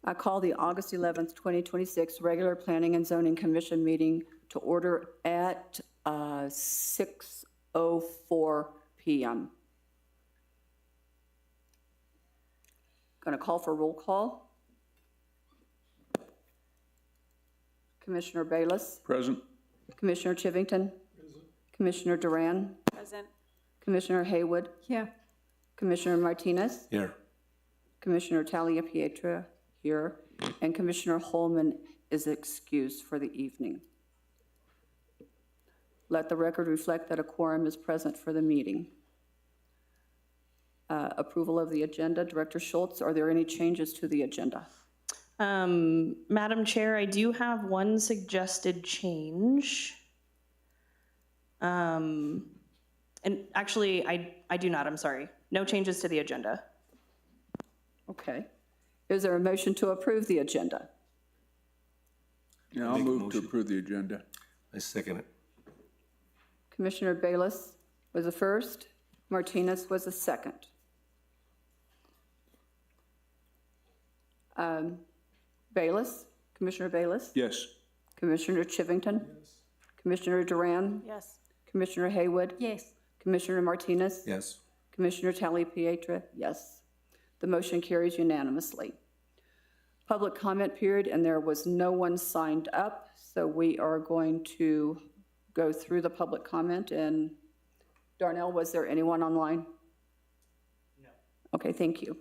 I call the August 11th, 2026 regular Planning and Zoning Commission meeting to order at 6:04 p.m. Going to call for roll call. Commissioner Bayless. Present. Commissioner Chivington. Present. Commissioner Duran. Present. Commissioner Haywood. Here. Commissioner Martinez. Here. Commissioner Talia Pietra here, and Commissioner Holman is excused for the evening. Let the record reflect that a quorum is present for the meeting. Approval of the agenda. Director Schultz, are there any changes to the agenda? Madam Chair, I do have one suggested change. And actually, I do not, I'm sorry. No changes to the agenda. Okay. Is there a motion to approve the agenda? Yeah, I'll move to approve the agenda. I second it. Commissioner Bayless was the first. Martinez was the second. Bayless, Commissioner Bayless? Yes. Commissioner Chivington? Yes. Commissioner Duran? Yes. Commissioner Haywood? Yes. Commissioner Martinez? Yes. Commissioner Talia Pietra? Yes. The motion carries unanimously. Public comment period, and there was no one signed up, so we are going to go through the public comment. And Darnell, was there anyone online? No. Okay, thank you.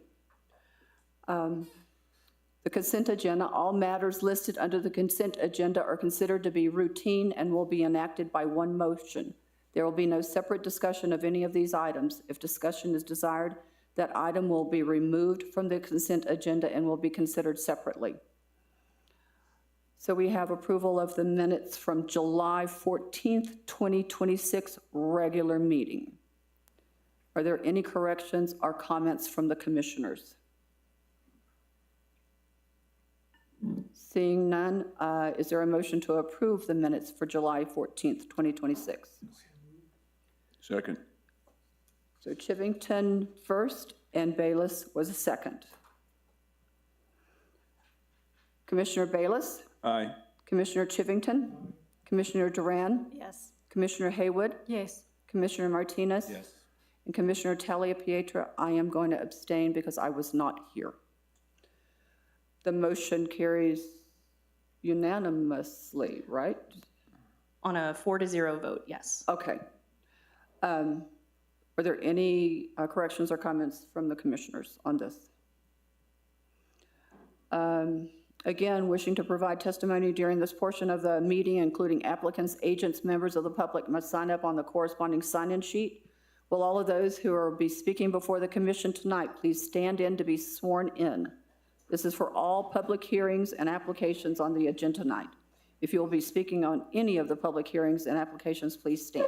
The consent agenda, all matters listed under the consent agenda are considered to be routine and will be enacted by one motion. There will be no separate discussion of any of these items. If discussion is desired, that item will be removed from the consent agenda and will be considered separately. So we have approval of the minutes from July 14th, 2026 regular meeting. Are there any corrections or comments from the commissioners? Seeing none, is there a motion to approve the minutes for July 14th, 2026? Second. So Chivington first and Bayless was a second. Commissioner Bayless? Aye. Commissioner Chivington? Commissioner Duran? Yes. Commissioner Haywood? Yes. Commissioner Martinez? Yes. And Commissioner Talia Pietra, I am going to abstain because I was not here. The motion carries unanimously, right? On a 4-0 vote, yes. Okay. Are there any corrections or comments from the commissioners on this? Again, wishing to provide testimony during this portion of the meeting, including applicants, agents, members of the public, must sign up on the corresponding sign-in sheet. Will all of those who will be speaking before the commission tonight please stand in to be sworn in? This is for all public hearings and applications on the agenda tonight. If you will be speaking on any of the public hearings and applications, please stand.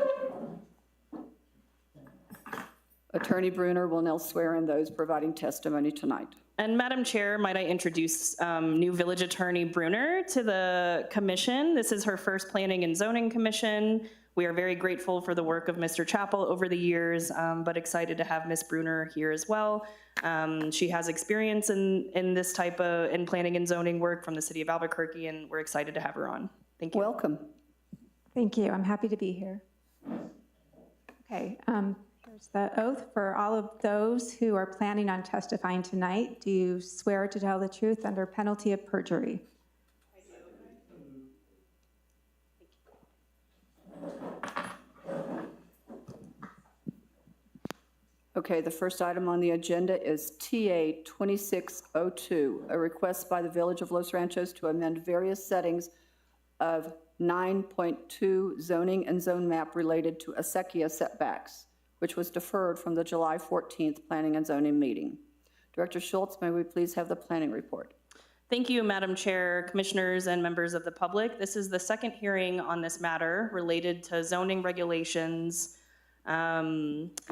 Attorney Bruner will now swear in those providing testimony tonight. And Madam Chair, might I introduce new Village Attorney Bruner to the commission? This is her first Planning and Zoning Commission. We are very grateful for the work of Mr. Chappell over the years, but excited to have Ms. Bruner here as well. She has experience in this type of planning and zoning work from the city of Albuquerque, and we're excited to have her on. Thank you. Welcome. Thank you. I'm happy to be here. Okay, here's the oath for all of those who are planning on testifying tonight. Do you swear to tell the truth under penalty of perjury? I do. Okay, the first item on the agenda is TA 2602, a request by the Village of Los Ranchos to amend various settings of 9.2 zoning and zone map related to acequia setbacks, which was deferred from the July 14th Planning and Zoning meeting. Director Schultz, may we please have the planning report? Thank you, Madam Chair, commissioners, and members of the public. This is the second hearing on this matter related to zoning regulations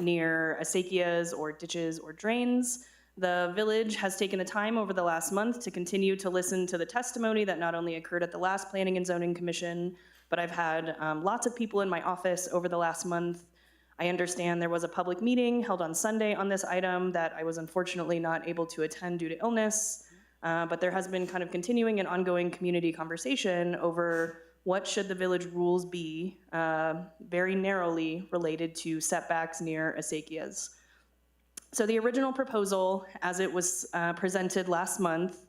near acequias or ditches or drains. The village has taken the time over the last month to continue to listen to the testimony that not only occurred at the last Planning and Zoning Commission, but I've had lots of people in my office over the last month. I understand there was a public meeting held on Sunday on this item that I was unfortunately not able to attend due to illness. but there has been kind of continuing and ongoing community conversation over what should the village rules be, very narrowly related to setbacks near acequias. So the original proposal, as it was presented last month,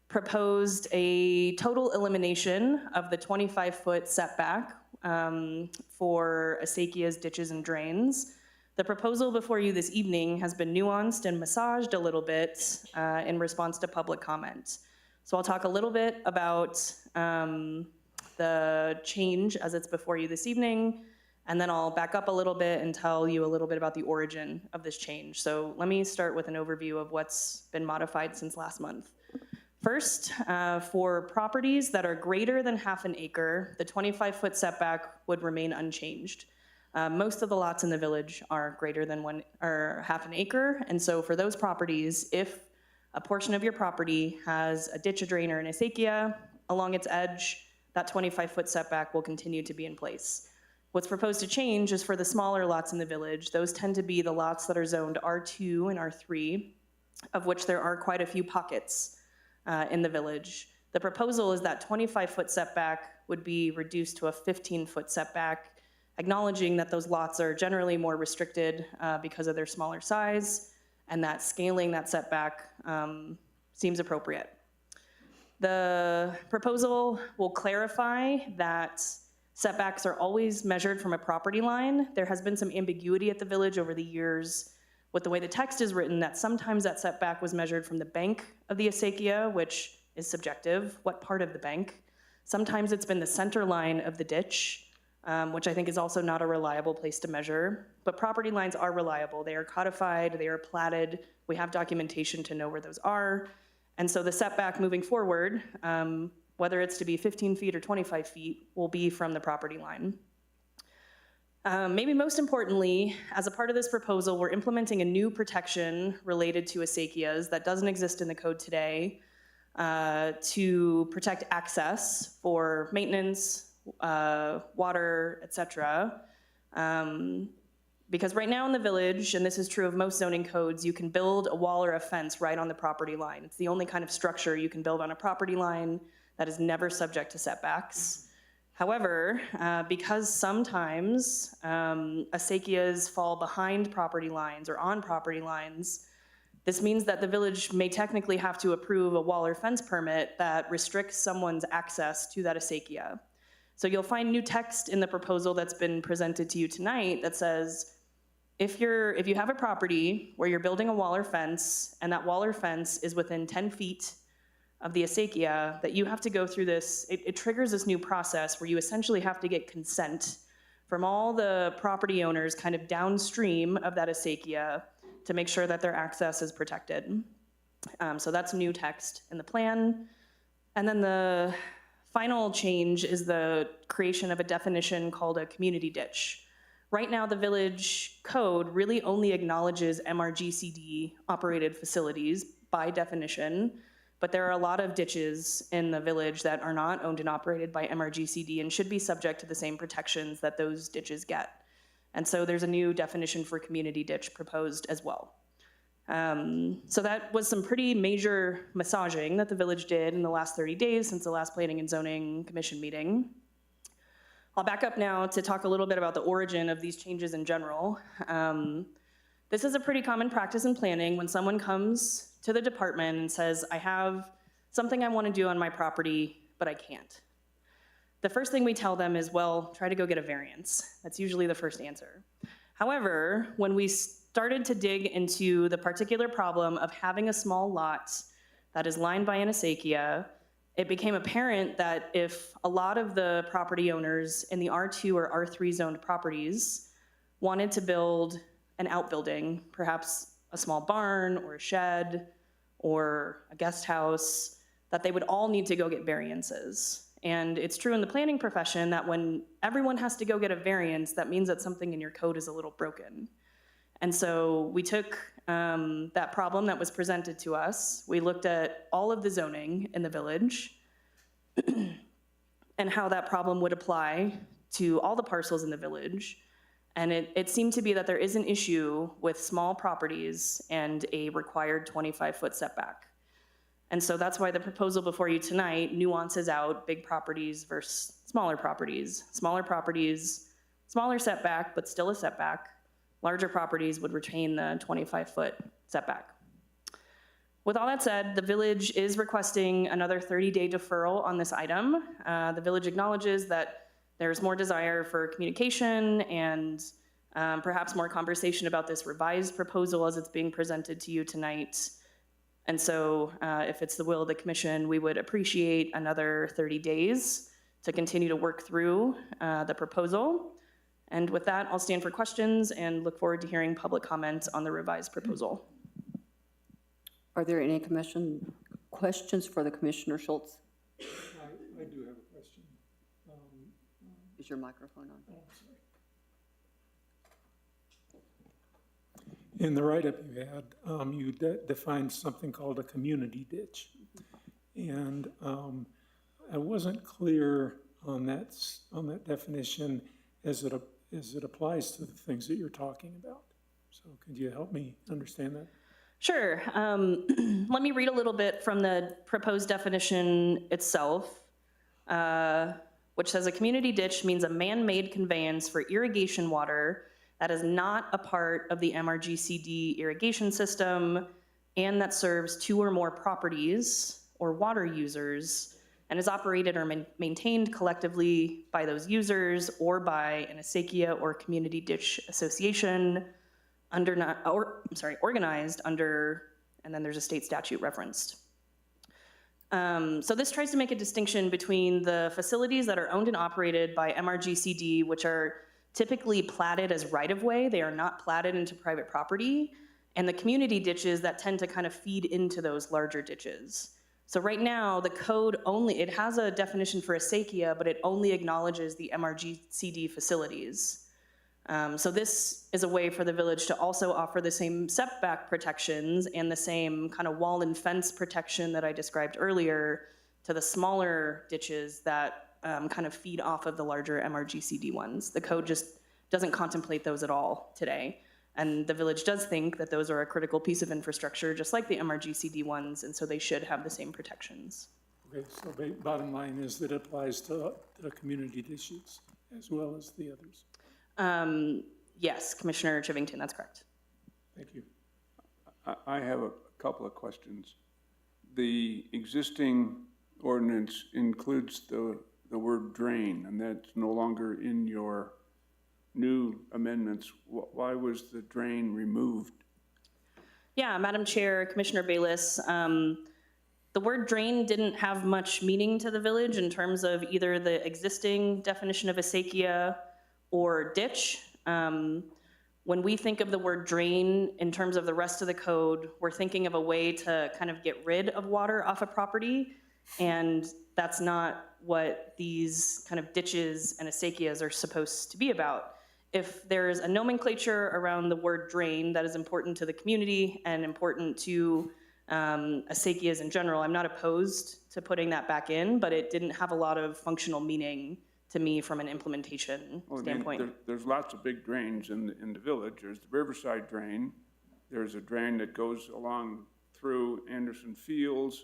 proposed a total elimination of the 25-foot setback for acequias, ditches, and drains. The proposal before you this evening has been nuanced and massaged a little bit in response to public comment. So I'll talk a little bit about the change as it's before you this evening, and then I'll back up a little bit and tell you a little bit about the origin of this change. So let me start with an overview of what's been modified since last month. First, for properties that are greater than half an acre, the 25-foot setback would remain unchanged. Most of the lots in the village are greater than half an acre, and so for those properties, if a portion of your property has a ditch, a drain, or an acequia along its edge, that 25-foot setback will continue to be in place. What's proposed to change is for the smaller lots in the village. Those tend to be the lots that are zoned R2 and R3, of which there are quite a few pockets in the village. The proposal is that 25-foot setback would be reduced to a 15-foot setback, acknowledging that those lots are generally more restricted because of their smaller size, and that scaling that setback seems appropriate. The proposal will clarify that setbacks are always measured from a property line. There has been some ambiguity at the village over the years with the way the text is written, that sometimes that setback was measured from the bank of the acequia, which is subjective. What part of the bank? Sometimes it's been the center line of the ditch, which I think is also not a reliable place to measure. But property lines are reliable. They are codified, they are platted. We have documentation to know where those are. And so the setback moving forward, whether it's to be 15 feet or 25 feet, will be from the property line. Maybe most importantly, as a part of this proposal, we're implementing a new protection related to acequias that doesn't exist in the code today to protect access for maintenance, water, etc. Because right now in the village, and this is true of most zoning codes, you can build a wall or a fence right on the property line. It's the only kind of structure you can build on a property line that is never subject to setbacks. However, because sometimes acequias fall behind property lines or on property lines, this means that the village may technically have to approve a wall or fence permit that restricts someone's access to that acequia. So you'll find new text in the proposal that's been presented to you tonight that says, if you have a property where you're building a wall or fence, and that wall or fence is within 10 feet of the acequia, that you have to go through this, it triggers this new process where you essentially have to get consent from all the property owners kind of downstream of that acequia to make sure that their access is protected. So that's new text in the plan. And then the final change is the creation of a definition called a community ditch. Right now, the village code really only acknowledges MRGCD operated facilities by definition, but there are a lot of ditches in the village that are not owned and operated by MRGCD and should be subject to the same protections that those ditches get. And so there's a new definition for community ditch proposed as well. So that was some pretty major massaging that the village did in the last 30 days since the last Planning and Zoning Commission meeting. I'll back up now to talk a little bit about the origin of these changes in general. This is a pretty common practice in planning when someone comes to the department and says, I have something I want to do on my property, but I can't. The first thing we tell them is, well, try to go get a variance. That's usually the first answer. However, when we started to dig into the particular problem of having a small lot that is lined by an acequia, it became apparent that if a lot of the property owners in the R2 or R3 zoned properties wanted to build an outbuilding, perhaps a small barn or a shed or a guest house, that they would all need to go get variances. And it's true in the planning profession that when everyone has to go get a variance, that means that something in your code is a little broken. And so we took that problem that was presented to us, we looked at all of the zoning in the village and how that problem would apply to all the parcels in the village. And it seemed to be that there is an issue with small properties and a required 25-foot setback. And so that's why the proposal before you tonight nuances out big properties versus smaller properties. Smaller properties, smaller setback, but still a setback. Larger properties would retain the 25-foot setback. With all that said, the village is requesting another 30-day deferral on this item. The village acknowledges that there's more desire for communication and perhaps more conversation about this revised proposal as it's being presented to you tonight. And so if it's the will of the commission, we would appreciate another 30 days to continue to work through the proposal. And with that, I'll stand for questions and look forward to hearing public comments on the revised proposal. Are there any questions for the Commissioner Schultz? I do have a question. Is your microphone on? Oh, sorry. In the write-up you had, you defined something called a community ditch. And I wasn't clear on that definition as it applies to the things that you're talking about. So could you help me understand that? Sure. Let me read a little bit from the proposed definition itself, which says a community ditch means a man-made conveyance for irrigation water that is not a part of the MRGCD irrigation system and that serves 2 or more properties or water users and is operated or maintained collectively by those users or by an acequia or community ditch association organized under, and then there's a state statute referenced. So this tries to make a distinction between the facilities that are owned and operated by MRGCD, which are typically platted as right-of-way. They are not platted into private property, and the community ditches that tend to kind of feed into those larger ditches. So right now, the code it has a definition for acequia, but it only acknowledges the MRGCD facilities. So this is a way for the village to also offer the same setback protections and the same kind of wall and fence protection that I described earlier to the smaller ditches that kind of feed off of the larger MRGCD ones. The code just doesn't contemplate those at all today. And the village does think that those are a critical piece of infrastructure, just like the MRGCD ones, and so they should have the same protections. Okay, so bottom line is that it applies to the community ditches as well as the others. Yes, Commissioner Chivington, that's correct. Thank you. I have a couple of questions. The existing ordinance includes the word drain, and that's no longer in your new amendments. Why was the drain removed? Yeah, Madam Chair, Commissioner Bayless, the word drain didn't have much meaning to the village in terms of either the existing definition of acequia or ditch. When we think of the word drain in terms of the rest of the code, we're thinking of a way to kind of get rid of water off a property, and that's not what these kind of ditches and acequias are supposed to be about. If there's a nomenclature around the word drain that is important to the community and important to acequias in general, I'm not opposed to putting that back in, but it didn't have a lot of functional meaning to me from an implementation standpoint. I mean, there's lots of big drains in the village. There's the Riverside Drain. There's a drain that goes along through Anderson Fields.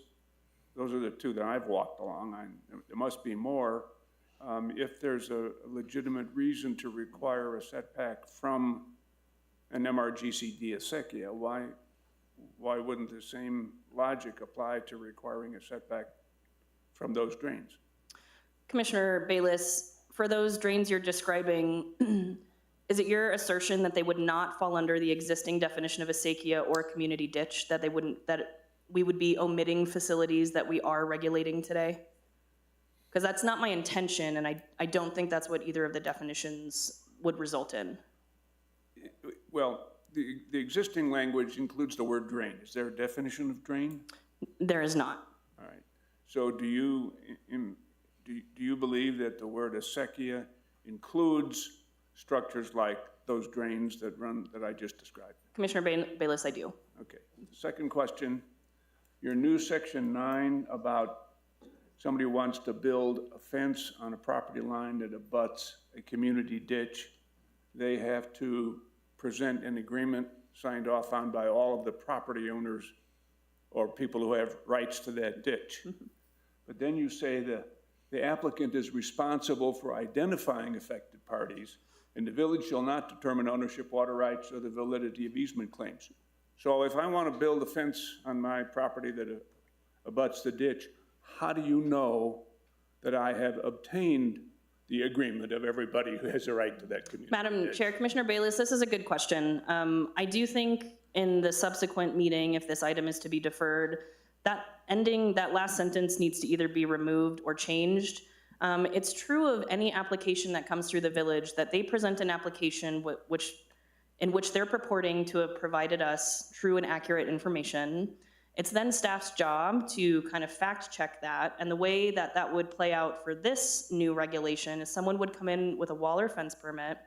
Those are the 2 that I've walked along. There must be more. If there's a legitimate reason to require a setback from an MRGCD acequia, why wouldn't the same logic apply to requiring a setback from those drains? Commissioner Bayless, for those drains you're describing, is it your assertion that they would not fall under the existing definition of acequia or community ditch, that we would be omitting facilities that we are regulating today? Because that's not my intention, and I don't think that's what either of the definitions would result in. Well, the existing language includes the word drain. Is there a definition of drain? There is not. All right. So do you believe that the word acequia includes structures like those drains that I just described? Commissioner Bayless, I do. Okay. Second question, your new section 9 about somebody wants to build a fence on a property line that abuts a community ditch, they have to present an agreement signed off on by all of the property owners or people who have rights to that ditch. But then you say the applicant is responsible for identifying affected parties, and the village shall not determine ownership, water rights, or the validity of easement claims. So if I want to build a fence on my property that abuts the ditch, how do you know that I have obtained the agreement of everybody who has a right to that community Madam ditch? Chair, Commissioner Bayless, this is a good question. I do think in the subsequent meeting, if this item is to be deferred, that last sentence needs to either be removed or changed. It's true of any application that comes through the village that they present an application in which they're purporting to have provided us true and accurate information. It's then staff's job to kind of fact check that. And the way that that would play out for this new regulation is someone would come in with a wall or fence permit.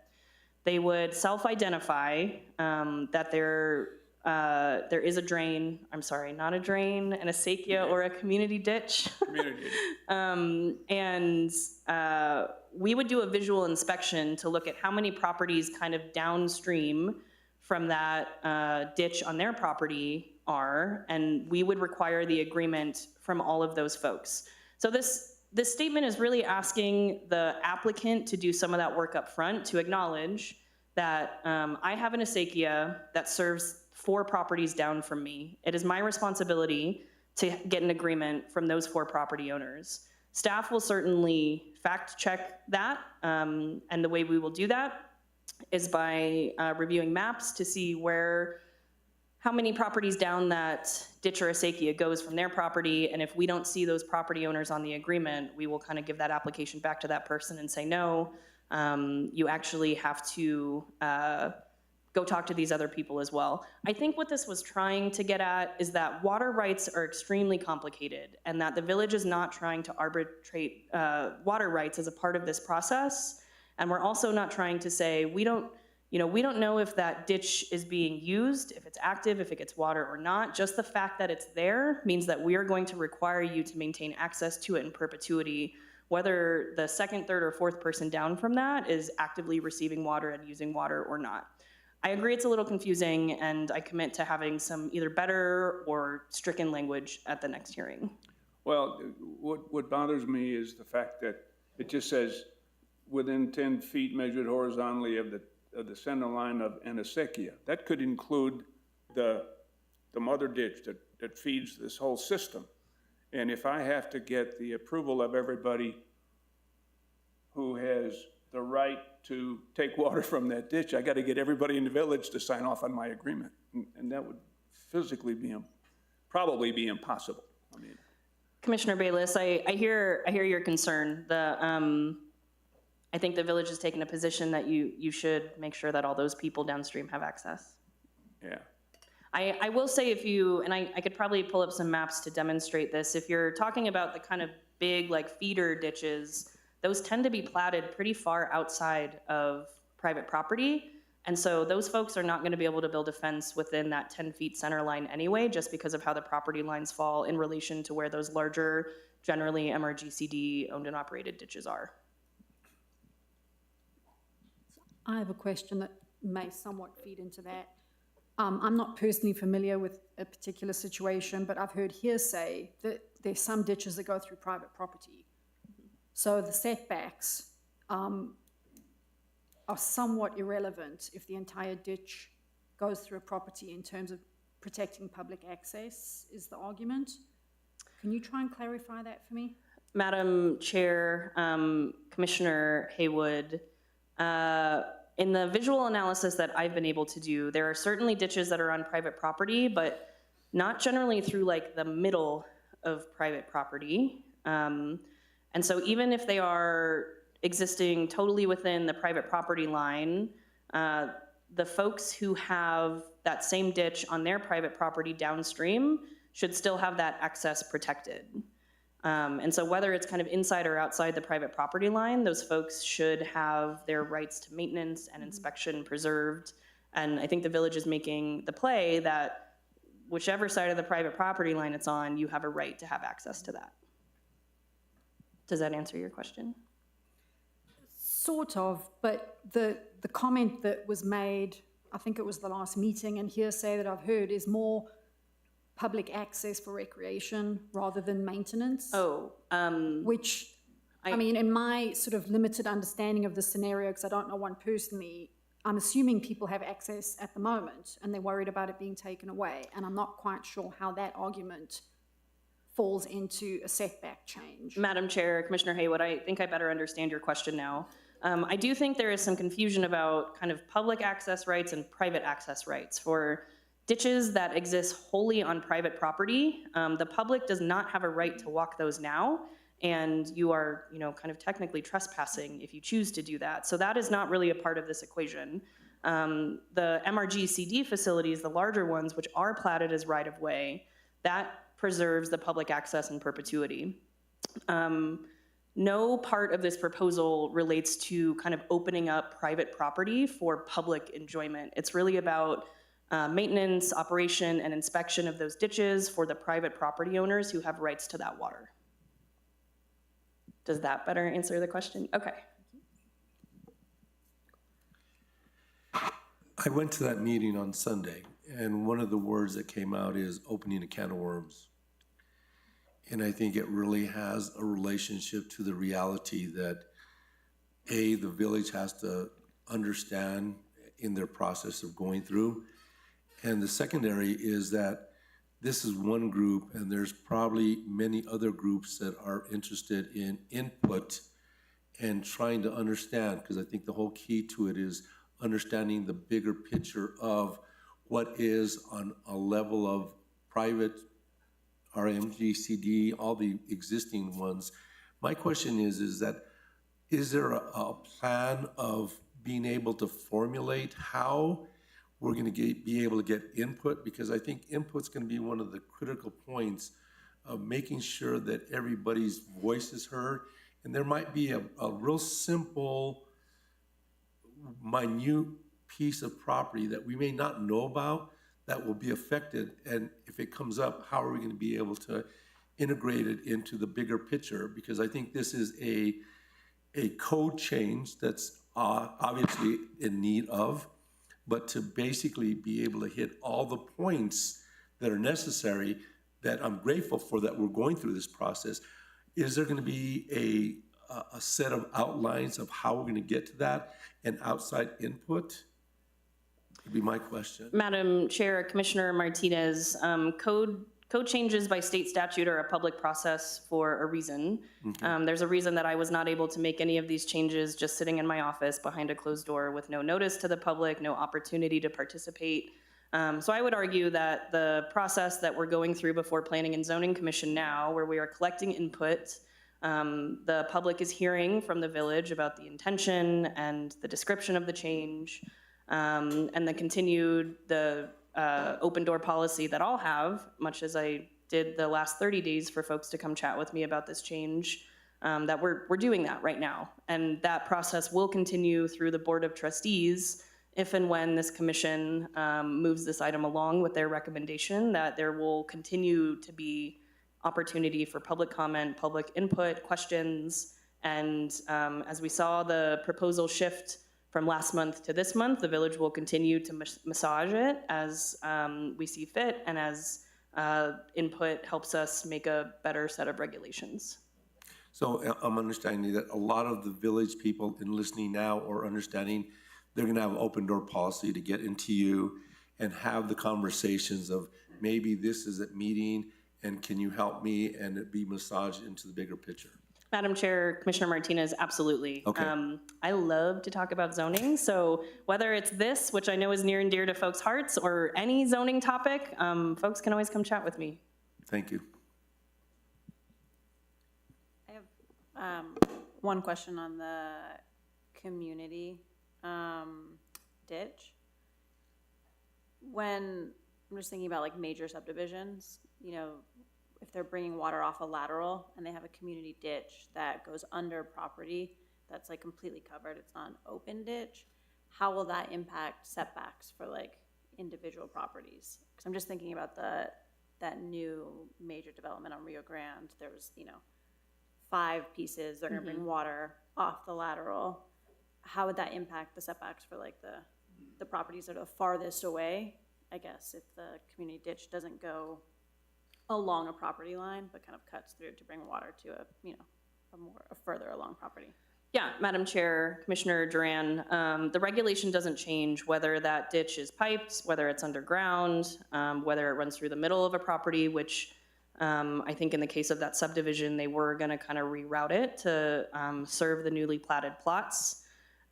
They would self-identify that there is a drain, I'm sorry, not a drain, an acequia or a community ditch. Community. And we would do a visual inspection to look at how many properties kind of downstream from that ditch on their property are, and we would require the agreement from all of those folks. So this statement is really asking the applicant to do some of that work up front to acknowledge that I have an acequia that serves 4 properties down from me. It is my responsibility to get an agreement from those 4 property owners. Staff will certainly fact check that, and the way we will do that is by reviewing maps to see how many properties down that ditch or acequia goes from their property, and if we don't see those property owners on the agreement, we will kind of give that application back to that person and say, no, you actually have to go talk to these other people as well. I think what this was trying to get at is that water rights are extremely complicated, and that the village is not trying to arbitrate water rights as a part of this process. And we're also not trying to say, we don't know if that ditch is being used, if it's active, if it gets water or not. Just the fact that it's there means that we are going to require you to maintain access to it in perpetuity, whether the second, third, or fourth person down from that is actively receiving water and using water or not. I agree it's a little confusing, and I commit to having some either better or stricken language at the next hearing. Well, what bothers me is the fact that it just says within 10 feet measured horizontally of the center line of an acequia. That could include the mother ditch that feeds this whole system. And if I have to get the approval of everybody who has the right to take water from that ditch, I got to get everybody in the village to sign off on my agreement. And that would physically probably be impossible. I mean, Commissioner Bayless, I hear your concern. I think the village has taken a position that you should make sure that all those people downstream have access. yeah. I will say I could probably pull up some maps to demonstrate this. If you're talking about the kind of big like feeder ditches, those tend to be platted pretty far outside of private property. And so those folks are not going to be able to build a fence within that 10 feet center line anyway, just because of how the property lines fall in relation to where those larger, generally MRGCD owned and operated ditches are. I have a question that may somewhat feed into that. I'm not personally familiar with a particular situation, but I've heard hearsay that there's some ditches that go through private property. So the setbacks are somewhat irrelevant if the entire ditch goes through a property in terms of protecting public access, is the argument. Can you try and clarify that for me? Madam Chair, Commissioner Haywood, in the visual analysis that I've been able to do, there are certainly ditches that are on private property, but not generally through like the middle of private property. And so even if they are existing totally within the private property line, the folks who have that same ditch on their private property downstream should still have that access protected. And so whether it's kind of inside or outside the private property line, those folks should have their rights to maintenance and inspection preserved. And I think the village is making the play that whichever side of the private property line it's on, you have a right to have access to that. Does that answer your question? Sort of, but the comment that was made, I think it was the last meeting, and hearsay that I've heard is more public access for recreation rather than maintenance. Which, I mean, in my sort of limited understanding of the scenario, because I don't know one personally, I'm assuming people have access at the moment and they're worried about it being taken away. And I'm not quite sure how that argument falls into a setback change. Madam Chair, Commissioner Haywood, I think I better understand your question now. I do think there is some confusion about kind of public access rights and private access rights. For ditches that exist wholly on private property, the public does not have a right to walk those now, and you are, kind of technically trespassing if you choose to do that. So that is not really a part of this equation. The MRGCD facilities, the larger ones, which are platted as right-of-way, that preserves the public access in perpetuity. No part of this proposal relates to kind of opening up private property for public enjoyment. It's really about maintenance, operation, and inspection of those ditches for the private property owners who have rights to that water. Does that better answer the question? Okay. I went to that meeting on Sunday, and one of the words that came out is opening a can of worms. And I think it really has a relationship to the reality that, A, the village has to understand in their process of going through. And the secondary is that this is one group, and there's probably many other groups that are interested in input and trying to understand, because I think the whole key to it is understanding the bigger picture of what is on a level of private, RMGCD, all the existing ones. My question is there a plan of being able to formulate how we're going to be able to get input? Because I think input's going to be one of the critical points of making sure that everybody's voice is heard. And there might be a real simple, minute piece of property that we may not know about that will be affected. And if it comes up, how are we going to be able to integrate it into the bigger picture? Because I think this is a code change that's obviously in need of, but to basically be able to hit all the points that are necessary, that I'm grateful for that we're going through this process. Is there going to be a set of outlines of how we're going to get to that and outside input? Would be my question. Madam Chair, Commissioner Martinez, code changes by state statute are a public process for a reason. There's a reason that I was not able to make any of these changes just sitting in my office behind a closed door with no notice to the public, no opportunity to participate. So I would argue that the process that we're going through before Planning and Zoning Commission now, where we are collecting input, the public is hearing from the village about the intention and the description of the change, and the open door policy that I'll have, much as I did the last 30 days for folks to come chat with me about this change, that we're doing that right now. And that process will continue through the Board of Trustees if and when this commission moves this item along with their recommendation, that there will continue to be opportunity for public comment, public input, questions, and as we saw the proposal shift from last month to this month, the village will continue to massage it as we see fit and as input helps us make a better set of regulations. So I'm understanding that a lot of the village people in listening now or understanding they're going to have an open door policy to get into you and have the conversations of maybe this is a meeting and can you help me, and it be massaged into the bigger picture. Madam Chair, Commissioner Martinez, absolutely. Okay. I love to talk about zoning, so whether it's this, which I know is near and dear to folks' hearts, or any zoning topic, folks can always come chat with me. Thank you. I have one question on the community ditch. When I'm just thinking about like major subdivisions, if they're bringing water off a lateral and they have a community ditch that goes under property that's like completely covered, it's not an open ditch, how will that impact setbacks for like individual properties? Because I'm just thinking about that new major development on Rio Grande. There was 5 pieces, they're gonna bring water off the lateral. How would that impact the setbacks for like the properties that are the farthest away, I guess, if the community ditch doesn't go along a property line, but kind of cuts through to bring water to a further along property. Yeah, Madam Chair, Commissioner Duran, the regulation doesn't change whether that ditch is piped, whether it's underground, whether it runs through the middle of a property, which I think in the case of that subdivision, they were gonna kind of reroute it to serve the newly platted plots.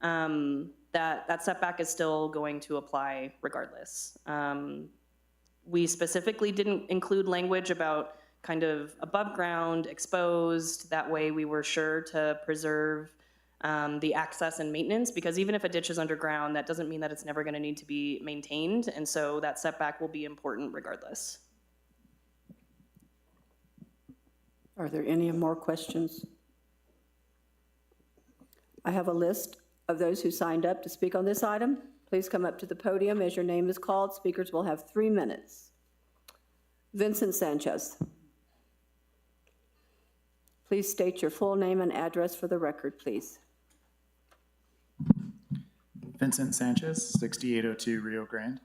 That setback is still going to apply regardless. We specifically didn't include language about kind of above ground, exposed. That way we were sure to preserve the access and maintenance, because even if a ditch is underground, that doesn't mean that it's never going to need to be maintained. And so that setback will be important regardless. Are there any more questions? I have a list of those who signed up to speak on this item. Please come up to the podium as your name is called. Speakers will have 3 minutes. Vincent Sanchez. Please state your full name and address for the record, please. Vincent Sanchez, 6802 Rio Grande.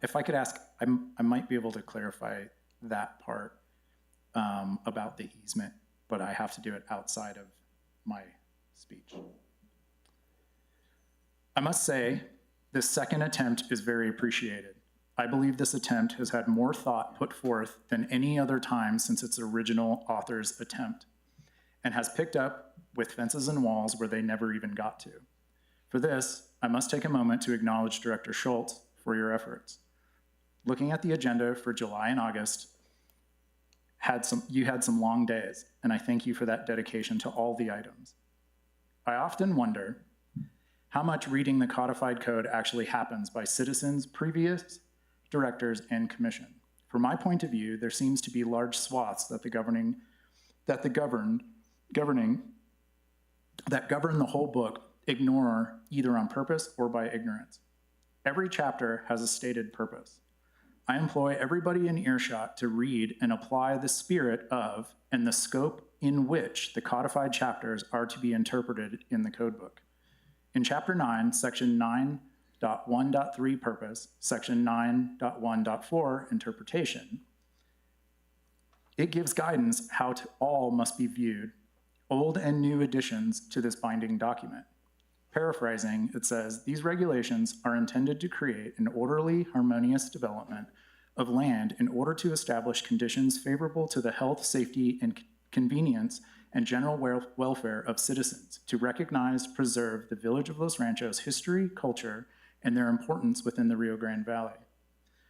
If I could ask, I might be able to clarify that part about the easement, but I have to do it outside of my speech. I must say, this second attempt is very appreciated. I believe this attempt has had more thought put forth than any other time since its original author's attempt, and has picked up with fences and walls where they never even got to. For this, I must take a moment to acknowledge Director Schultz for your efforts. Looking at the agenda for July and August, you had some long days, and I thank you for that dedication to all the items. I often wonder how much reading the codified code actually happens by citizens, previous directors, and commission. From my point of view, there seems to be large swaths that govern the whole book ignore either on purpose or by ignorance. Every chapter has a stated purpose. I employ everybody in earshot to read and apply the spirit of and the scope in which the codified chapters are to be interpreted in the codebook. In Chapter 9, Section 9.1.3 purpose, Section 9.1.4 interpretation, it gives guidance how all must be viewed, old and new additions to this binding document. Paraphrasing, it says, these regulations are intended to create an orderly, harmonious development of land in order to establish conditions favorable to the health, safety, and convenience and general welfare of citizens, to recognize, preserve the Village of Los Ranchos' history, culture, and their importance within the Rio Grande Valley.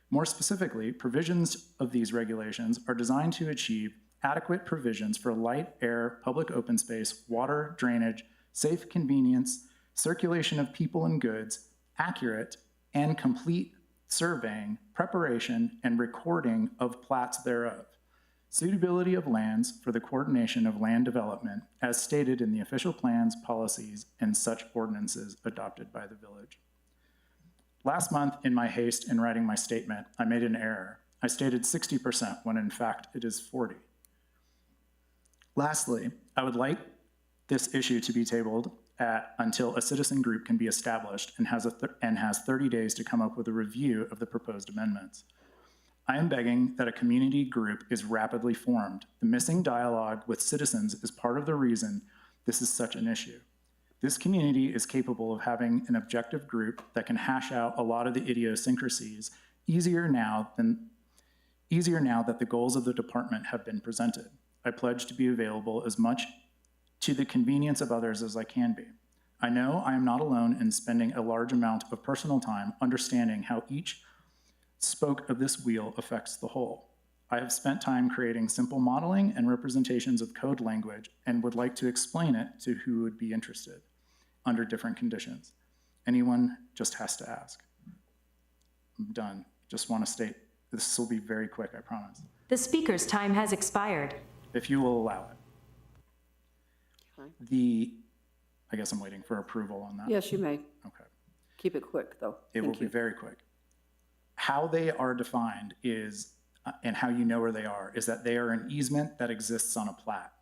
More specifically, provisions of these regulations are designed to achieve adequate provisions for light, air, public open space, water, drainage, safe convenience, circulation of people and goods, accurate and complete surveying, preparation, and recording of plats thereof, suitability of lands for the coordination of land development as stated in the official plans, policies, and such ordinances adopted by the village. Last month, in my haste in writing my statement, I made an error. I stated 60% when in fact it is 40%. Lastly, I would like this issue to be tabled until a citizen group can be established and has 30 days to come up with a review of the proposed amendments. I am begging that a community group is rapidly formed. The missing dialogue with citizens is part of the reason this is such an issue. This community is capable of having an objective group that can hash out a lot of the idiosyncrasies easier now that the goals of the department have been presented. I pledge to be available as much to the convenience of others as I can be. I know I am not alone in spending a large amount of personal time understanding how each spoke of this wheel affects the whole. I have spent time creating simple modeling and representations of code language and would like to explain it to who would be interested under different conditions. Anyone just has to ask. I'm done. Just want to state, this will be very quick, I promise. The speaker's time has expired. If you will allow it. I guess I'm waiting for approval on that. Yes, you may. Okay. Keep it quick, though. It will be very quick. How they are defined is, and how you know where they are, is that they are an easement that exists on a plat.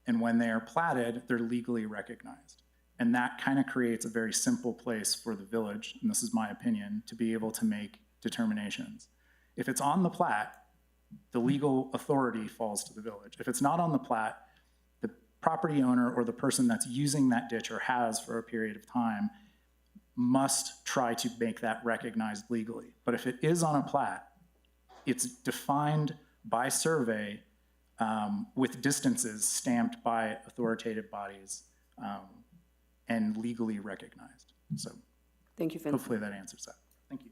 And when they are platted, they're legally recognized. And that kind of creates a very simple place for the village, and this is my opinion, to be able to make determinations. If it's on the plat, the legal authority falls to the village. If it's not on the plat, the property owner or the person that's using that ditch or has for a period of time must try to make that recognized legally. But if it is on a plat, it's defined by survey with distances stamped by authoritative bodies and legally recognized. So Thank you, Vincent. hopefully that answers that. Thank you.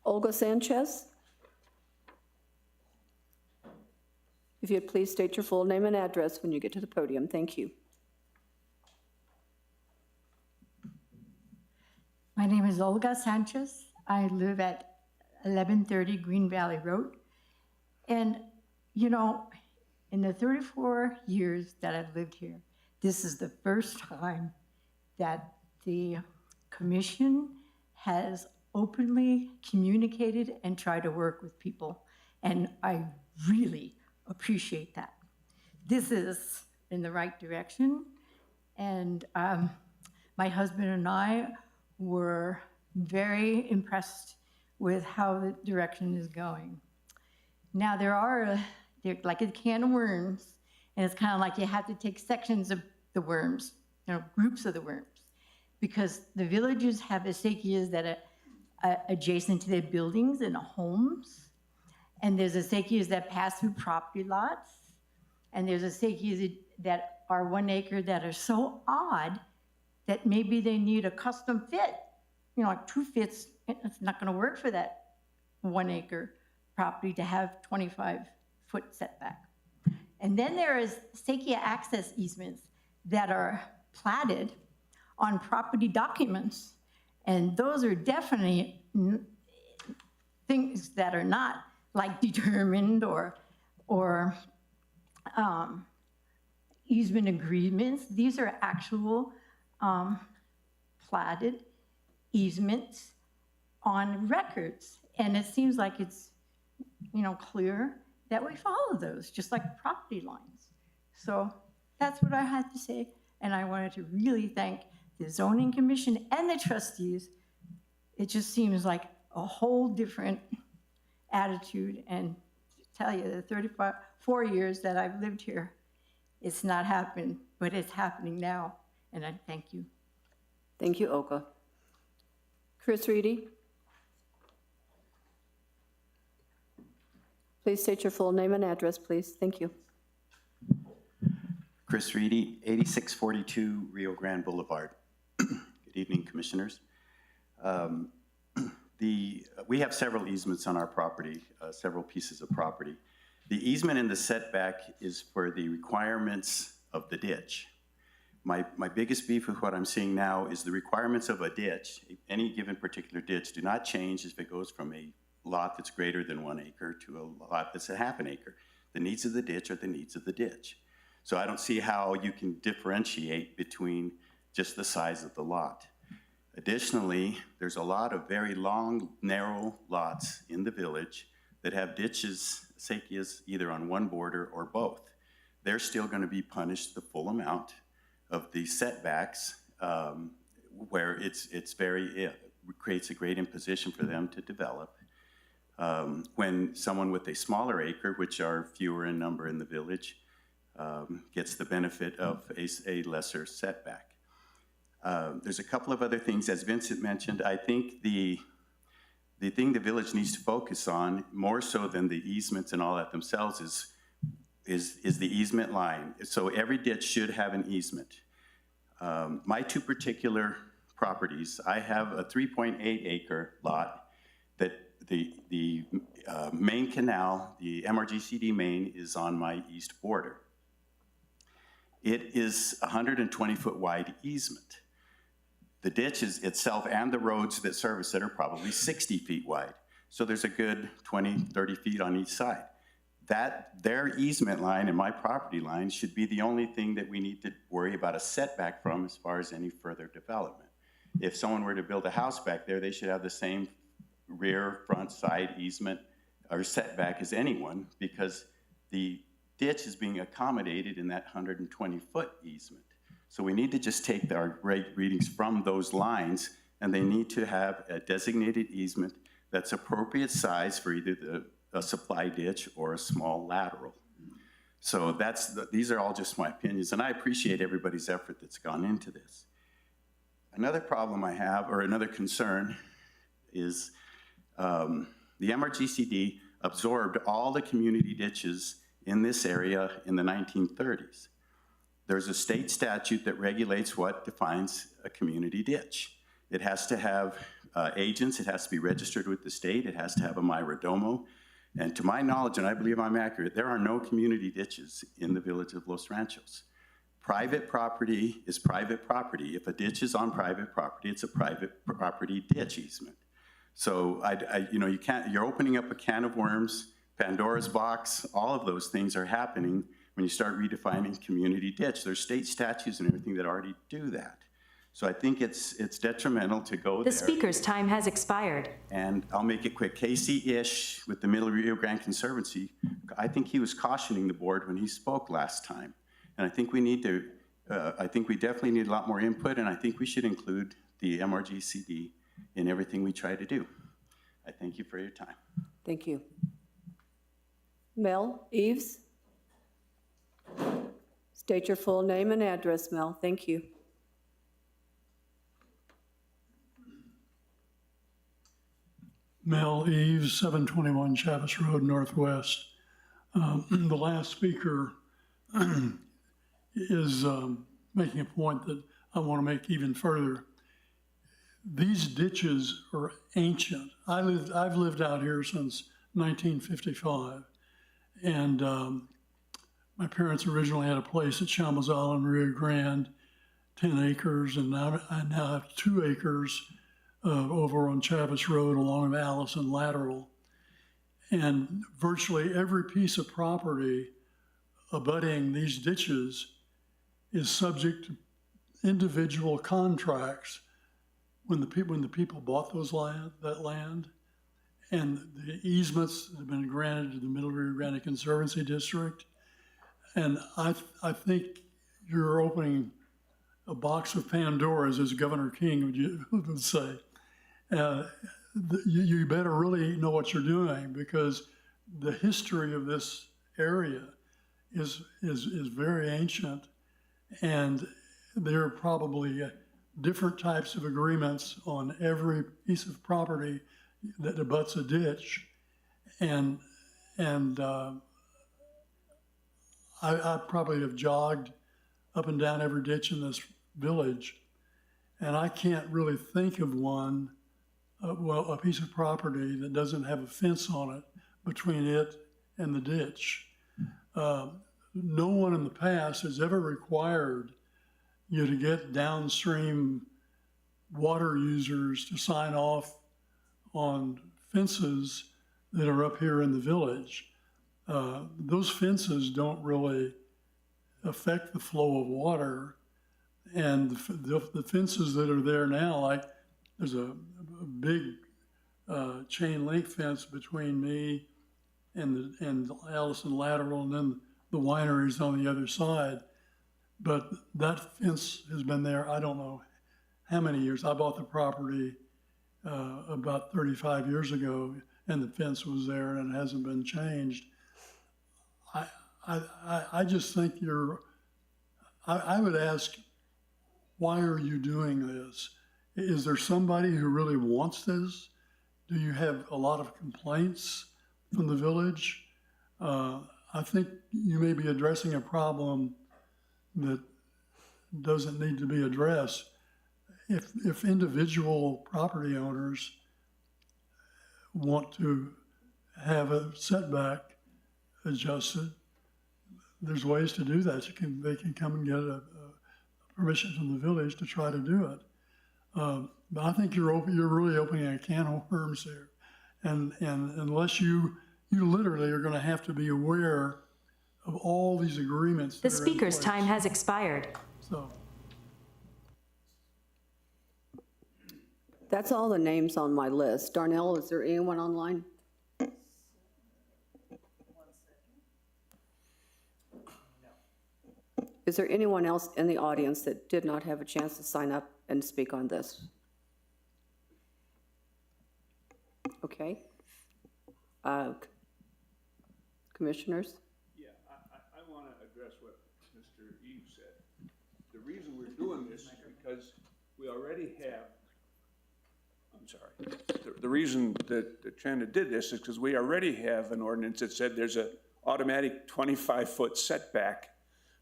Olga Sanchez? If you'd please state your full name and address when you get to the podium. Thank you. My name is Olga Sanchez. I live at 1130 Green Valley Road. And, you know, in the 34 years that I've lived here, this is the first time that the commission has openly communicated and tried to work with people. And I really appreciate that. This is in the right direction. And my husband and I were very impressed with how the direction is going. Now they're like a can of worms, and it's kind of like you have to take sections of the worms, you know, groups of the worms, because the villages have acequias that are adjacent to their buildings and homes, and there's acequias that pass through property lots, and there's acequias that are 1 acre that are so odd that maybe they need a custom fit, you know, like 2 fits. It's not going to work for that 1 acre property to have 25-foot setback. And then there is acequia access easements that are platted on property documents, and those are definitely things that are not like determined or easement agreements. These are actual platted easements on records. And it seems like it's, you know, clear that we follow those, just like property lines. So that's what I had to say. And I wanted to really thank the zoning commission and the trustees. It just seems like a whole different attitude. And to tell you, the 34 years that I've lived here, it's not happened, but it's happening now. And I thank you. Thank you, Olga. Chris Reedy? Please state your full name and address, please. Thank you. Chris Reedy, 8642 Rio Grande Boulevard. Good evening, commissioners. We have several easements on our property, several pieces of property. The easement in the setback is for the requirements of the ditch. My biggest beef with what I'm seeing now is the requirements of a ditch, any given particular ditch, do not change if it goes from a lot that's greater than 1 acre to a lot that's a half an acre. The needs of the ditch are the needs of the ditch. So I don't see how you can differentiate between just the size of the lot. Additionally, there's a lot of very long, narrow lots in the village that have ditches, acequias, either on one border or both. They're still going to be punished the full amount of the setbacks, where it creates a great imposition for them to develop. When someone with a smaller acre, which are fewer in number in the village, gets the benefit of a lesser setback. There's a couple of other things, as Vincent mentioned. I think the thing the village needs to focus on, more so than the easements and all that themselves, is the easement line. So every ditch should have an easement. My 2 particular properties, I have a 3.8 acre lot that the main canal, the MRGCD main, is on my east border. It is a 120-foot wide easement. The ditch is itself and the roads that service it are probably 60 feet wide. So there's a good 20, 30 feet on each side. Their easement line and my property line should be the only thing that we need to worry about a setback from as far as any further development. If someone were to build a house back there, they should have the same rear, front, side easement or setback as anyone, because the ditch is being accommodated in that 120-foot easement. So we need to just take our readings from those lines, and they need to have a designated easement that's appropriate size for either the a supply ditch or a small lateral. So these are all just my opinions, and I appreciate everybody's effort that's gone into this. Another problem I have, or another concern, is the MRGCD absorbed all the community ditches in this area in the 1930s. There's a state statute that regulates what defines a community ditch. It has to have agents, it has to be registered with the state, it has to have a MyRedomo. And to my knowledge, and I believe I'm accurate, there are no community ditches in the village of Los Ranchos. Private property is private property. If a ditch is on private property, it's a private property ditch easement. So you're opening up a can of worms, Pandora's box, all of those things are happening when you start redefining community ditch. There's state statutes and everything that already do that. So I think it's detrimental to go there. The speaker's time has expired. And I'll make it quick. Casey Ish with the Middle Rio Grande Conservancy, I think he was cautioning the board when he spoke last time. And I think we need to, I think we definitely need a lot more input, and I think we should include the MRGCD in everything we try to do. I thank you for your time. Thank you. Mel Eves? State your full name and address, Mel. Thank you. Mel Eves, 721 Chavis Road, Northwest. The last speaker is making a point that I want to make even further. These ditches are ancient. I've lived out here since 1955, and my parents originally had a place at Chamazal and Rio Grande, 10 acres, and now I have 2 acres over on Chavis Road along the Allison Lateral. And virtually every piece of property abutting these ditches is subject to individual contracts when the people bought that land, and the easements have been granted to the Middle Rio Grande Conservancy District. And I think you're opening a box of Pandora's, as Governor King would say. You better really know what you're doing, because the history of this area is very ancient, and there are probably different types of agreements on every piece of property that abuts a ditch, and I probably have jogged up and down every ditch in this village, and I can't really think of one. A piece of property that doesn't have a fence on it between it and the ditch. No one in the past has ever required you to get downstream water users to sign off on fences that are up here in the village. Those fences don't really affect the flow of water, and the fences that are there now, like there's a big chain link fence between me and Allison Lateral, and then the wineries on the other side. But that fence has been there, I don't know how many years. I bought the property about 35 years ago, and the fence was there, and it hasn't been changed. I just think I would ask, why are you doing this? Is there somebody who really wants this? Do you have a lot of complaints from the village? I think you may be addressing a problem that doesn't need to be addressed. If individual property owners want to have a setback adjusted, there's ways to do that. They can come and get a permission from the village to try to do it. But I think you're really opening a can of worms here, and unless you literally are going to have to be aware of all these agreements. The speaker's time has expired. So that's all the names on my list. Darnell, is there anyone online? Is there anyone else in the audience that did not have a chance to sign up and speak on this? Okay. Commissioners? Yeah, I want to address what Mr. Eve said. The reason we're doing this is because we already have, I'm sorry, the reason that Shanna did this is because we already have an ordinance that said there's a automatic 25-foot setback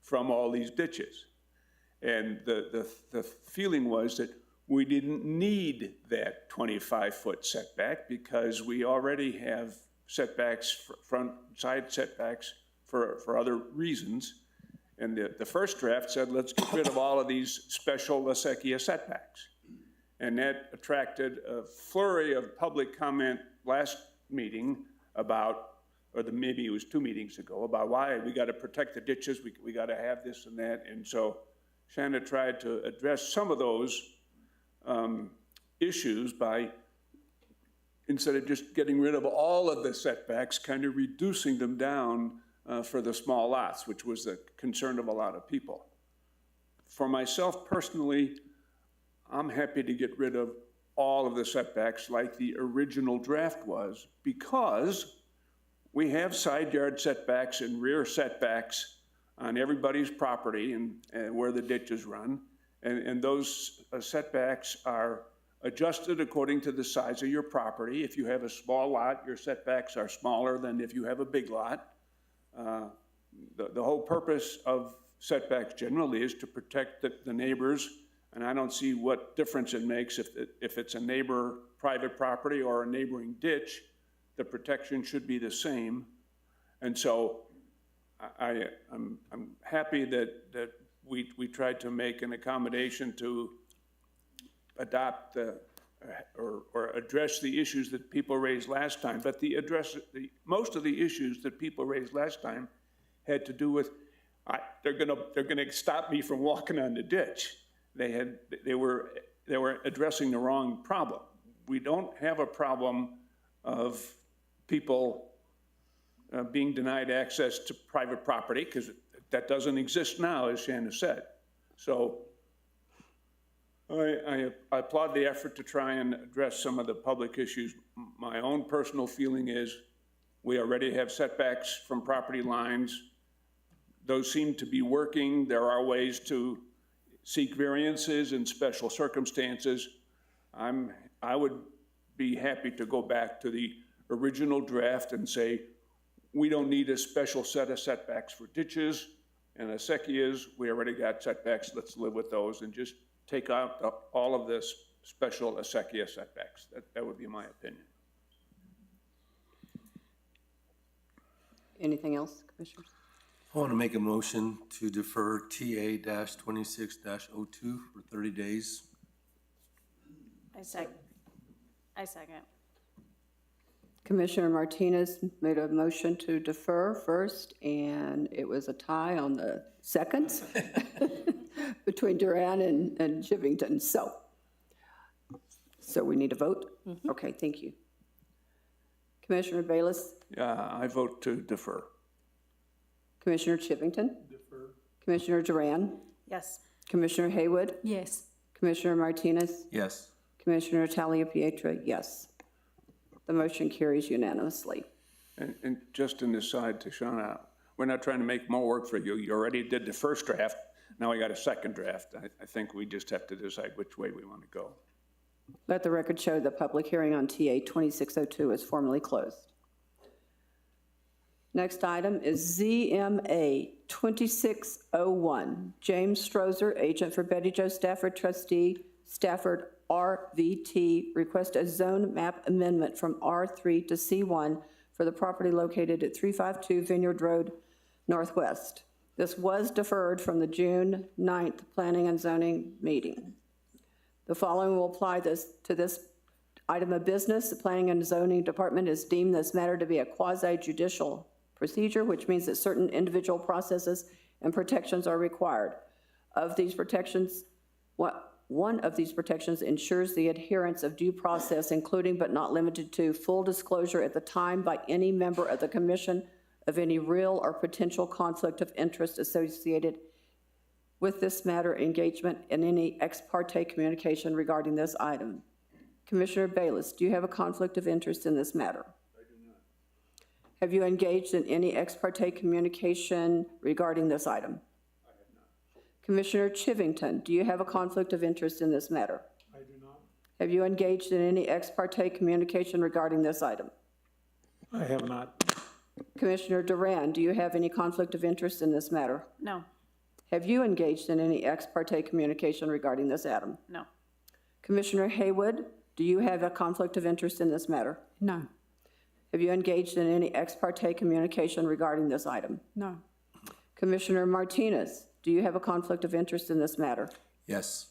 from all these ditches. And the feeling was that we didn't need that 25-foot setback because we already have setbacks, front, side setbacks for other reasons. And the first draft said, let's get rid of all of these special acequia setbacks. And that attracted a flurry of public comment last meeting about, or maybe it was 2 meetings ago, about why we got to protect the ditches, we got to have this and that. And so Shanna tried to address some of those issues by, instead of just getting rid of all of the setbacks, kind of reducing them down for the small lots, which was the concern of a lot of people. For myself personally, I'm happy to get rid of all of the setbacks like the original draft was, because we have side yard setbacks and rear setbacks on everybody's property and where the ditches run. And those setbacks are adjusted according to the size of your property. If you have a small lot, your setbacks are smaller than if you have a big lot. The whole purpose of setbacks generally is to protect the neighbors, and I don't see what difference it makes if it's a neighbor private property or a neighboring ditch. The protection should be the same. And so I'm happy that we tried to make an accommodation to adopt or address the issues that people raised last time. But most of the issues that people raised last time had to do with, they're gonna stop me from walking on the ditch. They were addressing the wrong problem. We don't have a problem of people being denied access to private property, because that doesn't exist now, as Shanna said. So I applaud the effort to try and address some of the public issues. My own personal feeling is we already have setbacks from property lines. Those seem to be working. There are ways to seek variances in special circumstances. I would be happy to go back to the original draft and say, we don't need a special set of setbacks for ditches and acequias. We already got setbacks. Let's live with those and just take out all of this special acequia setbacks. That would be my opinion. Anything else, Commissioners? I want to make a motion to defer TA-26-02 for 30 days. I second. Commissioner Martinez made a motion to defer first, and it was a tie on the second between Duran and Chivington. So we need a vote? Okay, thank you. Commissioner Bayless? I vote to defer. Commissioner Chivington? Defer. Commissioner Duran? Yes. Commissioner Haywood? Yes. Commissioner Martinez? Yes. Commissioner Talia-Pietra, yes. The motion carries unanimously. And just an aside to Shauna, we're not trying to make more work for you. You already did the first draft. Now we got a second draft. I think we just have to decide which way we want to go. Let the record show the public hearing on TA 2602 is formally closed. Next item is ZMA 2601. James Strozer, agent for Betty Jo Stafford, trustee, Stafford RVT, request a zone map amendment from R3 to C1 for the property located at 352 Vineyard Road Northwest. This was deferred from the June 9th Planning and Zoning meeting. The following will apply to this item of business. The Planning and Zoning Department has deemed this matter to be a quasi-judicial procedure, which means that certain individual processes and protections are required. Of these protections, one of these protections ensures the adherence of due process, including but not limited to full disclosure at the time by any member of the commission of any real or potential conflict of interest associated with this matter, engagement in any ex parte communication regarding this item. Commissioner Bayless, do you have a conflict of interest in this matter? I do not. Have you engaged in any ex parte communication regarding this item? I have not. Commissioner Chivington, do you have a conflict of interest in this matter? I do not. Have you engaged in any ex parte communication regarding this item? I have not. Commissioner Duran, do you have any conflict of interest in this matter? No, Have you engaged in any ex parte communication regarding this item? no, Commissioner Haywood, do you have a conflict of interest in this matter? No, Have you engaged in any ex parte communication regarding this item? no, Commissioner Martinez, do you have a conflict of interest in this matter? Yes.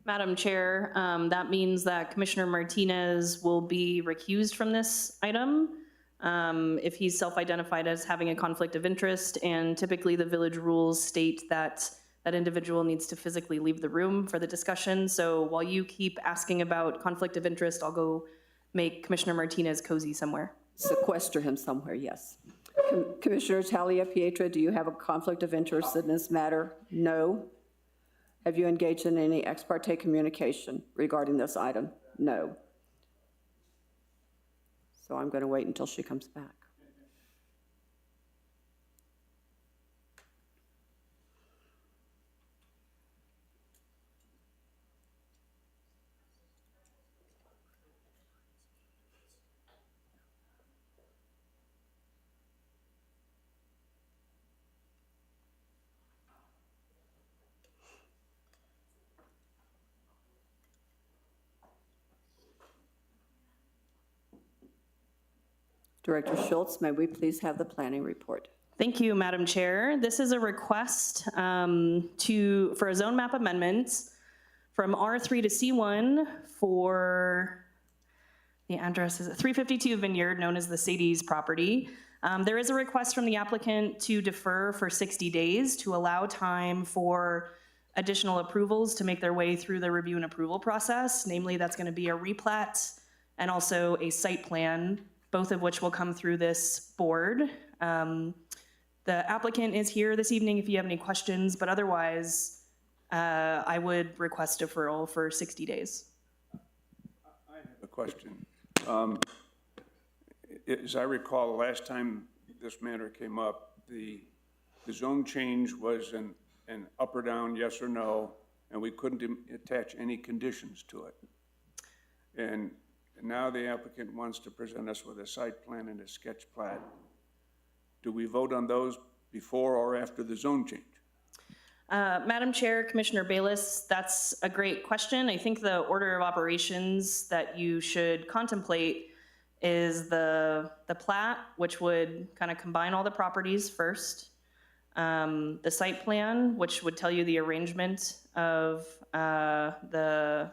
Madam Chair, that means that Commissioner Martinez will be recused from this item if he's self-identified as having a conflict of interest, and typically the village rules state that that individual needs to physically leave the room for the discussion. So while you keep asking about conflict of interest, I'll go make Commissioner Martinez cozy somewhere. Sequester him somewhere, yes. Commissioner Talia Pietra, do you have a conflict of interest in this matter? No. Have you engaged in any ex parte communication regarding this item? No. So I'm going to wait until she comes back. Director Schultz, may we please have the planning report? Thank you, Madam Chair. This is a request for a zone map amendment from R3 to C1 for, the address is 352 Vineyard, known as the Sadie's property. There is a request from the applicant to defer for 60 days to allow time for additional approvals to make their way through the review and approval process. Namely, that's going to be a replat and also a site plan, both of which will come through this board. The applicant is here this evening if you have any questions, but otherwise, I would request deferral for 60 days. I have a question. As I recall, the last time this matter came up, the zone change was an up or down, yes or no, and we couldn't attach any conditions to it. And now the applicant wants to present us with a site plan and a sketch plat. Do we vote on those before or after the zone change? Madam Chair, Commissioner Bayless, that's a great question. I think the order of operations that you should contemplate is the plat, which would kind of combine all the properties first. The site plan, which would tell you the arrangement of the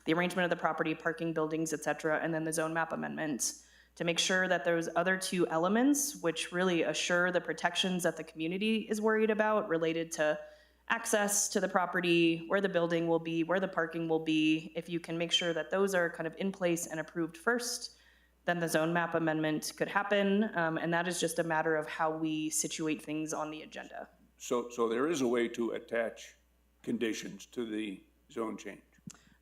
arrangement of the property, parking, buildings, et cetera, and then the zone map amendment to make sure that those other two elements, which really assure the protections that the community is worried about related to access to the property, where the building will be, where the parking will be, if you can make sure that those are kind of in place and approved first, then the zone map amendment could happen. And that is just a matter of how we situate things on the agenda. So there is a way to attach conditions to the zone change.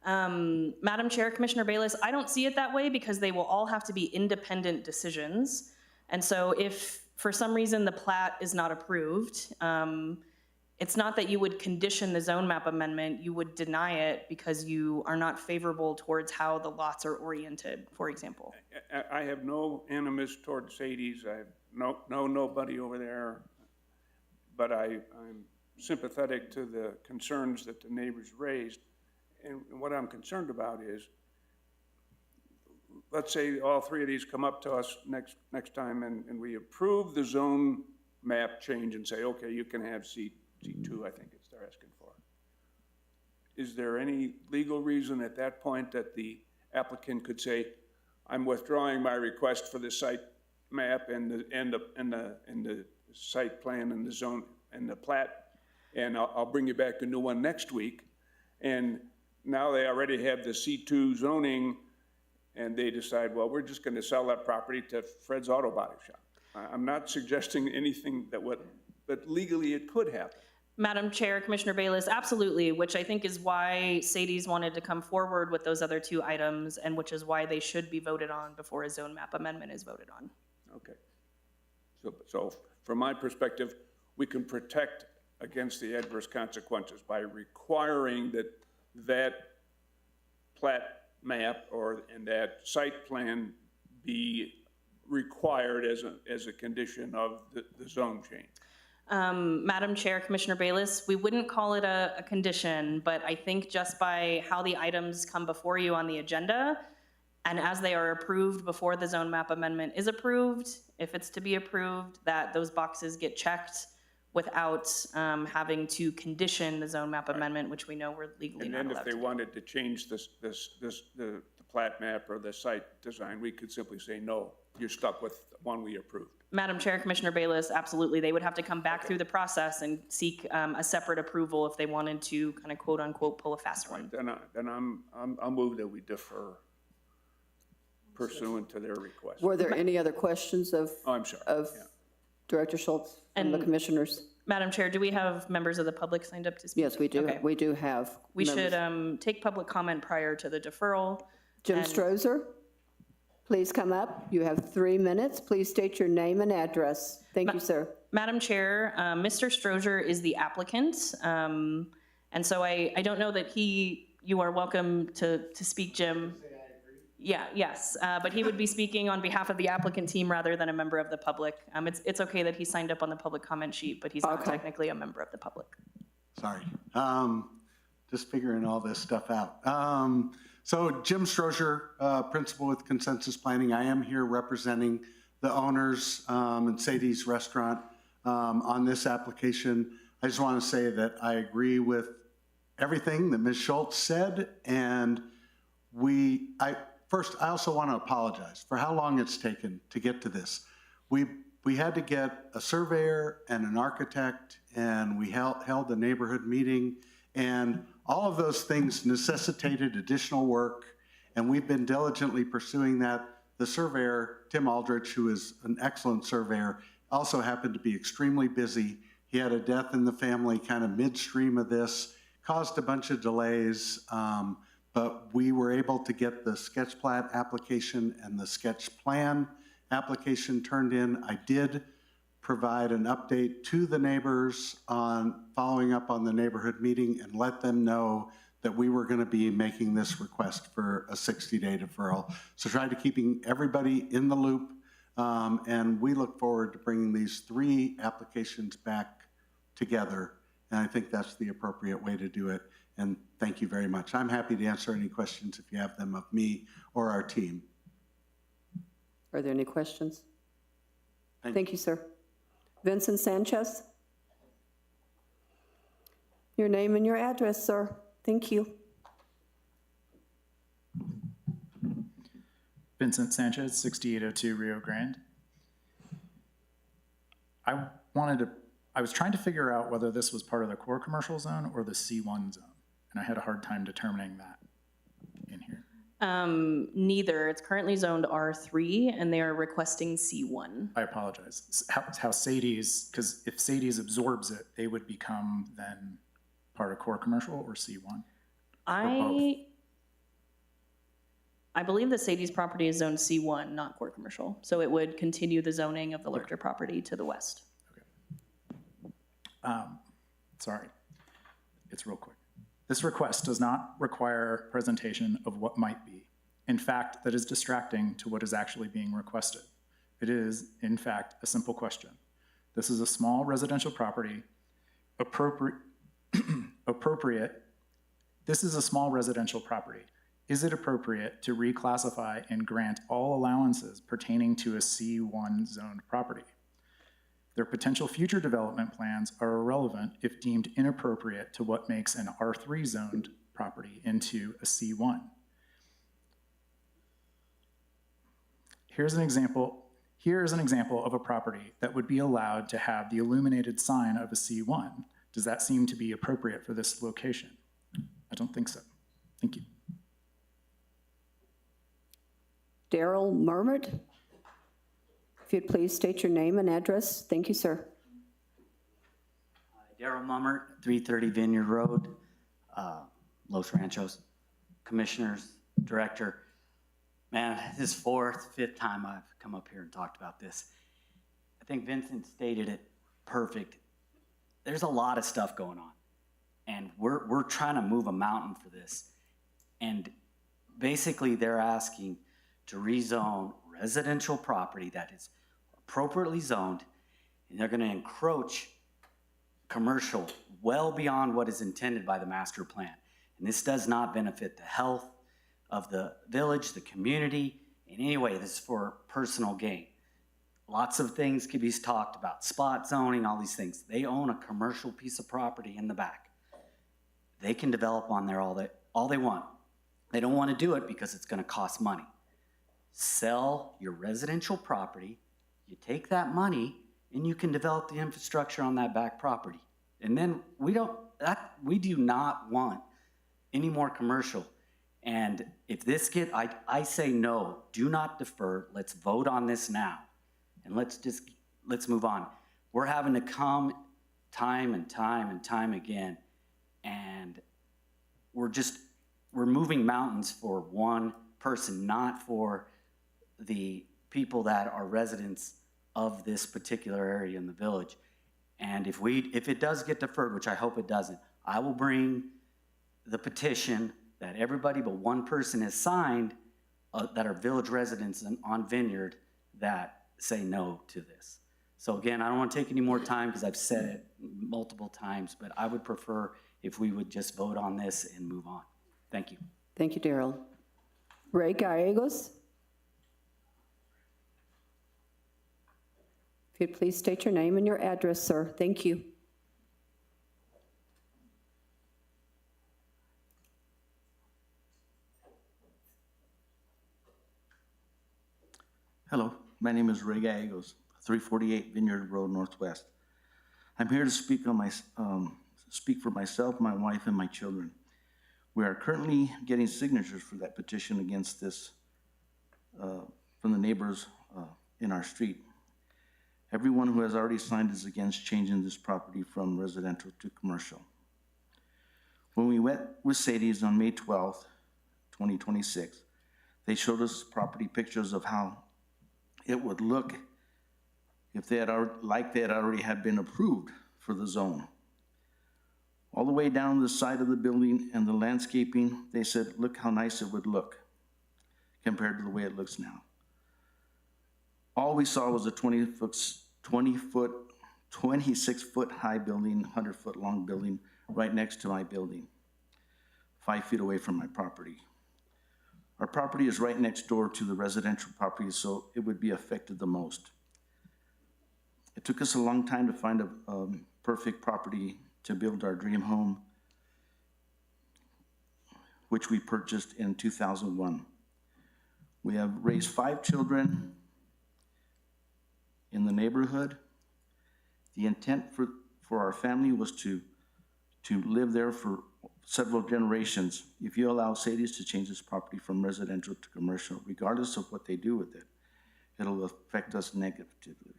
Madam Chair, Commissioner Bayless, I don't see it that way because they will all have to be independent decisions. And so if for some reason the plat is not approved, it's not that you would condition the zone map amendment, you would deny it because you are not favorable towards how the lots are oriented, for example. I have no animus toward Sadie's. I have nobody over there, but I'm sympathetic to the concerns that the neighbors raised. And what I'm concerned about is, let's say all three of these come up to us next time and we approve the zone map change and say, okay, you can have C2, I think it's they're asking for. Is there any legal reason at that point that the applicant could say, I'm withdrawing my request for the site map and the site plan and the zone and the plat, and I'll bring you back a new one next week, and now they already have the C2 zoning, and they decide, well, we're just going to sell that property to Fred's Auto Body Shop. I'm not suggesting anything that would, but legally it could happen. Madam Chair, Commissioner Bayless, absolutely, which I think is why Sadie's wanted to come forward with those other two items, and which is why they should be voted on before a zone map amendment is voted on. Okay. So from my perspective, we can protect against the adverse consequences by requiring that plat map and that site plan be required as a condition of the zone change. Madam Chair, Commissioner Bayless, we wouldn't call it a condition, but I think just by how the items come before you on the agenda, and as they are approved before the zone map amendment is approved, if it's to be approved, that those boxes get checked without having to condition the zone map amendment, which we know we're legally And not then allowed if they to do. wanted to change the plat map or the site design, we could simply say, no, you're stuck with the one we approved. Madam Chair, Commissioner Bayless, absolutely. They would have to come back through the process and seek a separate approval if they wanted to kind of quote unquote pull a fast one. Then I'll move that we defer pursuant to their request. Were there any other questions of Oh, I'm sorry. of Director Schultz and the And- commissioners? Madam Chair, do we have members of the public signed up to speak? Yes, we do. Okay. We do have. We members. should take public comment prior to the deferral. Jim and- Strozer, please come up. You have 3 minutes. Please state your name and address. Thank you, sir. Madam Chair, Mr. Strozer is the applicant. And so I don't know that you are welcome to speak, Jim. Yeah, yes, but he would be speaking on behalf of the applicant team rather than a member of the public. It's okay that he signed up on the public comment sheet, but he's not Okay. technically a member of the public. Sorry. Just figuring all this stuff out. So Jim Strozer, principal with Consensus Planning. I am here representing the owners and Sadie's Restaurant on this application. I just want to say that I agree with everything that Ms. Schultz said, and First, I also want to apologize for how long it's taken to get to this. We had to get a surveyor and an architect, and we held a neighborhood meeting, and all of those things necessitated additional work, and we've been diligently pursuing that. The surveyor, Tim Aldrich, who is an excellent surveyor, also happened to be extremely busy. He had a death in the family kind of midstream of this, caused a bunch of delays, but we were able to get the sketch plat application and the sketch plan application turned in. I did provide an update to the neighbors on following up on the neighborhood meeting and let them know that we were going to be making this request for a 60-day deferral. So try to keeping everybody in the loop, and we look forward to bringing these 3 applications back together, and I think that's the appropriate way to do it. And thank you very much. I'm happy to answer any questions if you have them of me or our team. Are there any questions? Thank Thank you, sir. Vincent Sanchez? Your name and your address, sir. Thank you. Vincent Sanchez, 6802 Rio Grande. I was trying to figure out whether this was part of the core commercial zone or the C1 zone, and I had a hard time determining that in here. Neither. It's currently zoned R3, and they are requesting C1. I apologize. How Sadie's, because if Sadie's absorbs it, they would become then part of core commercial or C1? I believe the Sadie's property is zoned C1, not core commercial. So it would continue the zoning of the larger property to the west. Sorry, it's real quick. This request does not require presentation of what might be. In fact, that is distracting to what is actually being requested. It is, in fact, a simple question. This is a small residential property, this is a small residential property. Is it appropriate to reclassify and grant all allowances pertaining to a C1 zoned property? Their potential future development plans are irrelevant if deemed inappropriate to what makes an R3 zoned property into a C1. Here's an example of a property that would be allowed to have the illuminated sign of a C1. Does that seem to be appropriate for this location? I don't think so. Thank you. Daryl Murmert? If you'd please state your name and address. Thank you, sir. Darrell Mummert, 330 Vineyard Road, Los Ranchos. Commissioners, Director. Man, this is fourth, fifth time I've come up here and talked about this. I think Vincent stated it perfect. There's a lot of stuff going on, and we're trying to move a mountain for this. And basically, they're asking to rezone residential property that is appropriately zoned, and they're going to encroach commercial well beyond what is intended by the master plan. And this does not benefit the health of the village, the community, in any way. This is for personal gain. Lots of things could be talked about, spot zoning, all these things. They own a commercial piece of property in the back. They can develop on there all they want. They don't want to do it because it's going to cost money. Sell your residential property, you take that money, and you can develop the infrastructure on that back property. And then we do not want any more commercial. And if this I say no, do not defer. Let's vote on this now. And let's move on. We're having to come time and time again. And we're moving mountains for one person, not for the people that are residents of this particular area in the village. And if it does get deferred, which I hope it doesn't, I will bring the petition that everybody but one person has signed that are village residents on Vineyard that say no to this. So again, I don't want to take any more time because I've said it multiple times, but I would prefer if we would just vote on this and move on. Thank you. Thank you, Darrell. Ray Gallegos? If you'd please state your name and your address, sir. Thank you. Hello, my name is Ray Gallegos, 348 Vineyard Road Northwest. I'm here to speak for myself, my wife, and my children. We are currently getting signatures for that petition against this from the neighbors in our street. Everyone who has already signed is against changing this property from residential to commercial. When we met with Sadie's on May 12th, 2026, they showed us property pictures of how it would look if they had already had been approved for the zone. All the way down the side of the building and the landscaping, they said, look how nice it would look compared to the way it looks now. All we saw was a 26-foot high building, 100-foot long building right next to my building, 5 feet away from my property. Our property is right next door to the residential property, so it would be affected the most. It took us a long time to find a perfect property to build our dream home, which we purchased in 2001. We have raised 5 children in the neighborhood. The intent for our family was to live there for several generations. If you allow Sadie's to change this property from residential to commercial, regardless of what they do with it, it'll affect us negatively.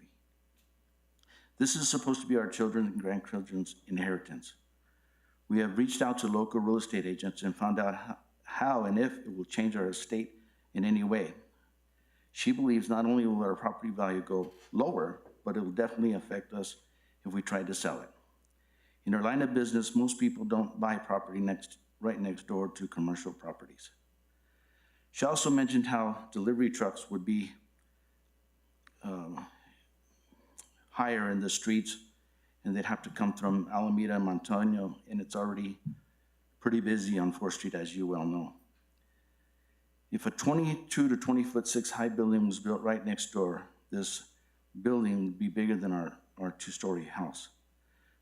This is supposed to be our children and grandchildren's inheritance. We have reached out to local real estate agents and found out how and if it will change our estate in any way. She believes not only will our property value go lower, but it will definitely affect us if we try to sell it. In our line of business, most people don't buy property right next door to commercial properties. She also mentioned how delivery trucks would be higher in the streets, and they'd have to come from Alameda and Montano, and it's already pretty busy on 4th Street, as you well know. If a 22 to 20-foot-6 high building was built right next door, this building would be bigger than our 2-story house.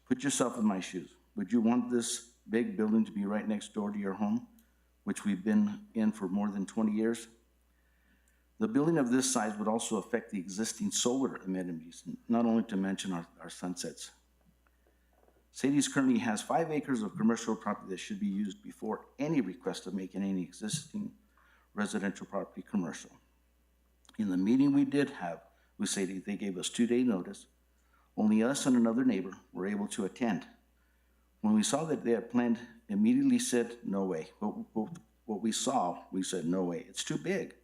Put yourself in my shoes. Would you want this big building to be right next door to your home, which we've been in for more than 20 years? The building of this size would also affect the existing solar amenities, not only to mention our sunsets. Sadie's currently has 5 acres of commercial property that should be used before any request of making any existing residential property commercial. In the meeting we did have with Sadie, they gave us 2-day notice. Only us and another neighbor were able to attend. When we saw that they had planned, immediately said, no way. What we saw, we said, no way, it's too big.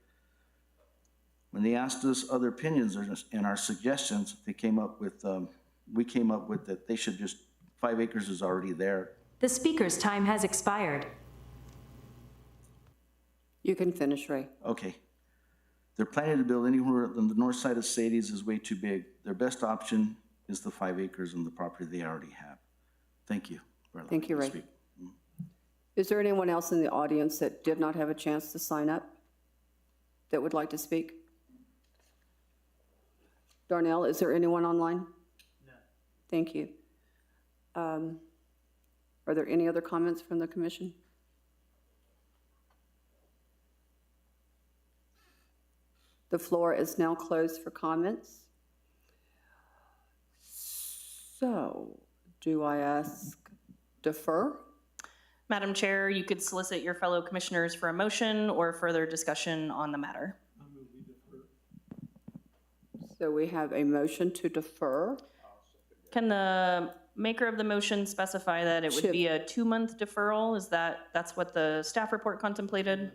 When they asked us other opinions and our suggestions, we came up with that they should just, 5 acres is already there. The speaker's time has expired. You can finish, Ray. Okay. They're planning to build anywhere on the north side of Sadie's is way too big. Their best option is the 5 acres on the property they already have. Thank you. for allowing Thank you, me to Ray. speak. Is there anyone else in the audience that did not have a chance to sign up that would like to speak? Darnell, is there anyone online? No. Thank you. Are there any other comments from the commission? The floor is now closed for comments. So, do I ask defer? Madam Chair, you could solicit your fellow commissioners for a motion or further discussion on the matter. So we have a motion to defer. Can the maker of the motion specify that it would be a 2-month deferral? That's what the staff report contemplated?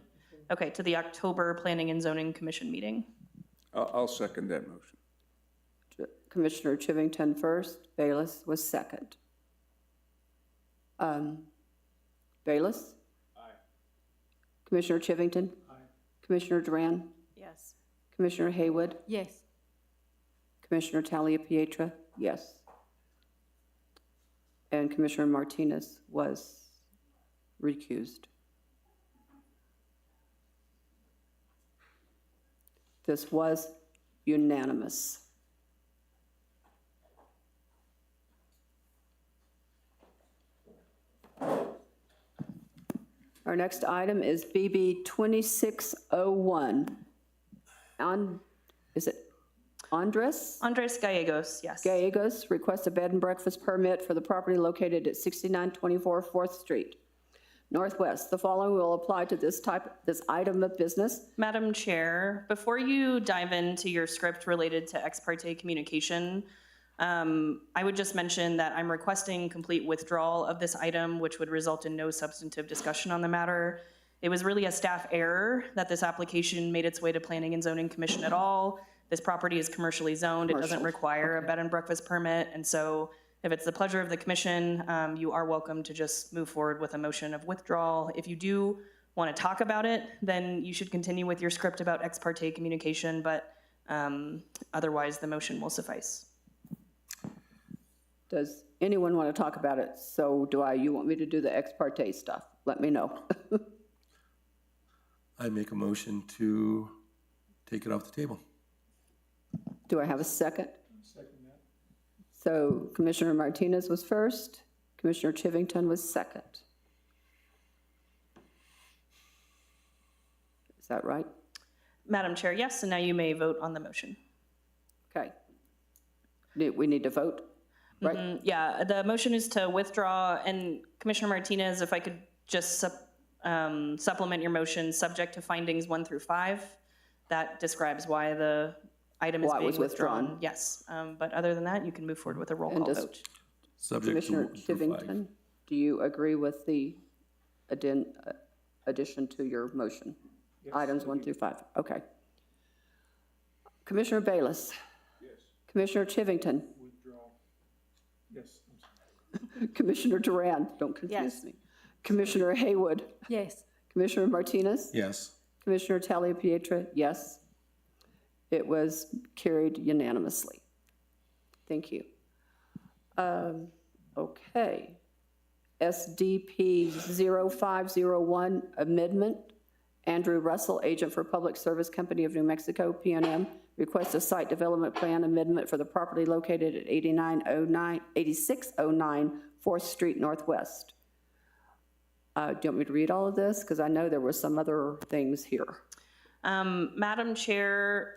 Okay, to the October Planning and Zoning Commission meeting. I'll second that motion. Commissioner Chivington first, Bayless was second. Bayless? Aye. Commissioner Chivington? Aye. Commissioner Duran? Yes. Commissioner Haywood? Yes. Commissioner Talia Pietra? Yes. And Commissioner Martinez was recused. This was unanimous. Our next item is BB 2601. Is it Andres? Andres Gallegos, yes. Gallegos requests a bed and breakfast permit for the property located at 6924 4th Street, Northwest. The following will apply to this item of business. Madam Chair, before you dive into your script related to ex parte communication, I would just mention that I'm requesting complete withdrawal of this item, which would result in no substantive discussion on the matter. It was really a staff error that this application made its way to Planning and Zoning Commission at all. This property is commercially zoned. It doesn't require a bed and breakfast permit. And so if it's the pleasure of the commission, you are welcome to just move forward with a motion of withdrawal. If you do want to talk about it, then you should continue with your script about ex parte communication, but otherwise the motion will suffice. Does anyone want to talk about it? So you want me to do the ex parte stuff? Let me know. I make a motion to take it off the table. Do I have a second? Second that. So Commissioner Martinez was first, Commissioner Chivington was second. Is that right? Madam Chair, yes, and now you may vote on the motion. Okay. We need to vote, right? Yeah, the motion is to withdraw, and Commissioner Martinez, if I could just supplement your motion, subject to findings 1 through 5. That describes why the item is being withdrawn. Yes, but other than that, you can move forward with a roll call vote. Subject Commissioner to 1 through 5. Chivington, do you agree with the addition to your motion? Yes, items 1 through 5, okay. Commissioner Bayless? Yes. Commissioner Chivington? Withdraw. Yes. Commissioner Duran, don't confuse me. Commissioner Haywood? Yes. Commissioner Martinez? Yes. Commissioner Talia Pietra, yes. It was carried unanimously. Thank you. Okay. SDP 0501 amendment. Andrew Russell, agent for Public Service Company of New Mexico, PNM, requests a site development plan amendment for the property located at 8609 4th Street Northwest. Do you want me to read all of this? Because I know there were some other things here. Madam Chair,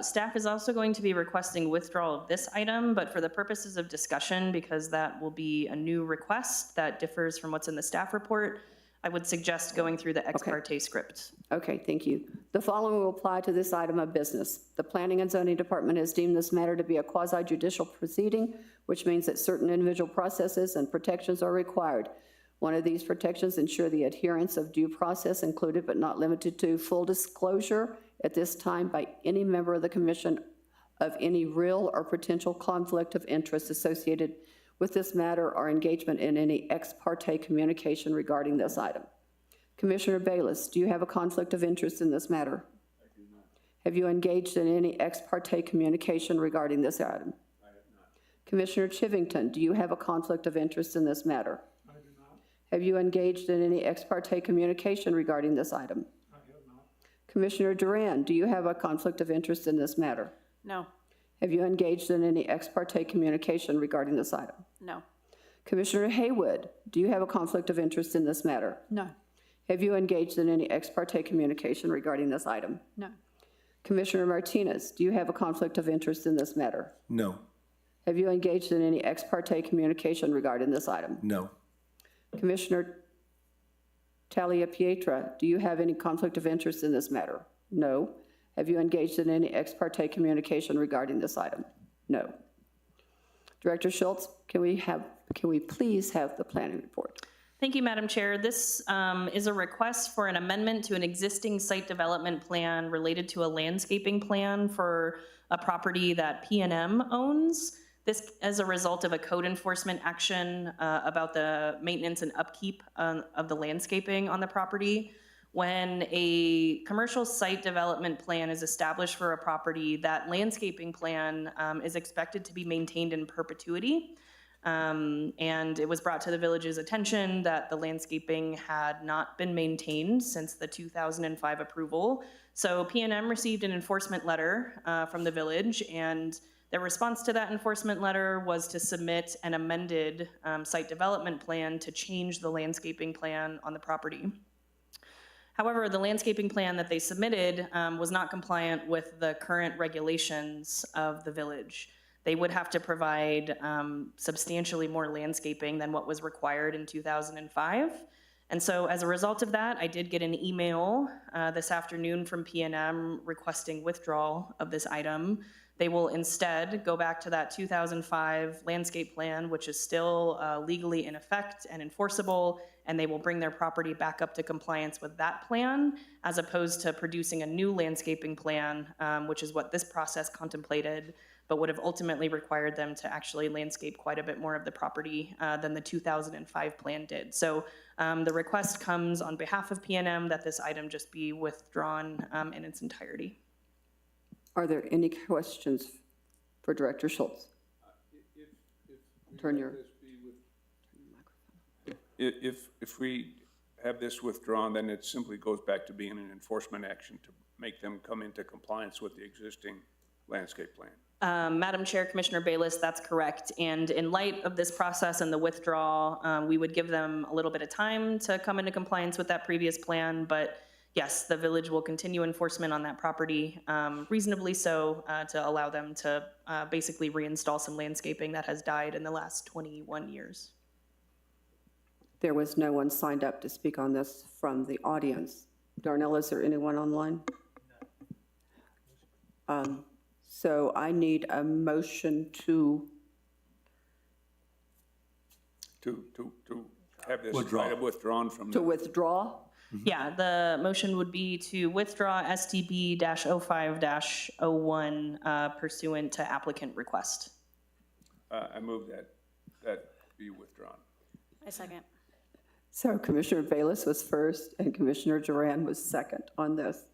staff is also going to be requesting withdrawal of this item, but for the purposes of discussion, because that will be a new request that differs from what's in the staff report, I would suggest going through the ex parte script. Okay, thank you. The following will apply to this item of business. The Planning and Zoning Department has deemed this matter to be a quasi-judicial proceeding, which means that certain individual processes and protections are required. One of these protections ensure the adherence of due process, included but not limited to full disclosure at this time by any member of the commission of any real or potential conflict of interest associated with this matter or engagement in any ex parte communication regarding this item. Commissioner Bayless, do you have a conflict of interest in this matter? I do not. Have you engaged in any ex parte communication regarding this item? I have not. Commissioner Chivington, do you have a conflict of interest in this matter? I do not. Have you engaged in any ex parte communication regarding this item? I have not. Commissioner Duran, do you have a conflict of interest in this matter? No. Have you engaged in any ex parte communication regarding this item? No. Commissioner Haywood, do you have a conflict of interest in this matter? No. Have you engaged in any ex parte communication regarding this item? No. Commissioner Martinez, do you have a conflict of interest in this matter? No. Have you engaged in any ex parte communication regarding this item? No. Commissioner Talia Pietra, do you have any conflict of interest in this matter? No. Have you engaged in any ex parte communication regarding this item? No. Director Schultz, can we please have the planning report? Thank you, Madam Chair. This is a request for an amendment to an existing site development plan related to a landscaping plan for a property that P&M owns. This as a result of a code enforcement action about the maintenance and upkeep of the landscaping on the property. When a commercial site development plan is established for a property, that landscaping plan is expected to be maintained in perpetuity. And it was brought to the village's attention that the landscaping had not been maintained since the 2005 approval. So P&M received an enforcement letter from the village, and their response to that enforcement letter was to submit an amended site development plan to change the landscaping plan on the property. However, the landscaping plan that they submitted was not compliant with the current regulations of the village. They would have to provide substantially more landscaping than what was required in 2005. And so as a result of that, I did get an email this afternoon from P&M requesting withdrawal of this item. They will instead go back to that 2005 landscape plan, which is still legally in effect and enforceable, and they will bring their property back up to compliance with that plan, as opposed to producing a new landscaping plan, which is what this process contemplated, but would have ultimately required them to actually landscape quite a bit more of the property than the 2005 plan did. So the request comes on behalf of P&M that this item just be withdrawn in its entirety. Are there any questions for Director Schultz? Turn your... If we have this withdrawn, then it simply goes back to being an enforcement action to make them come into compliance with the existing landscape plan. Madam Chair, Commissioner Bayless, that's correct. And in light of this process and the withdrawal, we would give them a little bit of time to come into compliance with that previous plan. But yes, the village will continue enforcement on that property, reasonably so, to allow them to basically reinstall some landscaping that has died in the last 21 years. There was no one signed up to speak on this from the audience. Darnell, is there anyone online? So I need a motion to have this Withdraw. item withdrawn from to the... withdraw. Yeah, the motion would be to withdraw STB-05-01 pursuant to applicant request. I move that be withdrawn. I second. So Commissioner Bayless was first and Commissioner Duran was second on this.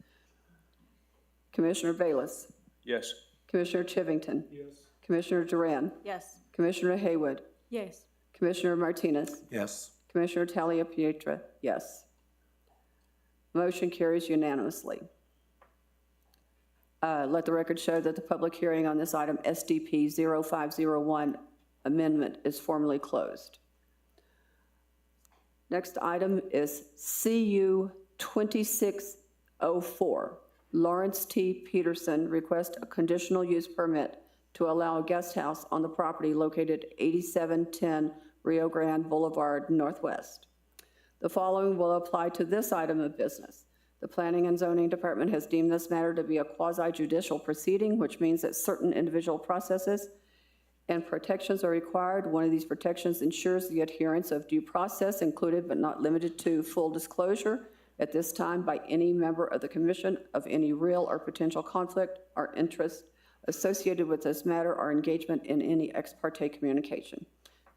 Commissioner Bayless. Yes. Commissioner Chivington. Yes. Commissioner Duran. Yes. Commissioner Haywood. Yes. Commissioner Martinez. Yes. Commissioner Talia Pietra. Yes. Motion carries unanimously. Let the record show that the public hearing on this item, SDP 0501 amendment, is formally closed. Next item is CU 2604. Lawrence T. Peterson requests a conditional use permit to allow a guest house on the property located 8710 Rio Grande Boulevard Northwest. The following will apply to this item of business. The Planning and Zoning Department has deemed this matter to be a quasi-judicial proceeding, which means that certain individual processes and protections are required. One of these protections ensures the adherence of due process, included but not limited to full disclosure at this time by any member of the commission of any real or potential conflict or interest associated with this matter or engagement in any ex parte communication.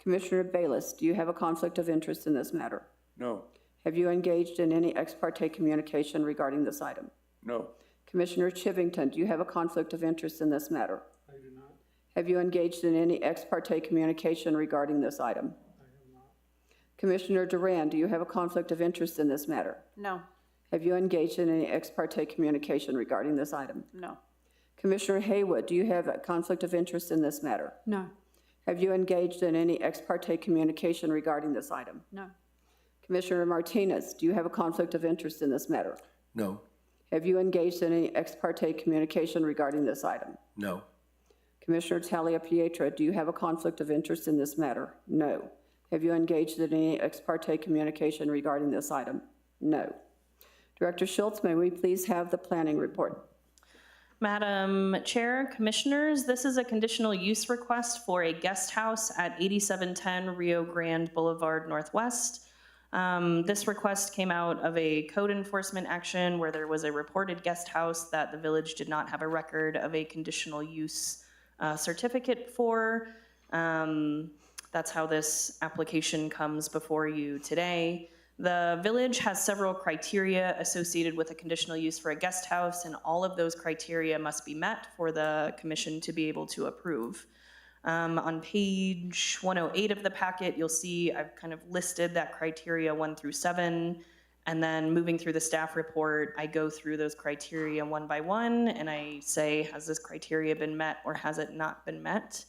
Commissioner Bayless, do you have a conflict of interest in this matter? No. Have you engaged in any ex parte communication regarding this item? No. Commissioner Chivington, do you have a conflict of interest in this matter? I do not. Have you engaged in any ex parte communication regarding this item? I have not. Commissioner Duran, do you have a conflict of interest in this matter? No. Have you engaged in any ex parte communication regarding this item? No. Commissioner Haywood, do you have a conflict of interest in this matter? No. Have you engaged in any ex parte communication regarding this item? No. Commissioner Martinez, do you have a conflict of interest in this matter? No. Have you engaged in any ex parte communication regarding this item? No. Commissioner Talia Pietra, do you have a conflict of interest in this matter? No. Have you engaged in any ex parte communication regarding this item? No. Director Schultz, may we please have the planning report? Madam Chair, Commissioners, this is a conditional use request for a guest house at 8710 Rio Grande Boulevard Northwest. This request came out of a code enforcement action where there was a reported guest house that the village did not have a record of a conditional use certificate for. That's how this application comes before you today. The village has several criteria associated with a conditional use for a guest house, and all of those criteria must be met for the commission to be able to approve. On page 108 of the packet, you'll see I've kind of listed that criteria 1 through 7, and then moving through the staff report, I go through those criteria one by one, and I say, has this criteria been met or has it not been met?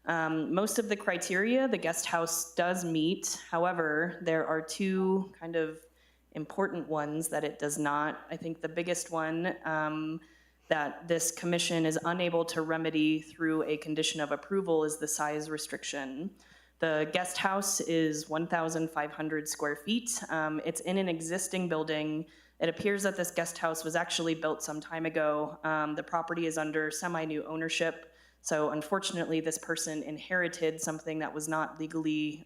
Most of the criteria the guest house does meet. However, there are two kind of important ones that it does not. I think the biggest one that this commission is unable to remedy through a condition of approval is the size restriction. The guest house is 1,500 square feet. It's in an existing building. It appears that this guest house was actually built some time ago. The property is under semi-new ownership. So unfortunately, this person inherited something that was not legally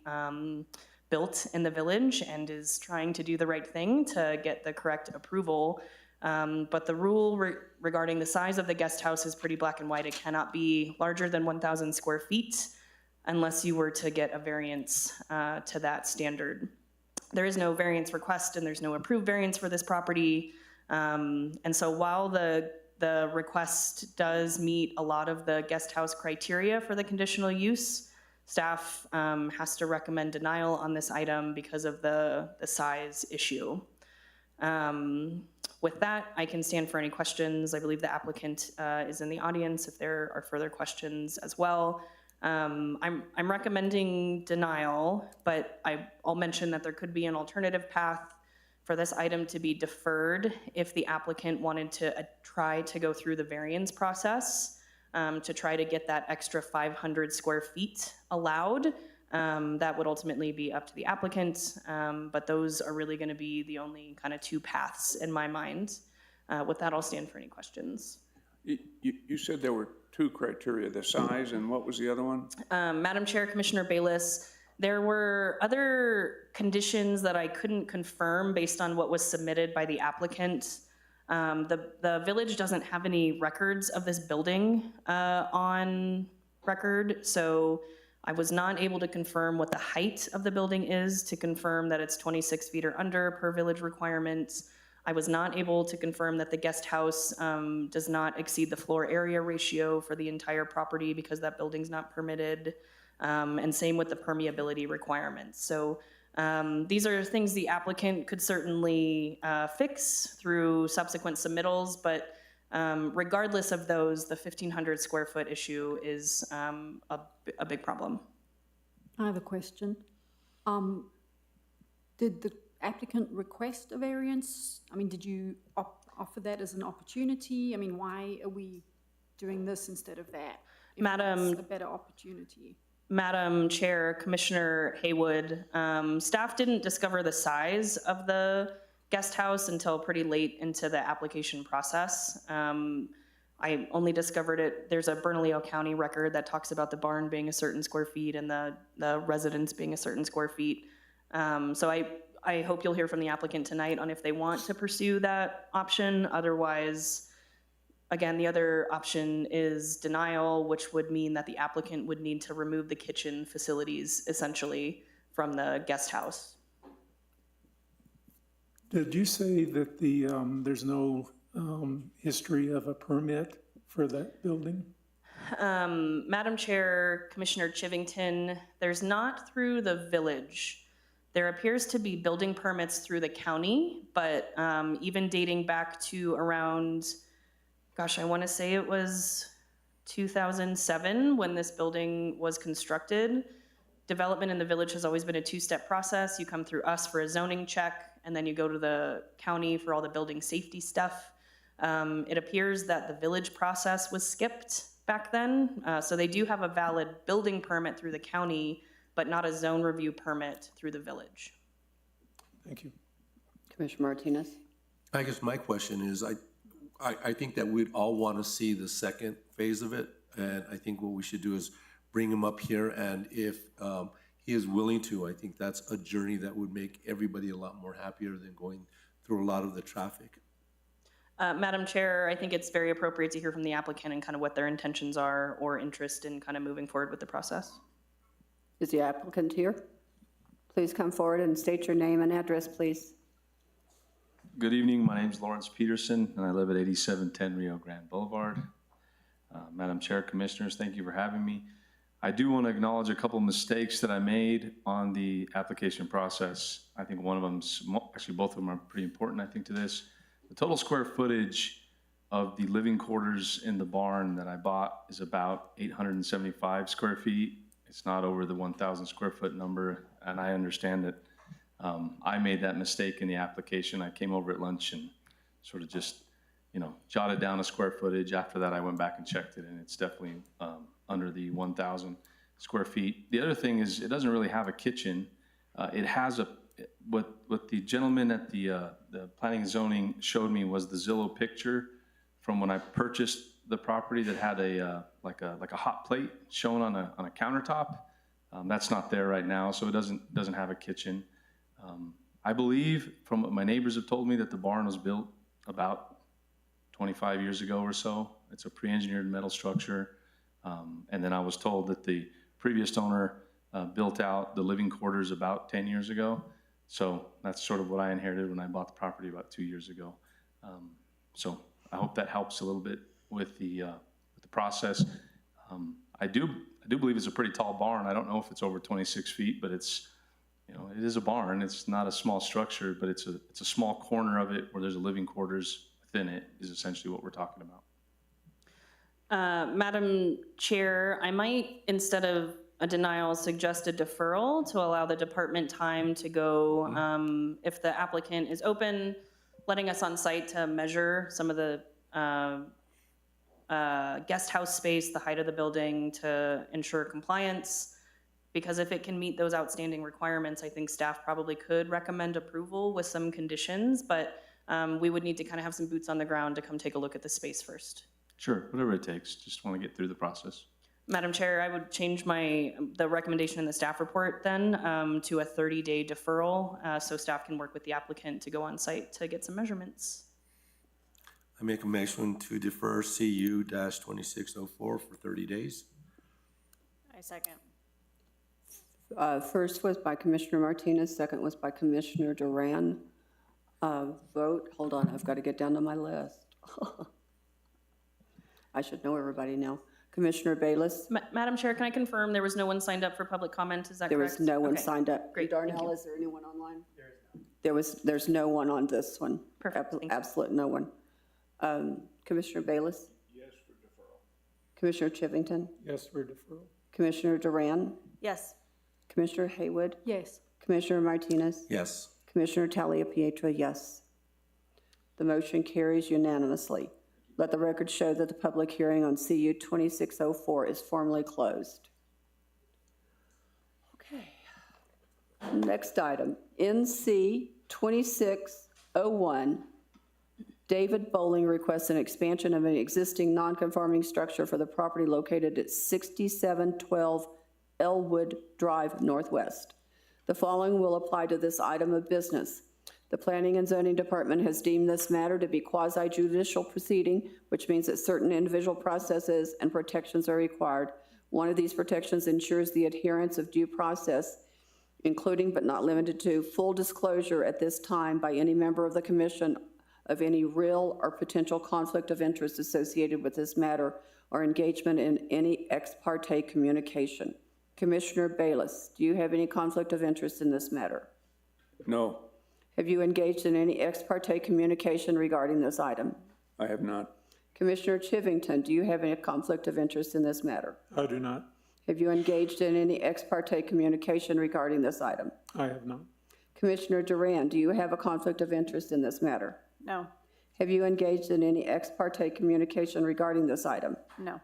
built in the village and is trying to do the right thing to get the correct approval. But the rule regarding the size of the guest house is pretty black and white. It cannot be larger than 1,000 square feet unless you were to get a variance to that standard. There is no variance request and there's no approved variance for this property. And so while the request does meet a lot of the guest house criteria for the conditional use, staff has to recommend denial on this item because of the size issue. With that, I can stand for any questions. I believe the applicant is in the audience if there are further questions as well. I'm recommending denial, but I'll mention that there could be an alternative path for this item to be deferred if the applicant wanted to try to go through the variance process to try to get that extra 500 square feet allowed. That would ultimately be up to the applicant, but those are really going to be the only kind of two paths in my mind. With that, I'll stand for any questions. You said there were two criteria, the size and what was the other one? Madam Chair, Commissioner Bayless, there were other conditions that I couldn't confirm based on what was submitted by the applicant. The village doesn't have any records of this building on record, so I was not able to confirm what the height of the building is to confirm that it's 26 feet or under per village requirements. I was not able to confirm that the guest house does not exceed the floor area ratio for the entire property because that building's not permitted. And same with the permeability requirements. So these are things the applicant could certainly fix through subsequent submittals, but regardless of those, the 1,500 square foot issue is a big problem. I have a question. Did the applicant request a variance? I mean, did you offer that as an opportunity? I mean, why are we doing this instead of that? If Madam, it's a better opportunity. Madam Chair, Commissioner Haywood, staff didn't discover the size of the guest house until pretty late into the application process. I only discovered it, there's a Bernalillo County record that talks about the barn being a certain square feet and the residence being a certain square feet. So I hope you'll hear from the applicant tonight on if they want to pursue that option. Otherwise, again, the other option is denial, which would mean that the applicant would need to remove the kitchen facilities essentially from the guest house. Did you say that the, there's no history of a permit for that building? Madam Chair, Commissioner Chivington, there's not through the village. There appears to be building permits through the county, but even dating back to around, gosh, I want to say it was 2007 when this building was constructed. Development in the village has always been a two-step process. You come through us for a zoning check, and then you go to the county for all the building safety stuff. It appears that the village process was skipped back then. So they do have a valid building permit through the county, but not a zone review permit through the village. Thank you. Commissioner Martinez? I guess my question is, I think that we'd all want to see the second phase of it, and I think what we should do is bring him up here, and if he is willing to, I think that's a journey that would make everybody a lot more happier than going through a lot of the traffic. Madam Chair, I think it's very appropriate to hear from the applicant and kind of what their intentions are or interest in kind of moving forward with the process. Is the applicant here? Please come forward and state your name and address, please. Good evening. My name is Lawrence Peterson, and I live at 8710 Rio Grande Boulevard. Madam Chair, Commissioners, thank you for having me. I do want to acknowledge a couple of mistakes that I made on the application process. I think one of them, actually both of them are pretty important, I think, to this. The total square footage of the living quarters in the barn that I bought is about 875 square feet. It's not over the 1,000 square foot number, and I understand that I made that mistake in the application. I came over at lunch and sort of just, jotted down a square footage. After that, I went back and checked it, and it's definitely under the 1,000 square feet. The other thing is it doesn't really have a kitchen. It has what the gentleman at the planning and zoning showed me was the Zillow picture from when I purchased the property that had a like a hot plate shown on a countertop. That's not there right now, so it doesn't have a kitchen. I believe from what my neighbors have told me that the barn was built about 25 years ago or so. It's a pre-engineered metal structure. And then I was told that the previous owner built out the living quarters about 10 years ago. So that's sort of what I inherited when I bought the property about 2 years ago. So I hope that helps a little bit with the process. I do believe it's a pretty tall barn. I don't know if it's over 26 feet, but it's, it is a barn. It's not a small structure, but it's a small corner of it where there's a living quarters within it is essentially what we're talking about. Madam Chair, I might, instead of a denial, suggest a deferral to allow the department time to go, if the applicant is open, letting us on site to measure some of the guest house space, the height of the building to ensure compliance. Because if it can meet those outstanding requirements, I think staff probably could recommend approval with some conditions, but we would need to kind of have some boots on the ground to come take a look at the space first. Sure, whatever it takes. Just want to get through the process. Madam Chair, I would change the recommendation in the staff report then to a 30-day deferral so staff can work with the applicant to go on site to get some measurements. I make a motion to defer CU-2604 for 30 days. I second. First was by Commissioner Martinez, second was by Commissioner Duran. Vote, hold on, I've got to get down to my list. I should know everybody now. Commissioner Bayless? Madam Chair, can I confirm there was no one signed up for public comment? Is that There correct? was no one Okay. signed up. Great, Darnell, thank you. is there anyone online? There's no one on this one. Perfect, thank you. Absolute no one. Commissioner Bayless? Yes for deferral. Commissioner Chivington? Yes for deferral. Commissioner Duran? Yes. Commissioner Haywood? Yes. Commissioner Martinez? Yes. Commissioner Talia-Pietro, yes. The motion carries unanimously. Let the record show that the public hearing on CU 2604 is formally closed. Next item, NC 2601, David Bowling requests an expansion of an existing non-conforming structure for the property located at 6712 Elwood Drive Northwest. The following will apply to this item of business. The Planning and Zoning Department has deemed this matter to be quasi-judicial proceeding, which means that certain individual processes and protections are required. One of these protections ensures the adherence of due process, including but not limited to full disclosure at this time by any member of the commission of any real or potential conflict of interest associated with this matter or engagement in any ex parte communication. Commissioner Bayless, do you have any conflict of interest in this matter? No, Have you engaged in any ex parte communication regarding this item? I have not. Commissioner Chivington, do you have any conflict of interest in this matter? I do not. Have you engaged in any ex parte communication regarding this item? I have not. Commissioner Duran, do you have a conflict of interest in this matter? No. Have you engaged in any ex parte communication regarding this item? No.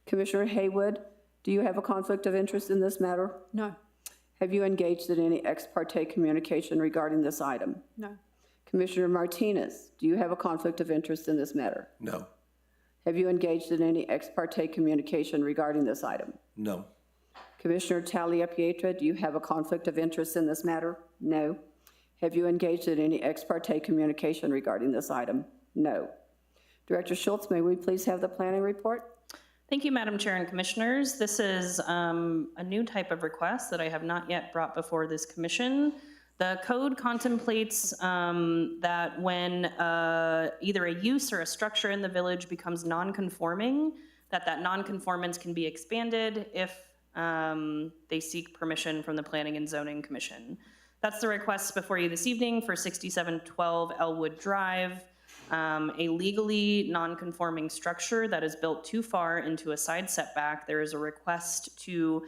Commissioner Haywood, do you have a conflict of interest in this matter? No. Have you engaged in any ex parte communication regarding this item? No. Commissioner Martinez, do you have a conflict of interest in this matter? No. Have you engaged in any ex parte communication regarding this item? No. Commissioner Talia Pietra, do you have a conflict of interest in this matter? No. Have you engaged in any ex parte communication regarding this item? No. Director Schultz, may we please have the planning report? Thank you, Madam Chair and Commissioners. This is a new type of request that I have not yet brought before this commission. The code contemplates that when either a use or a structure in the village becomes non-conforming, that non-conformance can be expanded if they seek permission from the Planning and Zoning Commission. That's the request before you this evening for 6712 Elwood Drive, a legally non-conforming structure that is built too far into a side setback. There is a request to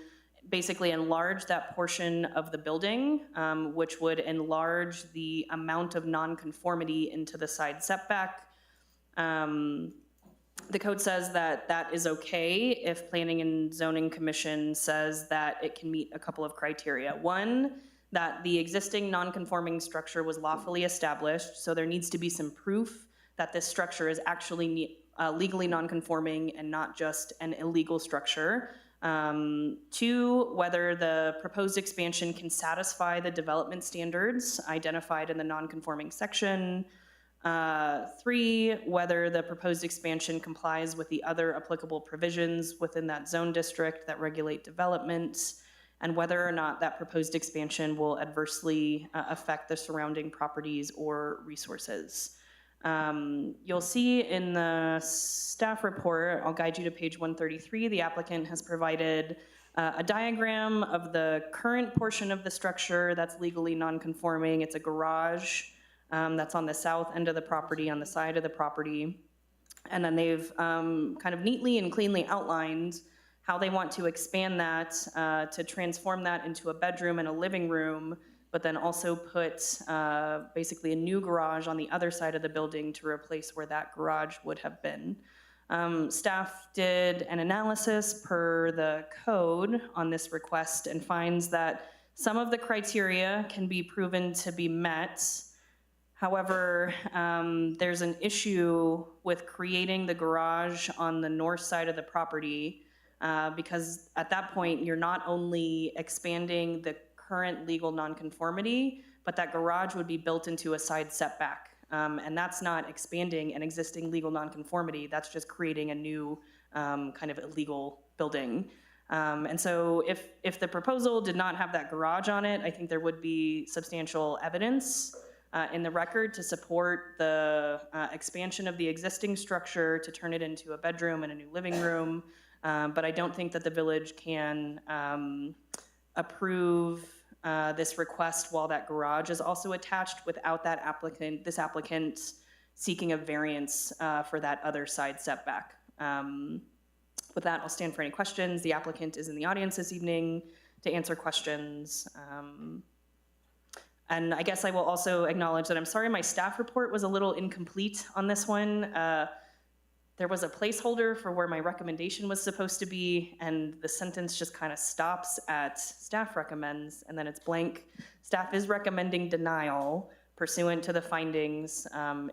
basically enlarge that portion of the building, which would enlarge the amount of non-conformity into the side setback. The code says that that is okay if Planning and Zoning Commission says that it can meet a couple of criteria. One, that the existing non-conforming structure was lawfully established, so there needs to be some proof that this structure is actually legally non-conforming and not just an illegal structure. Two, whether the proposed expansion can satisfy the development standards identified in the non-conforming section. Three, whether the proposed expansion complies with the other applicable provisions within that zone district that regulate development, and whether or not that proposed expansion will adversely affect the surrounding properties or resources. You'll see in the staff report, I'll guide you to page 133, the applicant has provided a diagram of the current portion of the structure that's legally non-conforming. It's a garage that's on the south end of the property, on the side of the property. And then they've kind of neatly and cleanly outlined how they want to expand that to transform that into a bedroom and a living room, but then also put basically a new garage on the other side of the building to replace where that garage would have been. Staff did an analysis per the code on this request and finds that some of the criteria can be proven to be met. However, there's an issue with creating the garage on the north side of the property because at that point, you're not only expanding the current legal nonconformity, but that garage would be built into a side setback. And that's not expanding an existing legal nonconformity, that's just creating a new kind of illegal building. And so if the proposal did not have that garage on it, I think there would be substantial evidence in the record to support the expansion of the existing structure to turn it into a bedroom and a new living room. But I don't think that the village can approve this request while that garage is also attached without that this applicant seeking a variance for that other side setback. With that, I'll stand for any questions. The applicant is in the audience this evening to answer questions. And I guess I will also acknowledge that I'm sorry my staff report was a little incomplete on this one. there was a placeholder for where my recommendation was supposed to be, and the sentence just kind of stops at staff recommends, and then it's blank. Staff is recommending denial pursuant to the findings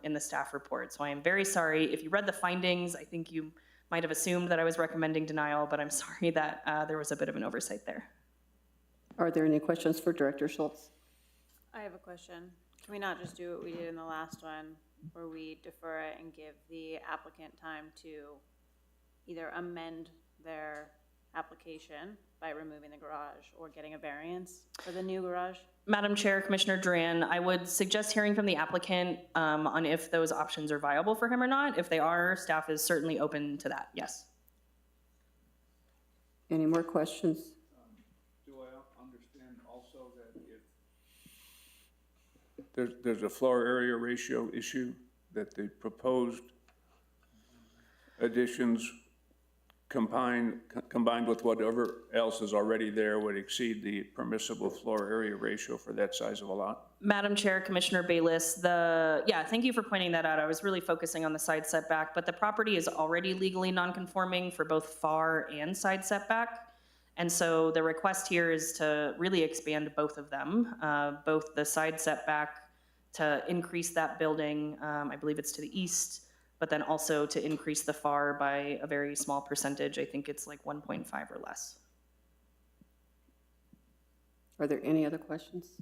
in the staff report. So I am very sorry. If you read the findings, I think you might have assumed that I was recommending denial, but I'm sorry that there was a bit of an oversight there. Are there any questions for Director Schultz? I have a question. Can we not just do what we did in the last one, where we defer it and give the applicant time to either amend their application by removing the garage or getting a variance for the new garage? Madam Chair, Commissioner Duran, I would suggest hearing from the applicant on if those options are viable for him or not. If they are, staff is certainly open to that, yes. Any more questions? Do I understand also that if there's a floor area ratio issue, that the proposed additions combined with whatever else is already there would exceed the permissible floor area ratio for that size of a lot? Madam Chair, Commissioner Bayless, thank you for pointing that out. I was really focusing on the side setback, but the property is already legally non-conforming for both far and side setback. And so the request here is to really expand both of them, both the side setback to increase that building, I believe it's to the east, but then also to increase the FAR by a very small percentage. I think it's like 1.5 or less. Are there any other questions?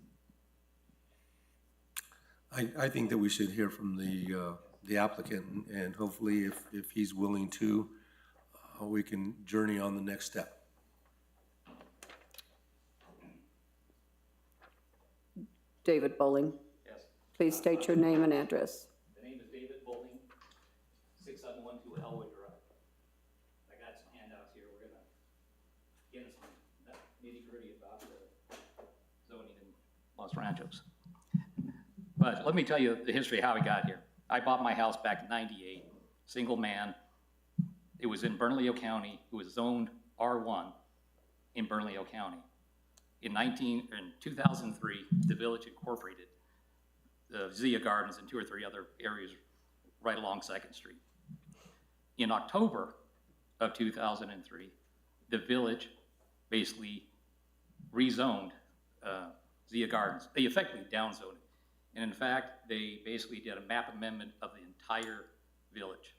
I think that we should hear from the applicant, and hopefully if he's willing to, we can journey on the next step. David Bowling. Yes. Please state your name and address. The name is David Bowling, 6712 Elwood Drive. I got some handouts here. We're gonna get into some nitty-gritty about the zoning in Los Ranchos. But let me tell you the history of how we got here. I bought my house back in '98, single man. It was in Bernalillo County. It was zoned R1 in Bernalillo County. In 2003, the village incorporated the Zia Gardens and 2 or 3 other areas right along 2nd Street. In October of 2003, the village basically rezoned Zia Gardens. They effectively downzoned it. And in fact, they basically did a map amendment of the entire village.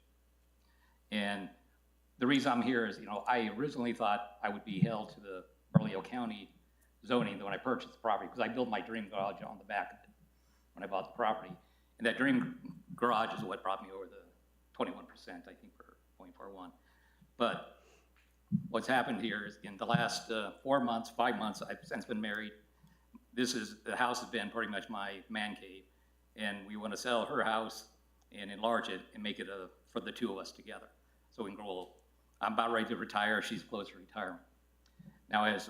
And the reason I'm here is, I originally thought I would be held to the Bernalillo County zoning when I purchased the property, because I built my dream garage on the back of it when I bought the property. And that dream garage is what brought me over the 21%, I think, for 0.41. But what's happened here is in the last 4 months, 5 months, I've since been married. The house has been pretty much my man cave. And we want to sell her house and enlarge it and make it for the 2 of us together. So we can grow old. I'm about ready to retire. She's close to retirement. Now, as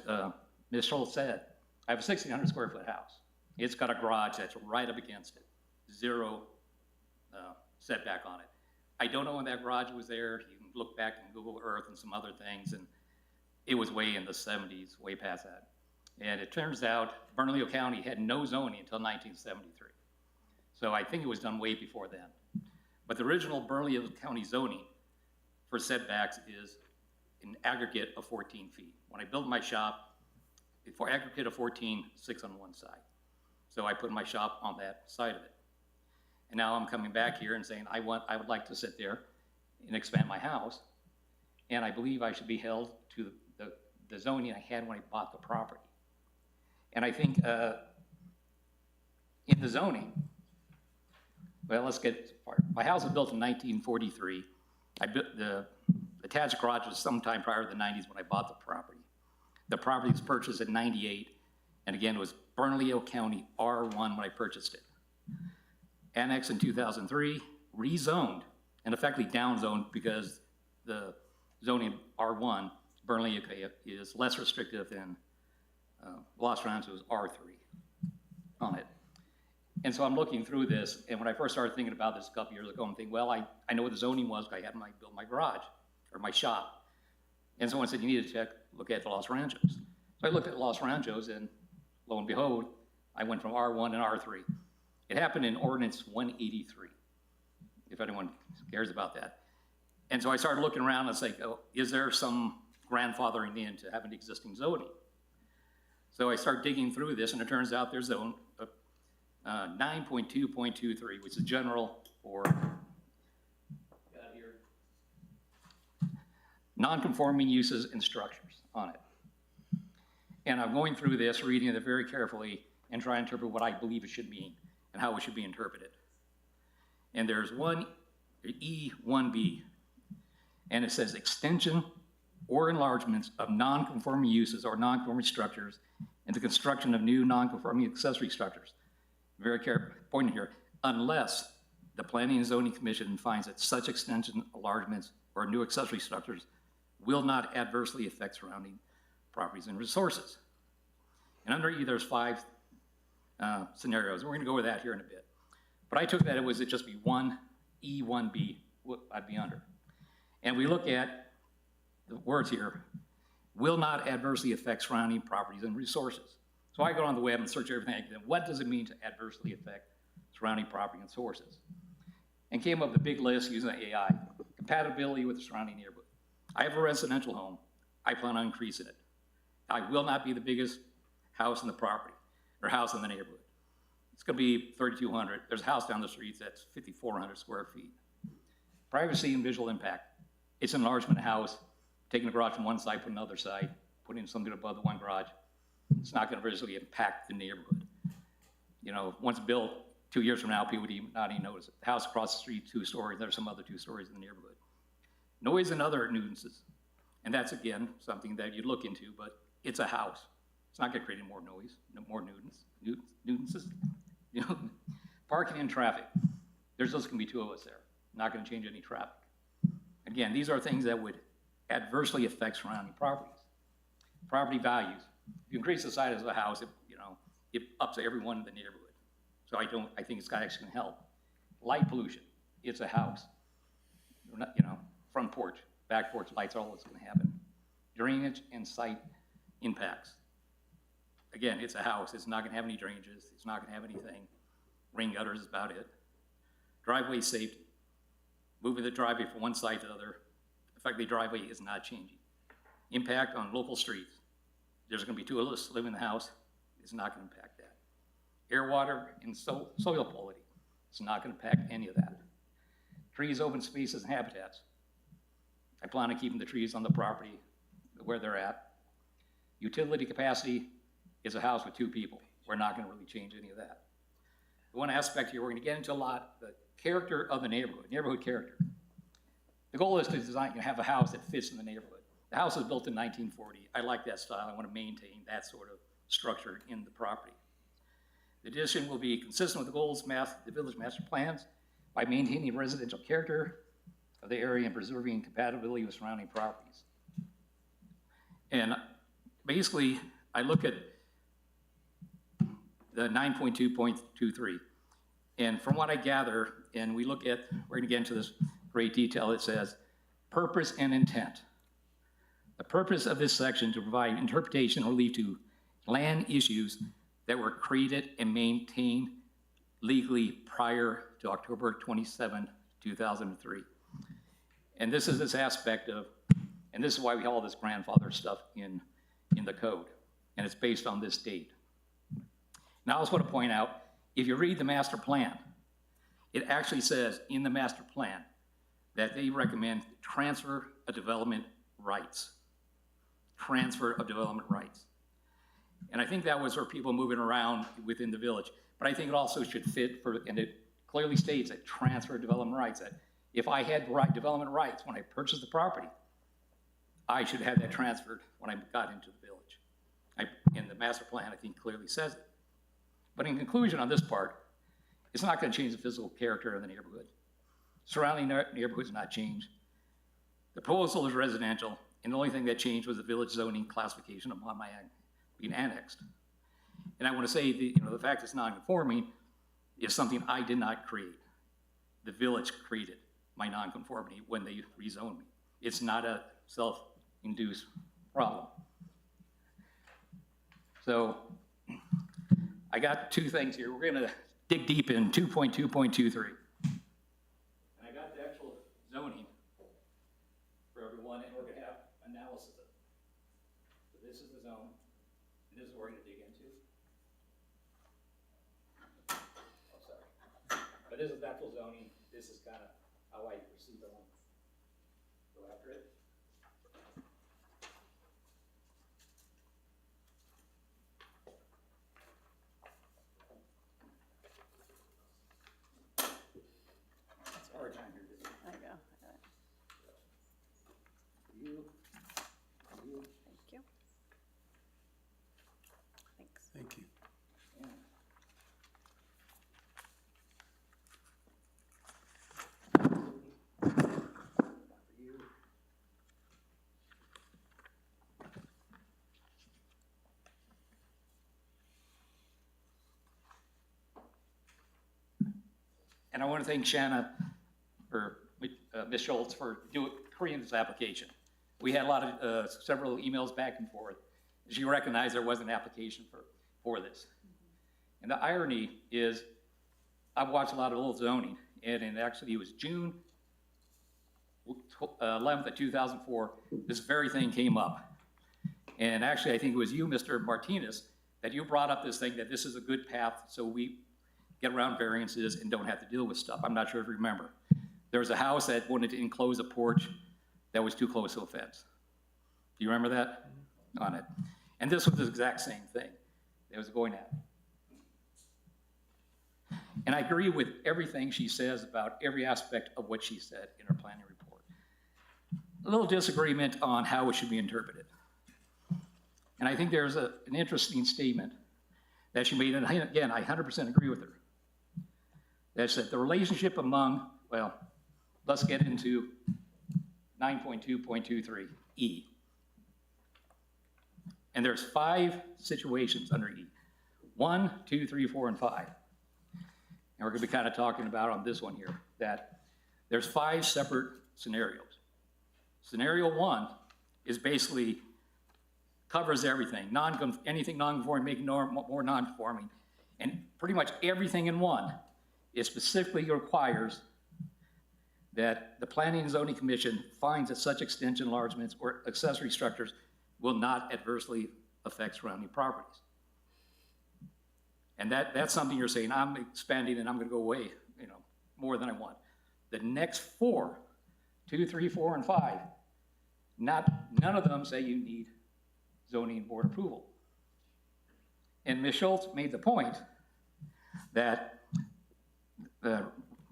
Ms. Schultz said, I have a 1,600 square foot house. It's got a garage that's right up against it. 0 setback on it. I don't know when that garage was there. You can look back in Google Earth and some other things, and it was way in the 70s, way past that. And it turns out Bernalillo County had no zoning until 1973. So I think it was done way before then. But the original Bernalillo County zoning for setbacks is an aggregate of 14 feet. When I built my shop, for aggregate of 14, 6 on one side. So I put my shop on that side of it. And now I'm coming back here and saying I would like to sit there and expand my house. And I believe I should be held to the zoning I had when I bought the property. And I think in the zoning, well, let's get started. My house was built in 1943. I built the attached garage was sometime prior to the 90s when I bought the property. The property was purchased in '98, and again, it was Bernalillo County R1 when I purchased it. Annexed in 2003, rezoned, and effectively downzoned because the zoning R1, Bernalillo is less restrictive than Los Ranchos R3 on it. And so I'm looking through this, and when I first started thinking about this a couple years ago, I'm thinking, well, I know what the zoning was, I had built my garage, or my shop. And someone said, you need to look at the Los Ranchos. So I looked at Los Ranchos, and lo and behold, I went from R1 and R3. It happened in Ordinance 183, if anyone cares about that. And so I started looking around and I was like, oh, is there some grandfathering in to have an existing zoning? So I start digging through this, and it turns out there's zone 9.2.23, which is general for non-conforming uses and structures on it. And I'm going through this, reading it very carefully, and trying to interpret what I believe it should mean and how it should be interpreted. And there's one E1B, and it says extension or enlargements of non-conforming uses or non-conforming structures and the construction of new non-conforming accessory structures. Very careful point here, unless the Planning and Zoning Commission finds that such extension, enlargements, or new accessory structures will not adversely affect surrounding properties and resources. And under E, there's 5 scenarios, and we're gonna go over that here in a bit. But I took that it was just be one E1B, what I'd be under. And we look at the words here, will not adversely affect surrounding properties and resources. So I go on the web and search everything I can. What does it mean to adversely affect surrounding property and sources? And came up with a big list using AI. Compatibility with the surrounding neighborhood. I have a residential home. I plan on increasing it. I will not be the biggest house in the property or house in the neighborhood. It's gonna be 3,200. There's a house down the street that's 5,400 square feet. Privacy and visual impact. It's an enlargement house, taking the garage from one side, putting another side, putting something above the one garage. It's not gonna visually impact the neighborhood. You know, once built, 2 years from now, people would not even notice it. The house across the street, 2 stories, there's some other 2 stories in the neighborhood. Noise and other nuisances. And that's, again, something that you look into, but it's a house. It's not gonna create any more noise, no more nuisances. You know, parking and traffic. There's just gonna be 2 of us there. Not gonna change any traffic. Again, these are things that would adversely affect surrounding properties. Property values. If you increase the size of the house, it ups everyone in the neighborhood. So I think it's actually gonna help. Light pollution. It's a house. Front porch, back porch lights, all that's gonna happen. Drainage and site impacts. Again, it's a house. It's not gonna have any drainages. It's not gonna have anything. Rain gutters is about it. Driveway safety. Moving the driveway from one side to the other. Effectively, driveway is not changing. Impact on local streets. There's gonna be 2 of us living in the house. It's not gonna impact that. Air, water, and soil quality. It's not gonna impact any of that. Trees, open spaces, and habitats. I plan on keeping the trees on the property where they're at. Utility capacity is a house with 2 people. We're not gonna really change any of that. The one aspect here, we're gonna get into a lot, the character of the neighborhood character. The goal is to design, have a house that fits in the neighborhood. The house was built in 1940. I like that style. I wanna maintain that sort of structure in the property. The addition will be consistent with the goals of the village master plans by maintaining residential character of the area and preserving compatibility with surrounding properties. And basically, I look at the 9.2.23, and from what I gather, and we look at, we're gonna get into this great detail, it says, purpose and intent. The purpose of this section to provide interpretation or relief to land issues that were created and maintained legally prior to October 27, 2003. And this is this aspect of, and this is why we have all this grandfather stuff in the code, and it's based on this date. Now I also want to point out, if you read the master plan, it actually says in the master plan that they recommend transfer of development rights. Transfer of development rights. And I think that was for people moving around within the village. But I think it also should fit for, and it clearly states that transfer of development rights, that if I had development rights when I purchased the property, I should have that transferred when I got into the village. In the master plan, I think clearly says it. But in conclusion on this part, it's not going to change the physical character of the neighborhood. Surrounding neighborhoods not changed. The proposal is residential, and the only thing that changed was the village zoning classification of my being annexed. And I want to say the fact it's non-conforming is something I did not create. The village created my non-conformity when they rezoned me. It's not a self-induced problem. So I got 2 things here. We're going to dig deep in 2.2.23. And I got the actual zoning But this is natural zoning, this is kind of how I perceive it. Go after it. It's a hard time here, isn't it? There you go. I got it. You. Thank you. Thanks. Thank you. And I want to thank Shanna for, Ms. Schultz for creating this application. We had a lot of, several emails back and forth. She recognized there was an application for this. And the irony is, I've watched a lot of old zoning, and actually it was June 11th of 2004, this very thing came up. And actually, I think it was you, Mr. Martinez, that you brought up this thing, that this is a good path so we get around variances and don't have to deal with stuff. I'm not sure if you remember. There was a house that wanted to enclose a porch that was too close to a fence. Do you remember that? On it. And this was the exact same thing that was going at. And I agree with everything she says about every aspect of what she said in her planning report. A little disagreement on how it should be interpreted. And I think there's an interesting statement that she made, and again, I 100% agree with her. That said, the relationship among, well, let's get into 9.2.23E. And there's 5 situations under E. 1, 2, 3, 4, and 5. And we're gonna be kind of talking about on this one here, that there's 5 separate scenarios. Scenario 1 is basically covers everything, anything non-conforming, making more non-conforming, and pretty much everything in 1. It specifically requires that the Planning and Zoning Commission finds that such extension enlargements or accessory structures will not adversely affect surrounding properties. And that's something you're saying, I'm expanding and I'm gonna go away, more than I want. The next 4, 2, 3, 4, and 5, none of them say you need zoning board approval. And Ms. Schultz made the point that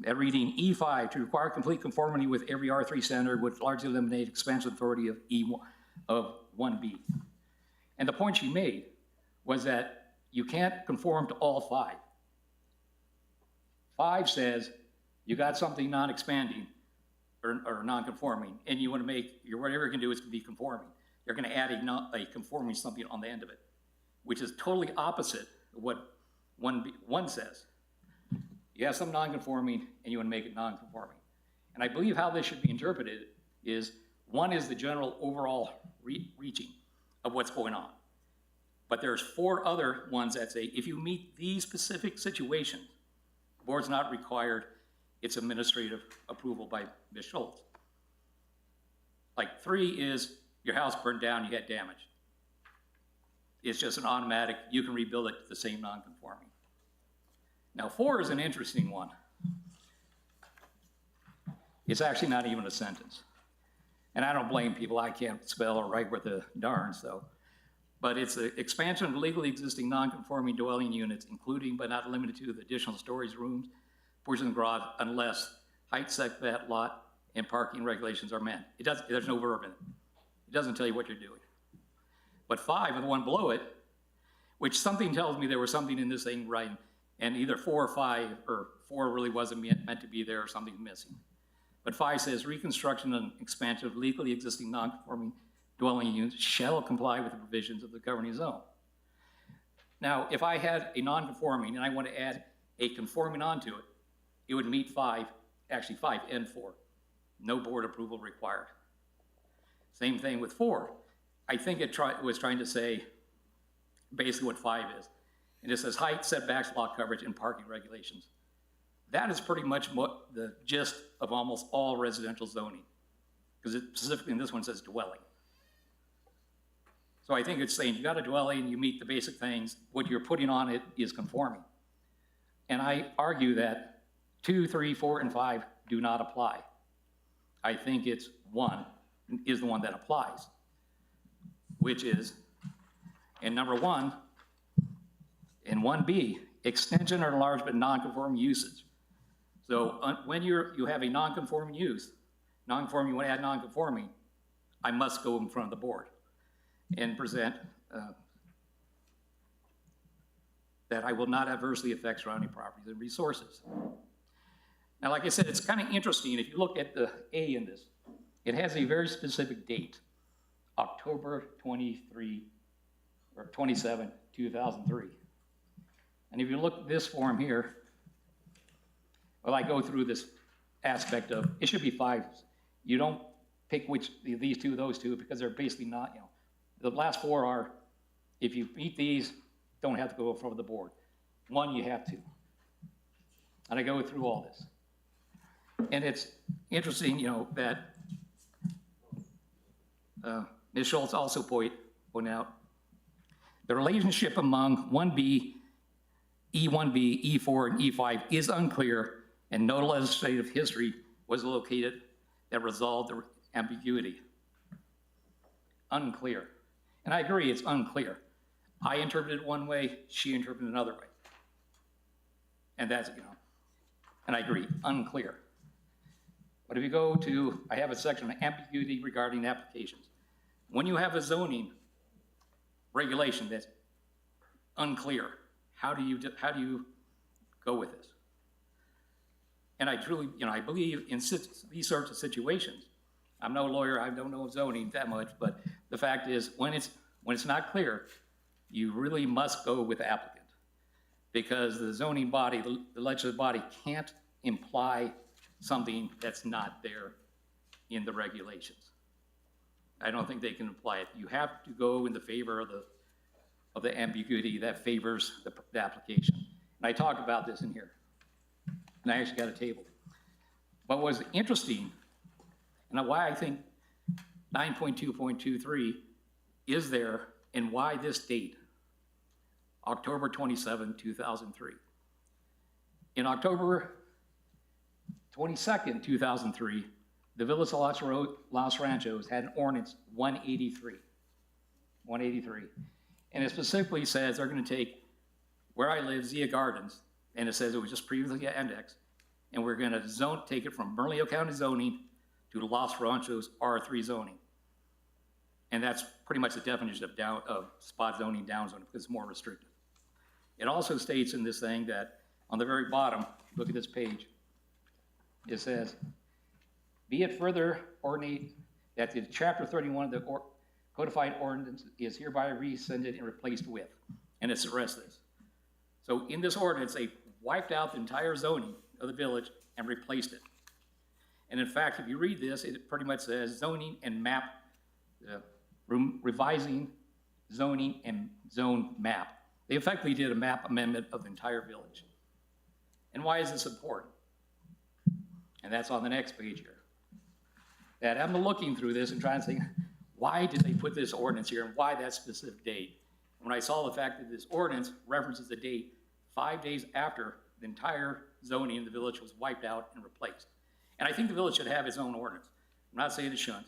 at reading E5, to require complete conformity with every R3 standard would largely eliminate expansion authority of E1 of 1B. And the point she made was that you can't conform to all 5. 5 says you got something non-expanding or non-conforming, and you want to make whatever you can do is to be conforming. You're going to add a conforming something on the end of it, which is totally opposite of what 1 says. You have some non-conforming, and you want to make it non-conforming. And I believe how this should be interpreted is 1 is the general overall reaching of what's going on. But there's 4 other ones that say if you meet these specific situations, the board's not required, it's administrative approval by Ms. Schultz. Like 3 is your house burned down, you had damage. It's just an automatic, you can rebuild it to the same non-conforming. Now 4 is an interesting one. It's actually not even a sentence. And I don't blame people, I can't spell or write with the darn, so. But it's an expansion of legally existing non-conforming dwelling units, including but not limited to the additional storage rooms, portions of the garage, unless height, setback, lot, and parking regulations are met. There's no verb in it. It doesn't tell you what you're doing. But 5, and the one below it, which something tells me there was something in this thing right, and either 4 or 5, or 4 really wasn't meant to be there or something missing. But 5 says reconstruction and expansion of legally existing non-conforming dwelling units shall comply with the provisions of the governing zone. Now, if I had a non-conforming and I want to add a conforming onto it, it would meet 5, actually 5 and 4. No board approval required. Same thing with 4. I think it was trying to say basically what 5 is. And it says height, setbacks, lot coverage, and parking regulations. That is pretty much what the gist of almost all residential zoning, because it specifically in this one says dwelling. So I think it's saying you got a dwelling, you meet the basic things, what you're putting on it is conforming. And I argue that 2, 3, 4, and 5 do not apply. I think it's 1 is the one that applies, which is, in number 1, in 1B, extension or enlargement non-conforming uses. So when you have a non-conforming use, non-conforming, you want to add non-conforming, I must go in front of the board and present that I will not adversely affect surrounding properties and resources. Now, like I said, it's kind of interesting. If you look at the A in this, it has a very specific date, October 23 or 27, 2003. And if you look at this form here, well, I go through this aspect of, it should be 5. You don't pick which, these two, those two, because they're basically not, the last 4 are, if you meet these, don't have to go in front of the board. 1, you have to. And I go through all this. And it's interesting, that Ms. Schultz also point out the relationship among 1B, E1B, E4, and E5 is unclear, and no legislative history was located that resolved the ambiguity. Unclear. And I agree, it's unclear. I interpreted it one way, she interpreted it another way. And that's, and I agree, unclear. But if you go to, I have a section on ambiguity regarding applications. When you have a zoning regulation that's unclear, how do you go with this? And I truly, I believe in these sorts of situations. I'm no lawyer, I don't know zoning that much, but the fact is, when it's not clear, you really must go with the applicant, because the zoning body, the legislative body, can't imply something that's not there in the regulations. I don't think they can apply it. You have to go in the favor of the ambiguity that favors the application. And I talk about this in here. And I actually got a table. What was interesting, and why I think 9.2.23 is there, and why this date, October 27, 2003. In October 22nd, 2003, the Village of Los Ranchos had an ordinance 183. And it specifically says they're going to take where I live, Zia Gardens, and it says it was just previously indexed, and we're going to take it from Bernalillo County zoning to Los Ranchos R3 zoning. And that's pretty much the definition of spot zoning, down zoning, because it's more restrictive. It also states in this thing that on the very bottom, look at this page, it says, be it further ordained that the chapter 31 of the codified ordinance is hereby rescinded and replaced with, and it's the rest of this. So in this ordinance, they wiped out the entire zoning of the village and replaced it. And in fact, if you read this, it pretty much says zoning and map, revising zoning and zone map. They effectively did a map amendment of the entire village. And why is this important? And that's on the next page here. That I'm looking through this and trying to think, why did they put this ordinance here and why that specific date? When I saw the fact that this ordinance references the date 5 days after the entire zoning in the village was wiped out and replaced. And I think the village should have its own ordinance. I'm not saying it shouldn't.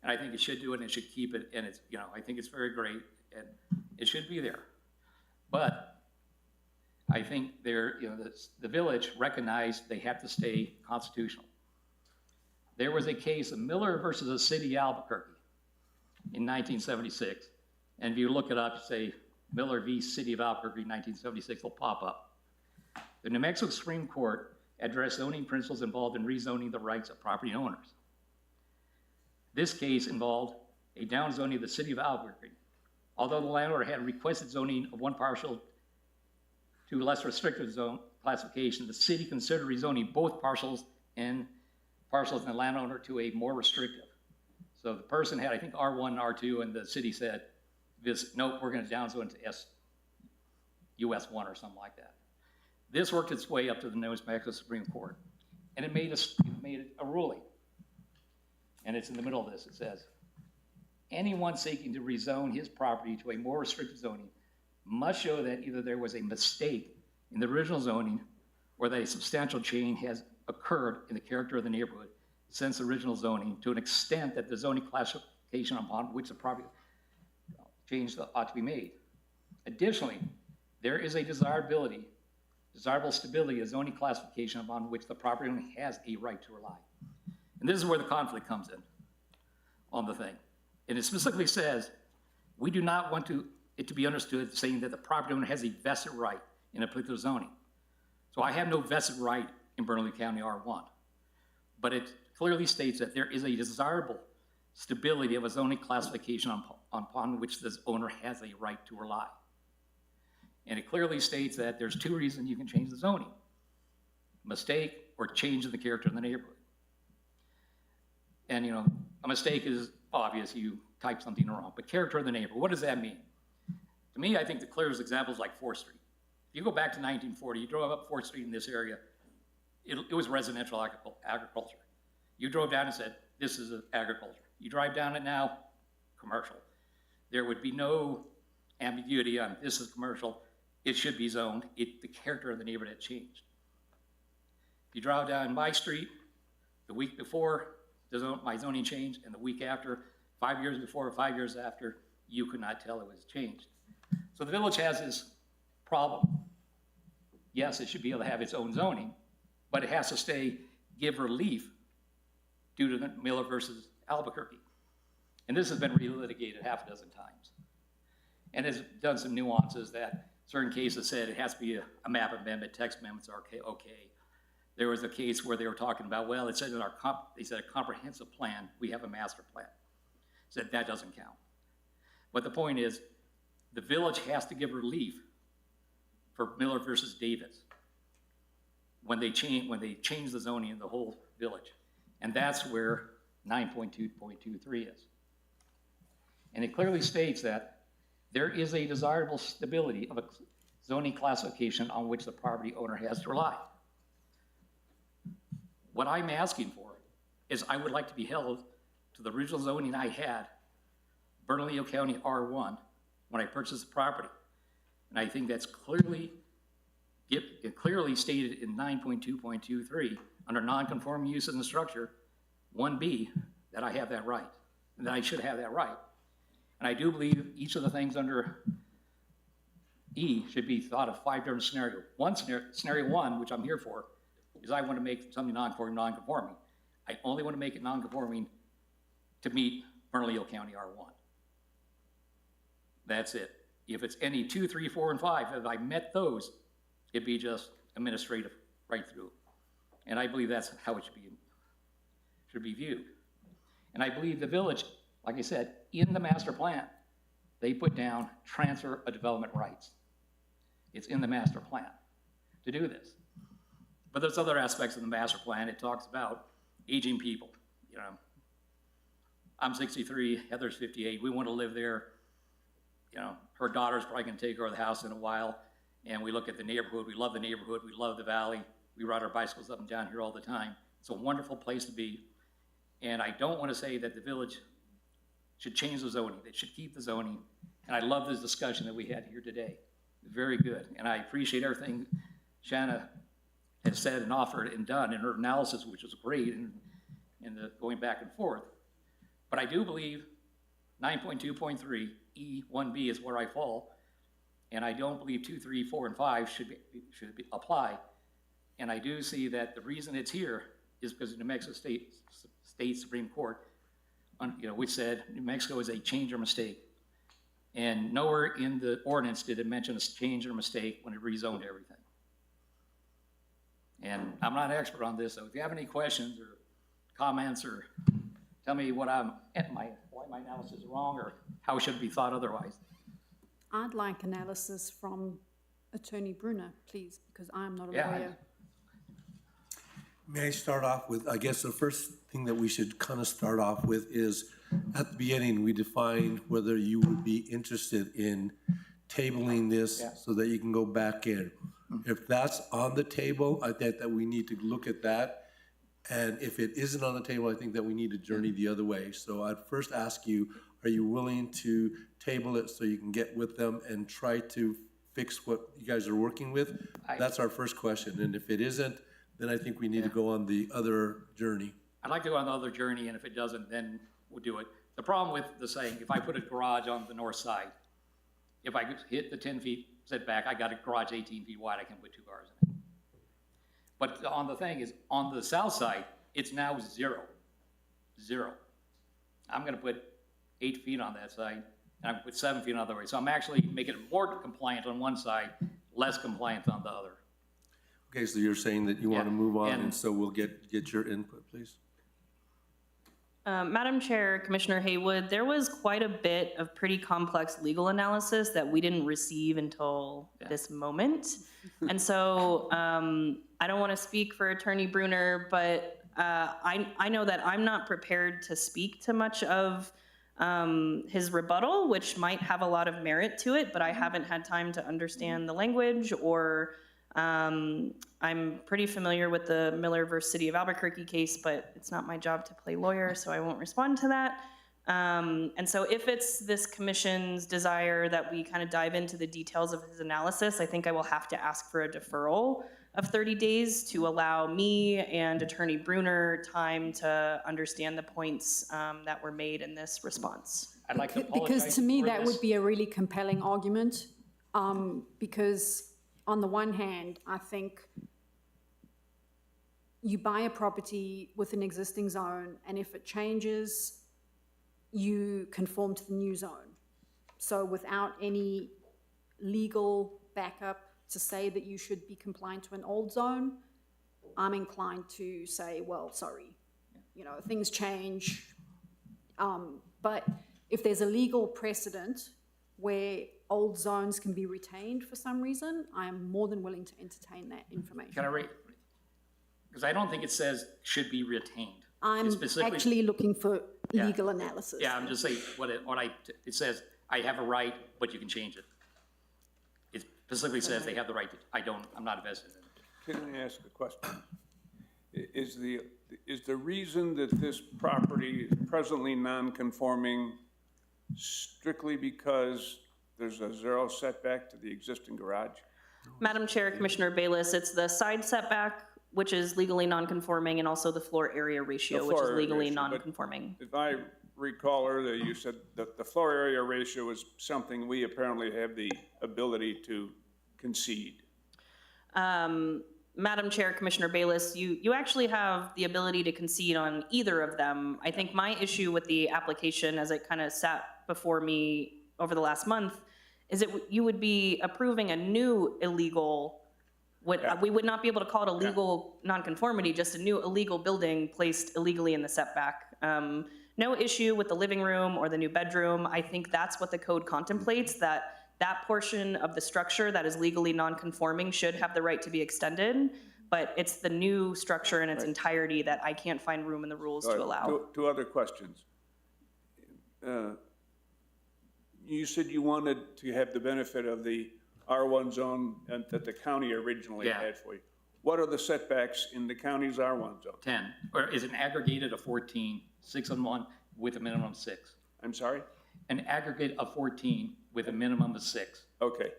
And I think it should do it and it should keep it, and it's, I think it's very great and it should be there. But I think the village recognized they have to stay constitutional. There was a case of Miller versus the city of Albuquerque in 1976. And if you look it up, say Miller v. City of Albuquerque 1976 will pop up. The New Mexico Supreme Court addressed zoning principles involved in rezoning the rights of property owners. This case involved a downzoning of the city of Albuquerque. Although the landlord had requested zoning of one parcel to less restrictive zone classification, the city considered rezoning both parcels and the landowner to a more restrictive. So the person had, I think, R1 and R2, and the city said, nope, we're going to downzone to US1 or something like that. This worked its way up to the New Mexico Supreme Court, and it made a ruling. And it's in the middle of this. It says, anyone seeking to rezone his property to a more restrictive zoning must show that either there was a mistake in the original zoning or that a substantial change has occurred in the character of the neighborhood since original zoning to an extent that the zoning classification upon which the property change ought to be made. Additionally, there is a desirable stability of zoning classification upon which the property owner has a right to rely. And this is where the conflict comes in on the thing. And it specifically says, we do not want it to be understood saying that the property owner has a vested right in a particular zoning. So I have no vested right in Bernalillo County R1, but it clearly states that there is a desirable stability of a zoning classification upon which this owner has a right to rely. And it clearly states that there's two reasons you can change the zoning: mistake or change in the character of the neighborhood. And a mistake is obvious, you type something wrong, but character of the neighborhood, what does that mean? To me, I think the clearest example is like 4th Street. If you go back to 1940, you drove up 4th Street in this area, it was residential agriculture. You drove down and said, this is agriculture. You drive down it now, commercial. There would be no ambiguity on this is commercial, it should be zoned. The character of the neighborhood had changed. If you drive down my street, the week before my zoning changed, and the week after, 5 years before or 5 years after, you could not tell it was changed. So the village has this problem. Yes, it should be able to have its own zoning, but it has to give relief due to the Miller versus Albuquerque. And this has been relitigated half a dozen times. And has done some nuances that certain cases said it has to be a map amendment, text amendments are okay. There was a case where they were talking about, well, it said in they said a comprehensive plan, we have a master plan. Said that doesn't count. But the point is, the village has to give relief for Miller versus Davis when they change the zoning in the whole village. And that's where 9.2.23 is. And it clearly states that there is a desirable stability of a zoning classification on which the property owner has to rely. What I'm asking for is I would like to be held to the original zoning I had, Bernalillo County R1, when I purchased the property. And I think that's clearly stated in 9.2.23 under non-conforming uses and structure, 1B, that I have that right, and that I should have that right. And I do believe each of the things under E should be thought of 5 different scenarios. Scenario one, which I'm here for, is I want to make something non-conforming. I only want to make it non-conforming to meet Bernalillo County R1. That's it. If it's any 2, 3, 4, and 5, if I met those, it'd be just administrative right through. And I believe that's how it should be viewed. And I believe the village, like I said, in the master plan, they put down transfer of development rights. It's in the master plan to do this. But there's other aspects of the master plan. It talks about aging people. I'm 63, Heather's 58. We want to live there. Her daughter's probably going to take over the house in a while. And we look at the neighborhood. We love the neighborhood. We love the valley. We ride our bicycles up and down here all the time. It's a wonderful place to be. And I don't want to say that the village should change the zoning. They should keep the zoning. And I love this discussion that we had here today. Very good. And I appreciate everything Shanna has said and offered and done in her analysis, which was great, and the going back and forth. But I do believe 9.2.3 E1B is where I fall, and I don't believe 2, 3, 4, and 5 should apply. And I do see that the reason it's here is because the New Mexico State Supreme Court, which said New Mexico is a change or mistake. And nowhere in the ordinance did it mention a change or mistake when it rezoned everything. And I'm not an expert on this, so if you have any questions or comments or tell me why my analysis is wrong or how it should be thought otherwise. I'd like analysis from Attorney Brunner, please, because I'm not a lawyer. May I start off with, I guess the first thing that we should kind of start off with is, at the beginning, we defined whether you would be interested in tabling this so that you can go back in. If that's on the table, I think that we need to look at that. And if it isn't on the table, I think that we need to journey the other way. So I'd first ask you, are you willing to table it so you can get with them and try to fix what you guys are working with? That's our first question, and if it isn't, then I think we need to go on the other journey. I'd like to go on the other journey, and if it doesn't, then we'll do it. The problem with the saying, if I put a garage on the north side, if I hit the 10 feet setback, I got a garage 18 feet wide, I can put 2 cars in it. But on the thing is, on the south side, it's now 0. 0. I'm gonna put 8 feet on that side, and I'm gonna put 7 feet on the other way. So I'm actually making it more compliant on one side, less compliant on the other. Okay, so you're saying that you want to Yeah, move on, and- and so we'll get your input, please. Madam Chair, Commissioner Haywood, there was quite a bit of pretty complex legal analysis that we didn't receive until this moment. And so I don't want to speak for Attorney Bruner, but I know that I'm not prepared to speak to much of his rebuttal, which might have a lot of merit to it, but I haven't had time to understand the language, or I'm pretty familiar with the Miller versus City of Albuquerque case, but it's not my job to play lawyer, so I won't respond to that. And so if it's this commission's desire that we kind of dive into the details of his analysis, I think I will have to ask for a deferral of 30 days to allow me and Attorney Bruner time to understand the points that were made in this response. I'd like to apologize Because to me, for that this. would be a really compelling argument, because on the one hand, I think you buy a property with an existing zone, and if it changes, you conform to the new zone. So without any legal backup to say that you should be compliant to an old zone, I'm inclined to say, well, sorry, you know, things change. But if there's a legal precedent where old zones can be retained for some reason, I am more than willing to entertain that information. Can I read? Because I don't think it says should be retained. I'm It specifically- actually looking for Yeah. legal analysis. Yeah, I'm just saying, it says, I have a right, but you can change it. It specifically says they have the right to, I'm not vested in it. Can I ask a question? Is the reason that this property is presently non-conforming strictly because there's a 0 setback to the existing garage? Madam Chair, Commissioner Bayless, it's the side setback, which is legally non-conforming, and also the floor area ratio, which is floor area legally ratio, but- non-conforming. If I recall earlier, you said that the floor area ratio is something we apparently have the ability to concede. Madam Chair, Commissioner Bayless, you actually have the ability to concede on either of them. I think my issue with the application, as it kind of sat before me over the last month, is that you would be approving a new illegal, we would not be able to call it a legal nonconformity, just a new illegal building placed illegally in the setback. No issue with the living room or the new bedroom. I think that's what the code contemplates, that portion of the structure that is legally non-conforming should have the right to be extended, but it's the new structure in its entirety that I can't find room in the rules to allow. Two other questions. You said you wanted to have the benefit of the R1 zone that the county originally Yeah. had for you. What are the setbacks in the county's R1 zone? 10, or is an aggregated of 14, 6 on one, with a minimum of 6. I'm sorry? An aggregate of 14 with a minimum of 6. Okay.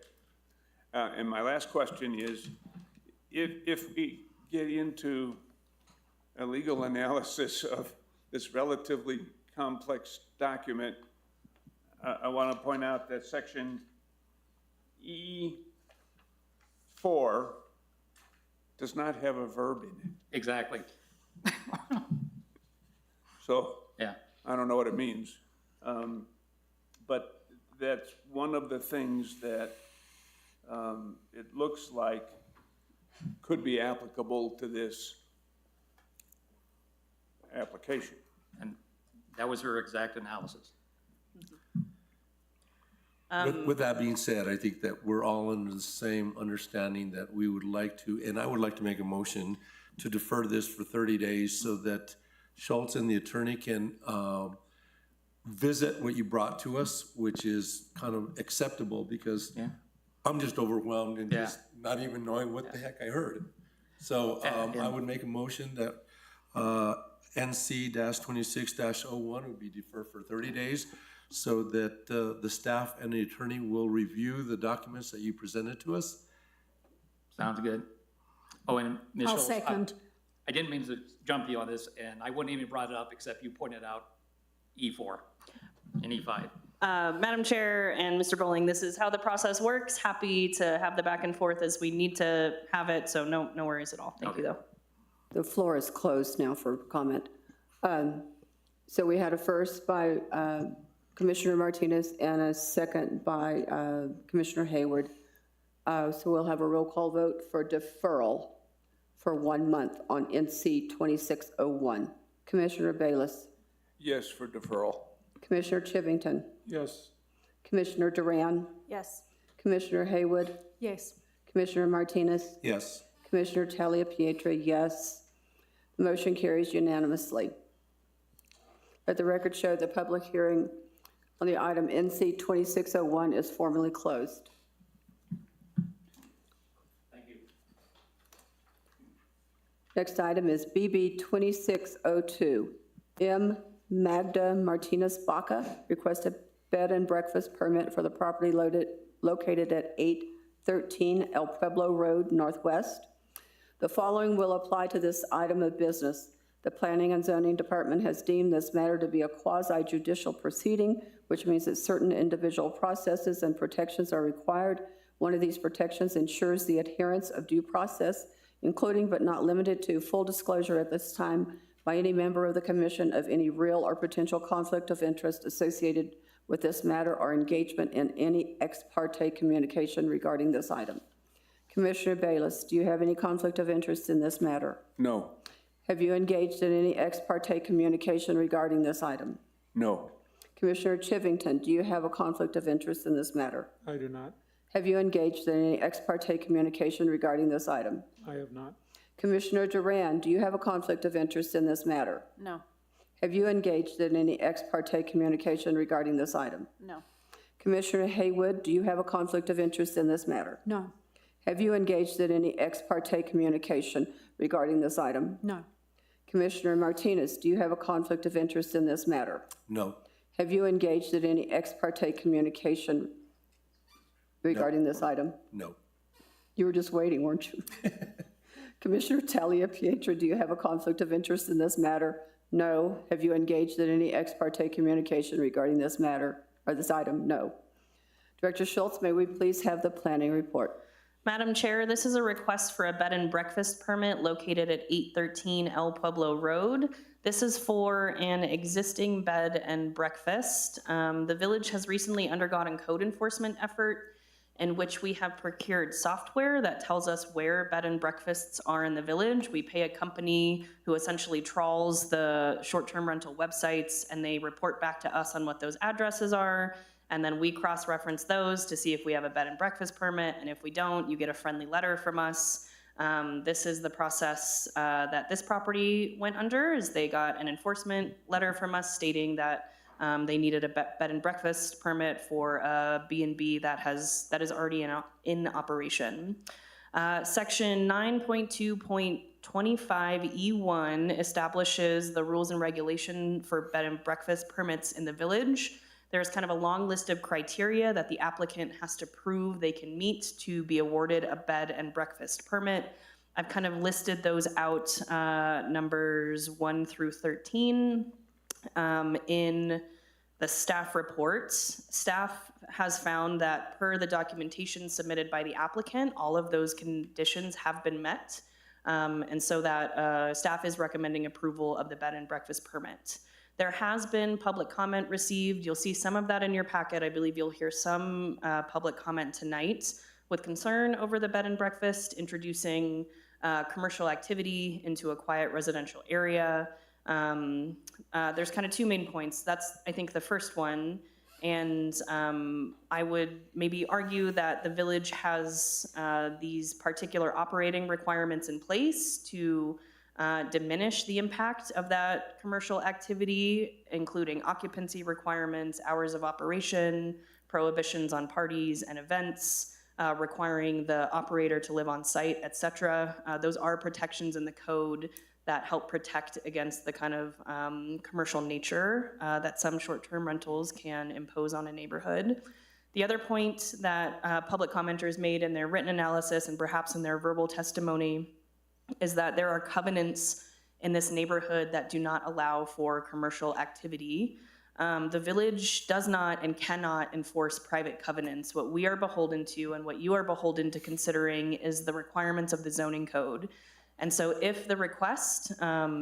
And my last question is, if we get into a legal analysis of this relatively complex document, I want to point out that section E4 does not have a verb in it. Exactly. So Yeah. I don't know what it means. But that's one of the things that it looks like could be applicable to this application. And that was her exact analysis. With that being said, I think that we're all under the same understanding that we would like to, and I would like to make a motion to defer this for 30 days so that Schultz and the attorney can visit what you brought to us, which is kind of acceptable because I'm just overwhelmed and just not even knowing what the heck I heard. So I would make a motion that NC-26-01 would be deferred for 30 days so that the staff and the attorney will review the documents that you presented to us. Sounds good. Oh, and I'll initials. second. I didn't mean to jump you on this, and I wouldn't even brought it up except you pointed out E4 and E5. Madam Chair and Mr. Bowling, this is how the process works. Happy to have the back and forth as we need to have it, so no worries at all. Thank you, though. The floor is closed now for comment. So we had a first by Commissioner Martinez and a second by Commissioner Hayward. So we'll have a roll call vote for deferral for 1 month on NC 2601. Commissioner Bayless, Yes for deferral. Commissioner Chivington, Yes. Commissioner Duran, Yes. Commissioner Haywood, Yes. Commissioner Martinez, Yes. Commissioner Talia Pietra, yes. The motion carries unanimously. Let the record show the public hearing on the item NC 2601 is formally closed. Thank you. Next item is BB 2602. M. Magda Martinez Baca requested bed and breakfast permit for the property located at 813 El Pueblo Road Northwest. The following will apply to this item of business. The Planning and Zoning Department has deemed this matter to be a quasi-judicial proceeding, which means that certain individual processes and protections are required. One of these protections ensures the adherence of due process, including but not limited to full disclosure at this time by any member of the commission of any real or potential conflict of interest associated with this matter or engagement in any ex parte communication regarding this item. Commissioner Bayless, do you have any conflict of interest in this matter? No. Have you engaged in any ex parte communication regarding this item? No. Commissioner Chivington, do you have a conflict of interest in this matter? I do not. Have you engaged in any ex parte communication regarding this item? I have not. Commissioner Duran, do you have a conflict of interest in this matter? No. Have you engaged in any ex parte communication regarding this item? No. Commissioner Haywood, do you have a conflict of interest in this matter? No. Have you engaged in any ex parte communication regarding this item? No. Commissioner Martinez, do you have a conflict of interest in this matter? No. Have you engaged in any ex parte communication regarding this item? No. You were just waiting, weren't you? Commissioner Talia Pietra, do you have a conflict of interest in this matter? No. Have you engaged in any ex parte communication regarding this matter or this item? No. Director Schultz, may we please have the planning report? Madam Chair, this is a request for a bed and breakfast permit located at 813 El Pueblo Road. This is for an existing bed and breakfast. The village has recently undergone code enforcement effort in which we have procured software that tells us where bed and breakfasts are in the village. We pay a company who essentially trawls the short-term rental websites, and they report back to us on what those addresses are. And then we cross-reference those to see if we have a bed and breakfast permit. And if we don't, you get a friendly letter from us. This is the process that this property went under, is they got an enforcement letter from us stating that they needed a bed and breakfast permit for a B&B that is already in operation. Section 9.2.25E1 establishes the rules and regulation for bed and breakfast permits in the village. There's kind of a long list of criteria that the applicant has to prove they can meet to be awarded a bed and breakfast permit. I've kind of listed those out, numbers 1 through 13. In the staff reports, staff has found that per the documentation submitted by the applicant, all of those conditions have been met. And so that staff is recommending approval of the bed and breakfast permit. There has been public comment received. You'll see some of that in your packet. I believe you'll hear some public comment tonight with concern over the bed and breakfast, introducing commercial activity into a quiet residential area. There's kind of two main points. That's, I think, the first one. And I would maybe argue that the village has these particular operating requirements in place to diminish the impact of that commercial activity, including occupancy requirements, hours of operation, prohibitions on parties and events. requiring the operator to live on site, et cetera. Those are protections in the code that help protect against the kind of commercial nature that some short-term rentals can impose on a neighborhood. The other point that public commenters made in their written analysis and perhaps in their verbal testimony is that there are covenants in this neighborhood that do not allow for commercial activity. The village does not and cannot enforce private covenants. What we are beholden to and what you are beholden to considering is the requirements of the zoning code. And so if the request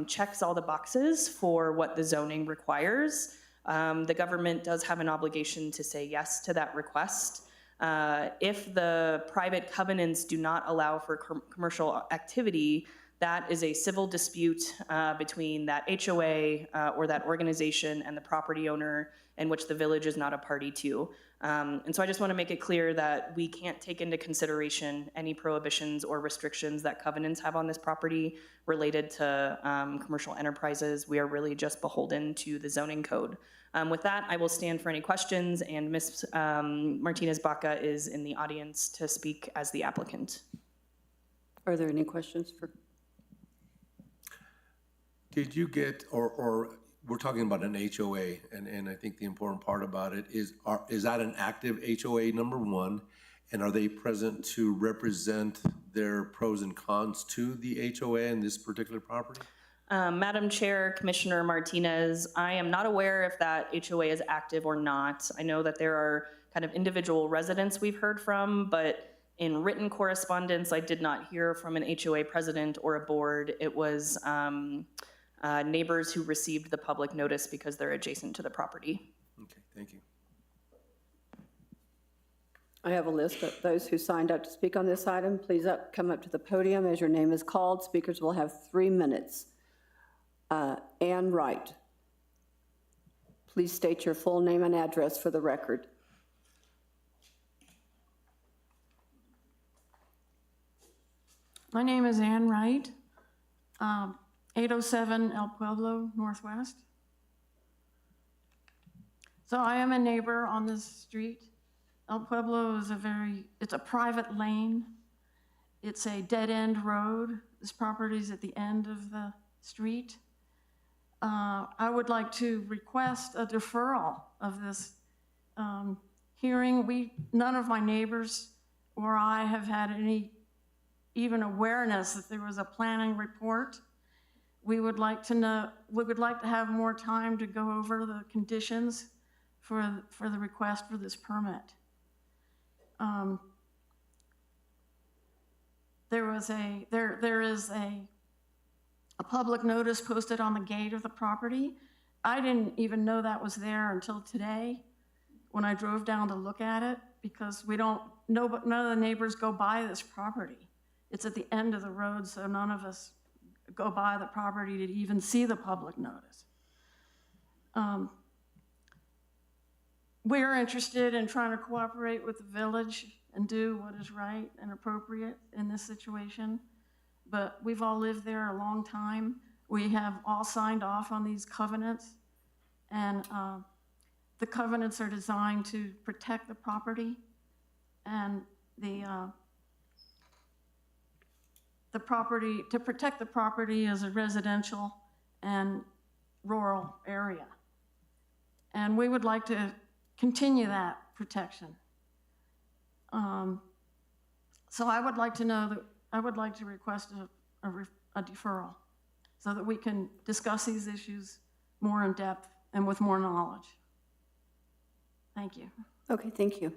checks all the boxes for what the zoning requires, the government does have an obligation to say yes to that request. If the private covenants do not allow for commercial activity, that is a civil dispute between that HOA or that organization and the property owner, in which the village is not a party to. And so I just want to make it clear that we can't take into consideration any prohibitions or restrictions that covenants have on this property related to commercial enterprises. We are really just beholden to the zoning code. With that, I will stand for any questions, and Ms. Martinez-Baca is in the audience to speak as the applicant. Are there any questions for? Did you get, or we're talking about an HOA, and I think the important part about it is that an active HOA, number one, and are they present to represent their pros and cons to the HOA in this particular property? Madam Chair, Commissioner Martinez, I am not aware if that HOA is active or not. I know that there are kind of individual residents we've heard from, but in written correspondence, I did not hear from an HOA president or a board. It was neighbors who received the public notice because they're adjacent to the property. Okay, thank you. I have a list of those who signed up to speak on this item. Please come up to the podium as your name is called. Speakers will have 3 minutes. Ann Wright. Please state your full name and address for the record. My name is Ann Wright, 807 El Pueblo Northwest. So I am a neighbor on this street. El Pueblo is it's a private lane. It's a dead-end road. This property is at the end of the street. I would like to request a deferral of this hearing. None of my neighbors or I have had any even awareness that there was a planning report. We would like to have more time to go over the conditions for the request for this permit. There is a public notice posted on the gate of the property. I didn't even know that was there until today when I drove down to look at it, because none of the neighbors go by this property. It's at the end of the road, so none of us go by the property to even see the public notice. We're interested in trying to cooperate with the village and do what is right and appropriate in this situation. But we've all lived there a long time. We have all signed off on these covenants, and the covenants are designed to protect the property and to protect the property as a residential and rural area. And we would like to continue that protection. So I would like to request a deferral so that we can discuss these issues more in depth and with more knowledge. Thank you. Okay, thank you.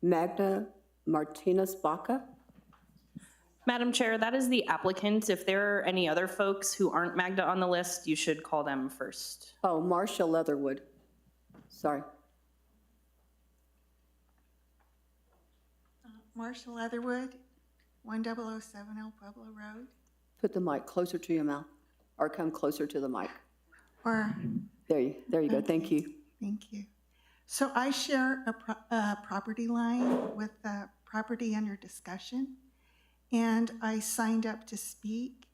Magda Martinez-Baca. Madam Chair, that is the applicant. If there are any other folks who aren't Magda on the list, you should call them first. Oh, Marcia Leatherwood. Sorry. Marcia Leatherwood, 1007 El Pueblo Road. Put the mic closer to your mouth, or come closer to the mic. Or There you go. Thank you. Thank you. So I share a property line with the property under discussion, and I signed up to speak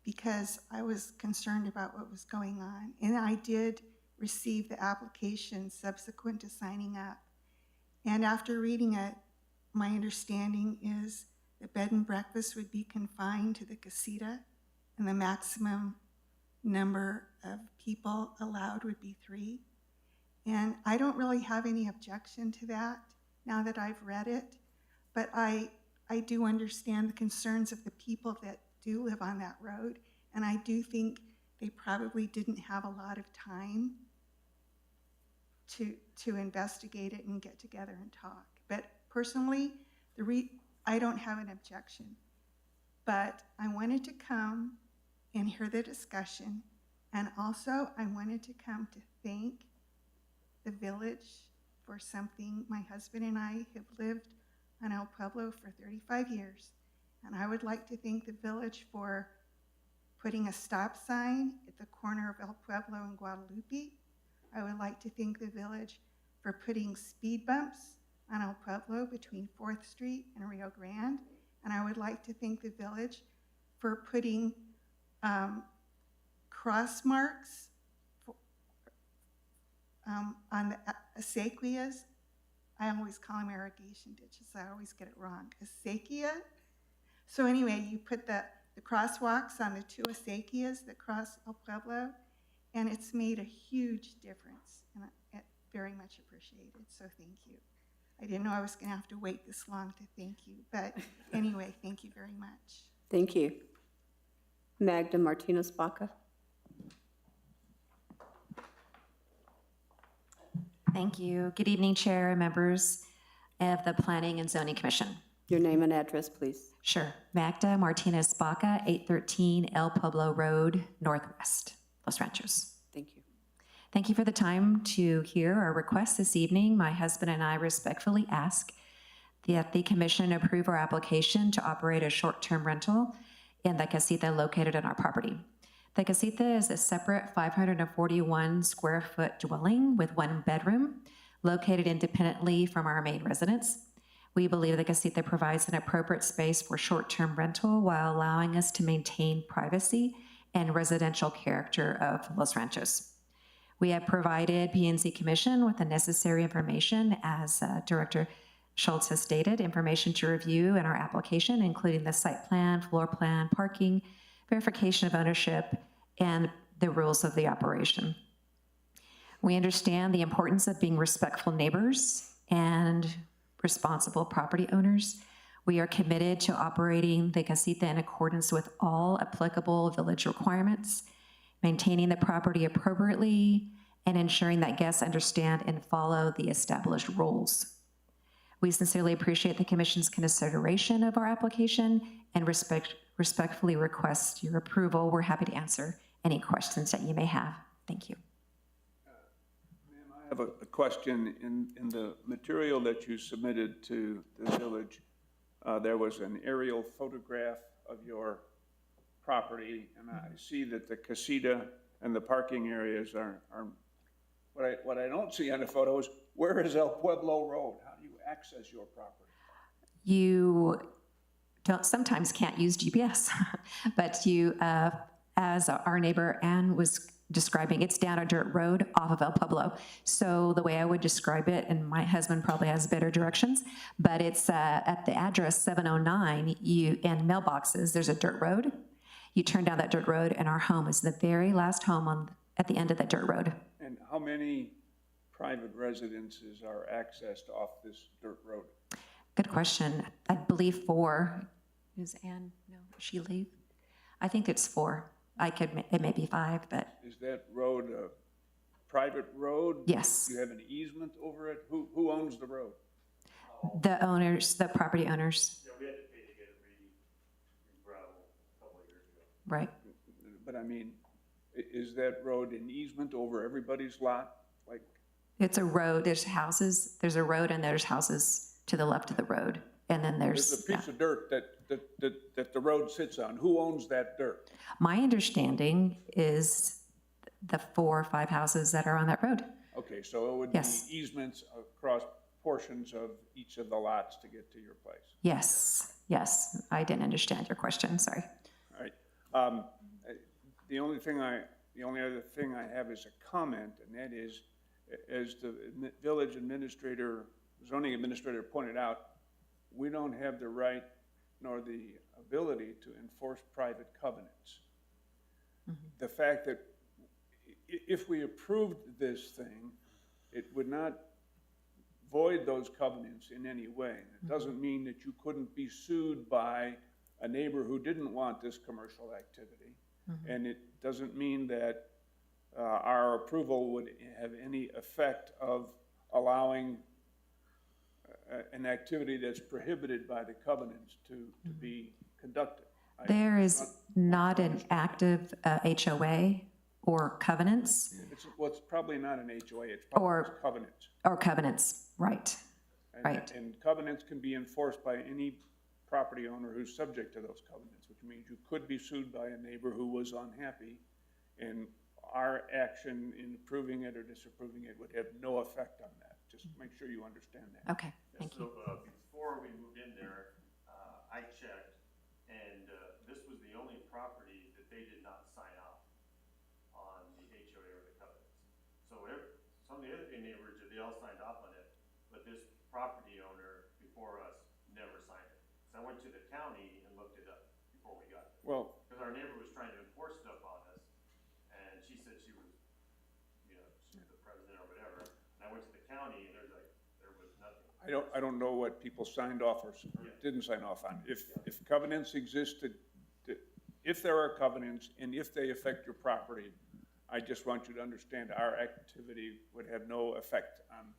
because I was concerned about what was going on. And I did receive the application subsequent to signing up. And after reading it, my understanding is the bed and breakfast would be confined to the casita, and the maximum number of people allowed would be 3. And I don't really have any objection to that now that I've read it, but I do understand the concerns of the people that do live on that road, and I do think they probably didn't have a lot of time to investigate it and get together and talk. But personally, I don't have an objection, but I wanted to come and hear the discussion, and also I wanted to come to thank the village for something. My husband and I have lived on El Pueblo for 35 years, and I would like to thank the village for putting a stop sign at the corner of El Pueblo and Guadalupe. I would like to thank the village for putting speed bumps on El Pueblo between 4th Street and Rio Grande, and I would like to thank the village for putting cross marks on the acequias. I always call them irrigation ditches. I always get it wrong. Acequia. So anyway, you put the crosswalks on the 2 acequias that cross El Pueblo, and it's made a huge difference, and it very much appreciated. So thank you. I didn't know I was going to have to wait this long to thank you, but anyway, thank you very much. Thank you. Magda Martinez Baca. Thank you. Good evening, Chair and members of the Planning and Zoning Commission. Your name and address, please. Sure. Magda Martinez Baca, 813 El Pueblo Road, Northwest, Los Ranchos. Thank you. Thank you for the time to hear our request this evening. My husband and I respectfully ask that the commission approve our application to operate a short-term rental in the casita located on our property. The casita is a separate 541 square foot dwelling with 1 bedroom located independently from our main residence. We believe the casita provides an appropriate space for short-term rental while allowing us to maintain privacy and residential character of Los Ranchos. We have provided P&Z Commission with the necessary information, as Director Schultz has stated, information to review in our application, including the site plan, floor plan, parking, verification of ownership, and the rules of the operation. We understand the importance of being respectful neighbors and responsible property owners. We are committed to operating the casita in accordance with all applicable village requirements, maintaining the property appropriately, and ensuring that guests understand and follow the established rules. We sincerely appreciate the Commission's consideration of our application and respectfully request your approval. We're happy to answer any questions that you may have. Thank you. Ma'am, I have a question. In the material that you submitted to the village, there was an aerial photograph of your property, and I see that the casita and the parking areas are what I don't see on the photos. Where is El Pueblo Road? How do you access your property? You sometimes can't use GPS, but you, as our neighbor Ann was describing, it's down a dirt road off of El Pueblo. So the way I would describe it, and my husband probably has better directions, but it's at the address 709, and mailboxes, there's a dirt road. You turn down that dirt road, and our home is the very last home at the end of that dirt road. And how many private residences are accessed off this dirt road? Good question. I believe 4. Is Ann, no, did she leave? I think it's 4. It may be 5, but. Is that road a private road? Yes. Do you have an easement over it? Who owns the road? The owners, the property owners. Yeah, we had to pay to get it re-gravel a couple of years ago. Right. But I mean, is that road an easement over everybody's lot? Like, It's a road, there's houses, there's a road and there's houses to the left of the road. And then there's a piece of dirt that the road sits on. Who owns that dirt? My understanding is the 4 or 5 houses that are on that road. Okay, so it would Yes. be easements across portions of each of the lots to get to your place. Yes, yes. I didn't understand your question, sorry. All right. The only other thing I have is a comment, and that is, as the village administrator zoning administrator pointed out, we don't have the right nor the ability to enforce private covenants. The fact that if we approved this thing, it would not void those covenants in any way. It doesn't mean that you couldn't be sued by a neighbor who didn't want this commercial activity. And it doesn't mean that our approval would have any effect of allowing an activity that's prohibited by the covenants to be conducted. There is not an active HOA or covenants Well, it's probably not an HOA, it's probably just covenants. or covenants, right? Right. And covenants can be enforced by any property owner who's subject to those covenants, which means you could be sued by a neighbor who was unhappy, and our action in approving it or disapproving it would have no effect on that. Just make sure you understand that. Okay, thank you. So before we moved in there, I checked, and this was the only property that they did not sign off on the HOA or the covenants. So some of the other neighbors, they all signed off on it, but this property owner before us never signed it. So I went to the county and looked it up before we got there. Well, because our neighbor was trying to enforce stuff on us, and she said she was, she was the president or whatever. And I went to the county, and there was nothing. I don't know what people signed off or didn't sign off on. If covenants existed, if there are covenants and if they affect your property, I just want you to understand our activity would have no effect on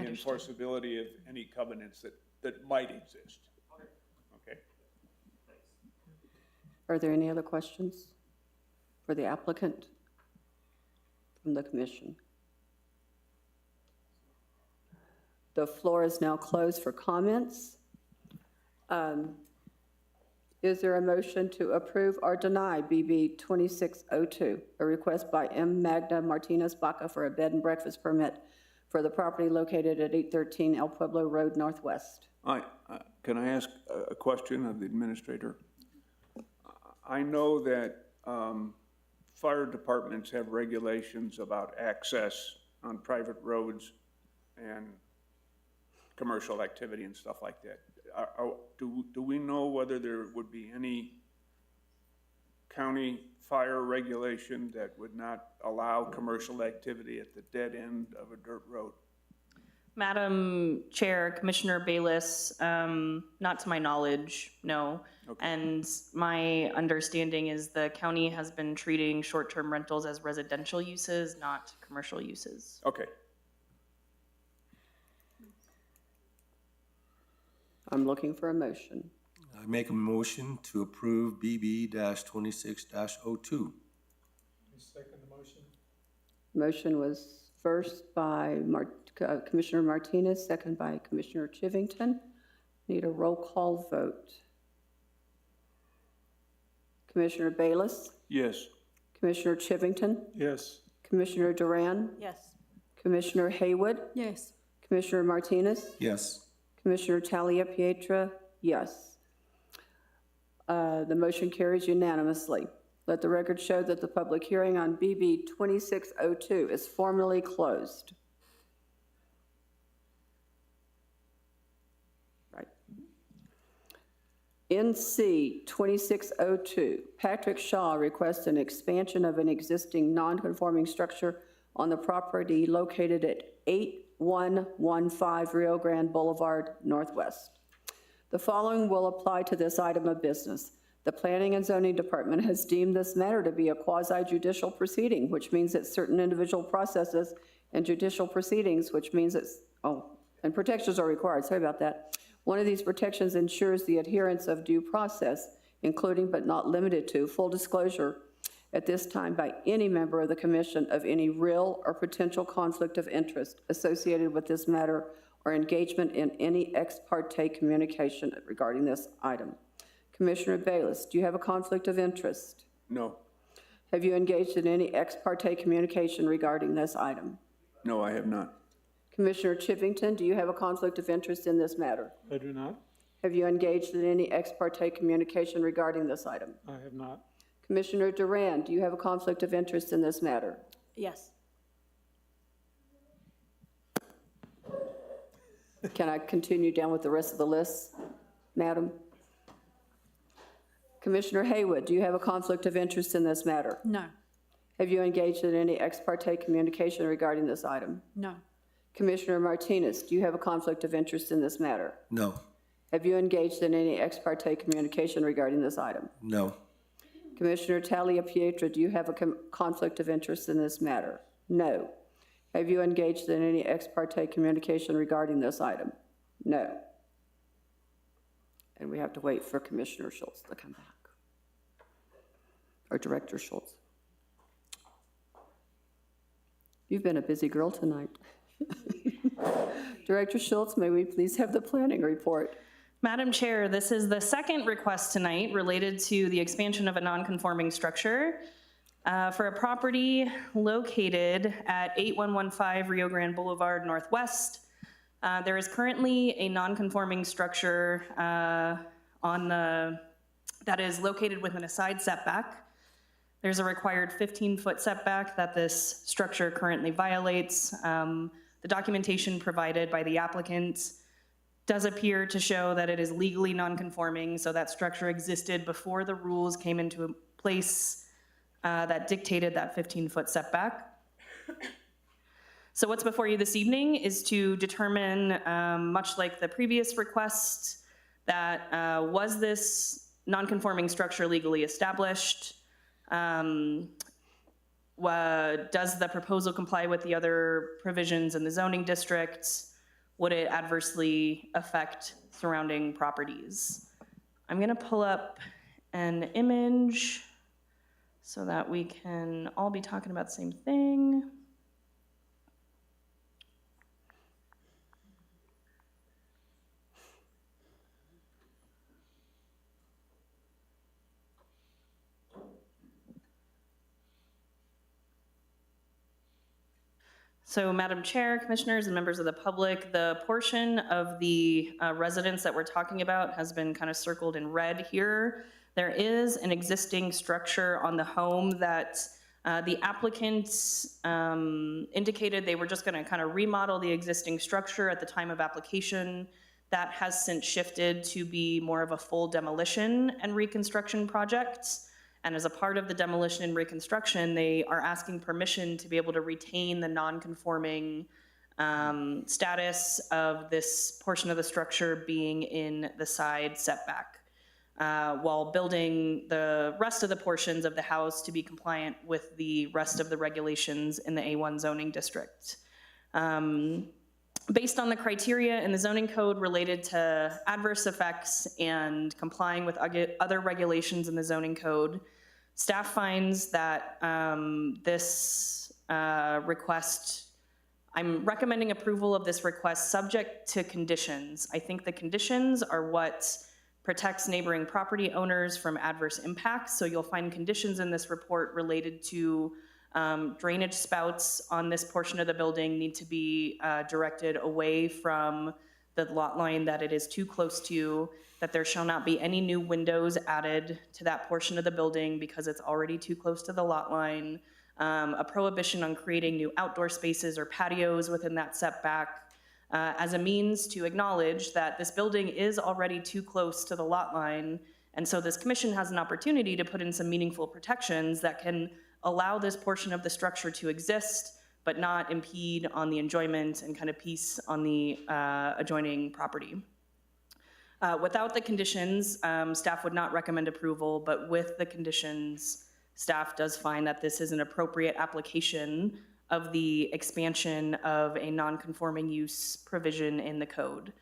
the enforceability of any covenants that might exist. Okay? Are there any other questions for the applicant from the commission? The floor is now closed for comments. Is there a motion to approve or deny BB 2602, a request by M. Magda Martinez Baca for a bed and breakfast permit for the property located at 813 El Pueblo Road Northwest? Can I ask a question of the administrator? I know that fire departments have regulations about access on private roads and commercial activity and stuff like that. Do we know whether there would be any county fire regulation that would not allow commercial activity at the dead end of a dirt road? Madam Chair, Commissioner Bayless, not to my knowledge, no. Okay. And my understanding is the county has been treating short-term rentals as residential uses, not commercial uses. Okay. I'm looking for a motion. I make a motion to approve BB-26-02. Second the motion. Motion was first by Commissioner Martinez, second by Commissioner Chivington. Need a roll call vote. Commissioner Bayless? Yes. Commissioner Chivington? Yes. Commissioner Duran? Yes. Commissioner Haywood? Yes. Commissioner Martinez? Yes. Commissioner Talia Pietra? Yes. The motion carries unanimously. Let the record show that the public hearing on BB 2602 is formally closed. Right. NC 2602, Patrick Shaw requests an expansion of an existing non-conforming structure on the property located at 8115 Rio Grande Boulevard Northwest. The following will apply to this item of business. The Planning and Zoning Department has deemed this matter to be a quasi-judicial proceeding, which means that certain individual processes and judicial proceedings, which means it's, and protections are required, sorry about that. One of these protections ensures the adherence of due process, including but not limited to full disclosure at this time by any member of the commission of any real or potential conflict of interest associated with this matter or engagement in any ex parte communication regarding this item. Commissioner Bayless, do you have a conflict of interest? No. Have you engaged in any ex parte communication regarding this item? No, I have not. Commissioner Chivington, do you have a conflict of interest in this matter? I do not. Have you engaged in any ex parte communication regarding this item? I have not. Commissioner Duran, do you have a conflict of interest in this matter? Yes. Can I continue down with the rest of the list, madam? Commissioner Haywood, do you have a conflict of interest in this matter? No, Have you engaged in any ex parte communication regarding this item? no, Commissioner Martinez, do you have a conflict of interest in this matter? No. Have you engaged in any ex parte communication regarding this item? No. Commissioner Talia Pietra, do you have a conflict of interest in this matter? No. Have you engaged in any ex parte communication regarding this item? No. And we have to wait for Commissioner Schultz to come back. Or Director Schultz. You've been a busy girl tonight. Director Schultz, may we please have the planning report? Madam Chair, this is the second request tonight related to the expansion of a non-conforming structure for a property located at 8115 Rio Grande Boulevard Northwest. There is currently a non-conforming structure that is located within a side setback. There's a required 15-foot setback that this structure currently violates. The documentation provided by the applicant does appear to show that it is legally non-conforming, so that structure existed before the rules came into place that dictated that 15-foot setback. So what's before you this evening is to determine, much like the previous request, that was this non-conforming structure legally established? Does the proposal comply with the other provisions in the zoning district? Would it adversely affect surrounding properties? I'm gonna pull up an image so that we can all be talking about the same thing. So, Madam Chair, Commissioners, and members of the public, the portion of the residence that we're talking about has been kind of circled in red here. There is an existing structure on the home that the applicants indicated they were just going to kind of remodel the existing structure at the time of application. That has since shifted to be more of a full demolition and reconstruction project. And as a part of the demolition and reconstruction, they are asking permission to be able to retain the non-conforming status of this portion of the structure being in the side setback, while building the rest of the portions of the house to be compliant with the rest of the regulations in the A1 zoning district. Based on the criteria in the zoning code related to adverse effects and complying with other regulations in the zoning code, staff finds that this request, I'm recommending approval of this request subject to conditions. I think the conditions are what protects neighboring property owners from adverse impacts. So you'll find conditions in this report related to drainage spouts on this portion of the building need to be directed away from the lot line that it is too close to, that there shall not be any new windows added to that portion of the building because it's already too close to the lot line, a prohibition on creating new outdoor spaces or patios within that setback, as a means to acknowledge that this building is already too close to the lot line. And so this commission has an opportunity to put in some meaningful protections that can allow this portion of the structure to exist, but not impede on the enjoyment and kind of peace on the adjoining property. Without the conditions, staff would not recommend approval, but with the conditions, staff does find that this is an appropriate application of the expansion of a non-conforming use provision in the code.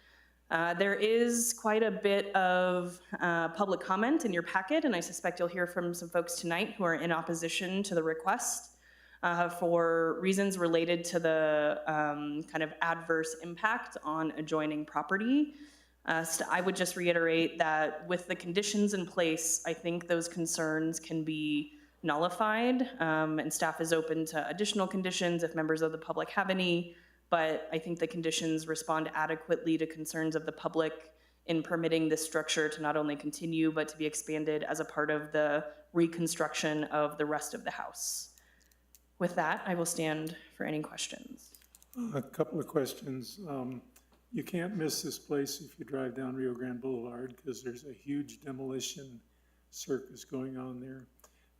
There is quite a bit of public comment in your packet, and I suspect you'll hear from some folks tonight who are in opposition to the request for reasons related to the kind of adverse impact on adjoining property. I would just reiterate that with the conditions in place, I think those concerns can be nullified, and staff is open to additional conditions if members of the public have any. But I think the conditions respond adequately to concerns of the public in permitting this structure to not only continue, but to be expanded as a part of the reconstruction of the rest of the house. With that, I will stand for any questions. A couple of questions. You can't miss this place if you drive down Rio Grande Boulevard, because there's a huge demolition circus going on there.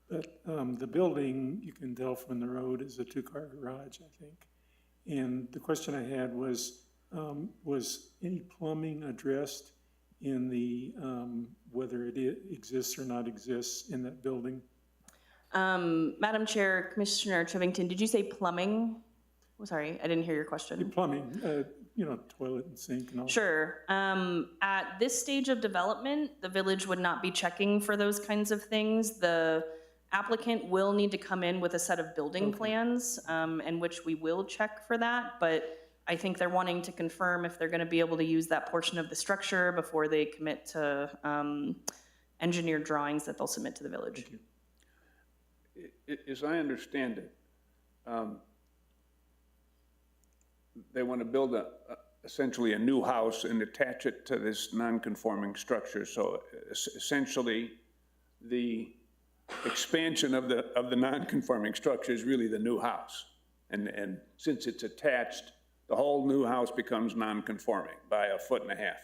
But the building, you can tell from the road, is a two-car garage, I think. And the question I had was any plumbing addressed in the, whether it exists or not exists in that building? Madam Chair, Commissioner Chivington, did you say plumbing? Oh, sorry, I didn't hear your question. Plumbing, toilet and sink and all. Sure. At this stage of development, the village would not be checking for those kinds of things. The applicant will need to come in with a set of building plans, in which we will check for that, but I think they're wanting to confirm if they're gonna be able to use that portion of the structure before they commit to engineered drawings that they'll submit to the village. As I understand it, they want to build essentially a new house and attach it to this non-conforming structure. So essentially, the expansion of the non-conforming structure is really the new house. And since it's attached, the whole new house becomes non-conforming by 1.5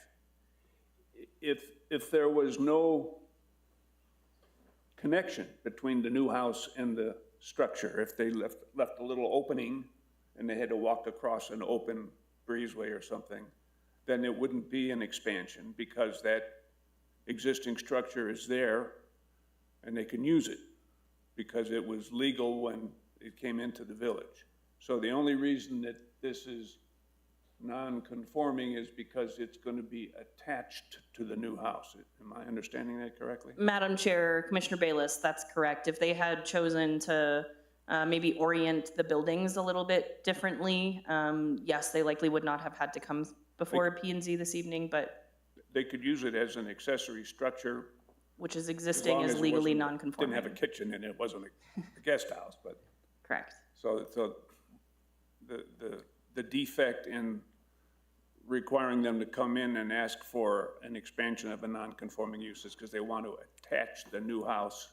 feet. If there was no connection between the new house and the structure, if they left a little opening and they had to walk across an open breezeway or something, then it wouldn't be an expansion because that existing structure is there and they can use it because it was legal when it came into the village. So the only reason that this is non-conforming is because it's going to be attached to the new house. Am I understanding that correctly? Madam Chair, Commissioner Bayless, that's correct. If they had chosen to maybe orient the buildings a little bit differently, yes, they likely would not have had to come before P&Z this evening, but they could use it as an accessory structure, which is existing as legally non-conforming. Didn't have a kitchen and it wasn't a guest house, but correct. So the defect in requiring them to come in and ask for an expansion of a non-conforming use is because they want to attach the new house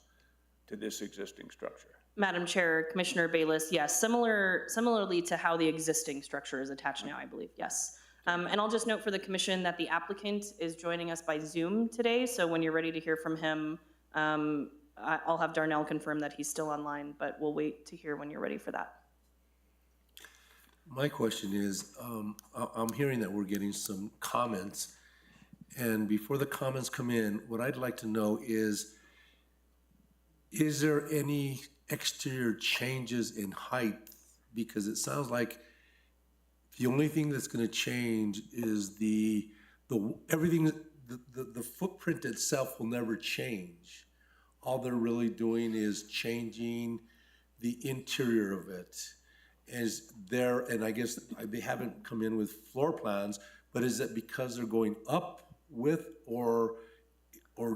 to this existing structure. Madam Chair, Commissioner Bayless, yes, similarly to how the existing structure is attached now, I believe, yes. And I'll just note for the commission that the applicant is joining us by Zoom today, so when you're ready to hear from him, I'll have Darnell confirm that he's still online, but we'll wait to hear when you're ready for that. My question is, I'm hearing that we're getting some comments, and before the comments come in, what I'd like to know is there any exterior changes in height? Because it sounds like the only thing that's going to change is the footprint itself will never change. All they're really doing is changing the interior of it. Is there, and I guess they haven't come in with floor plans, but is it because they're going up with, or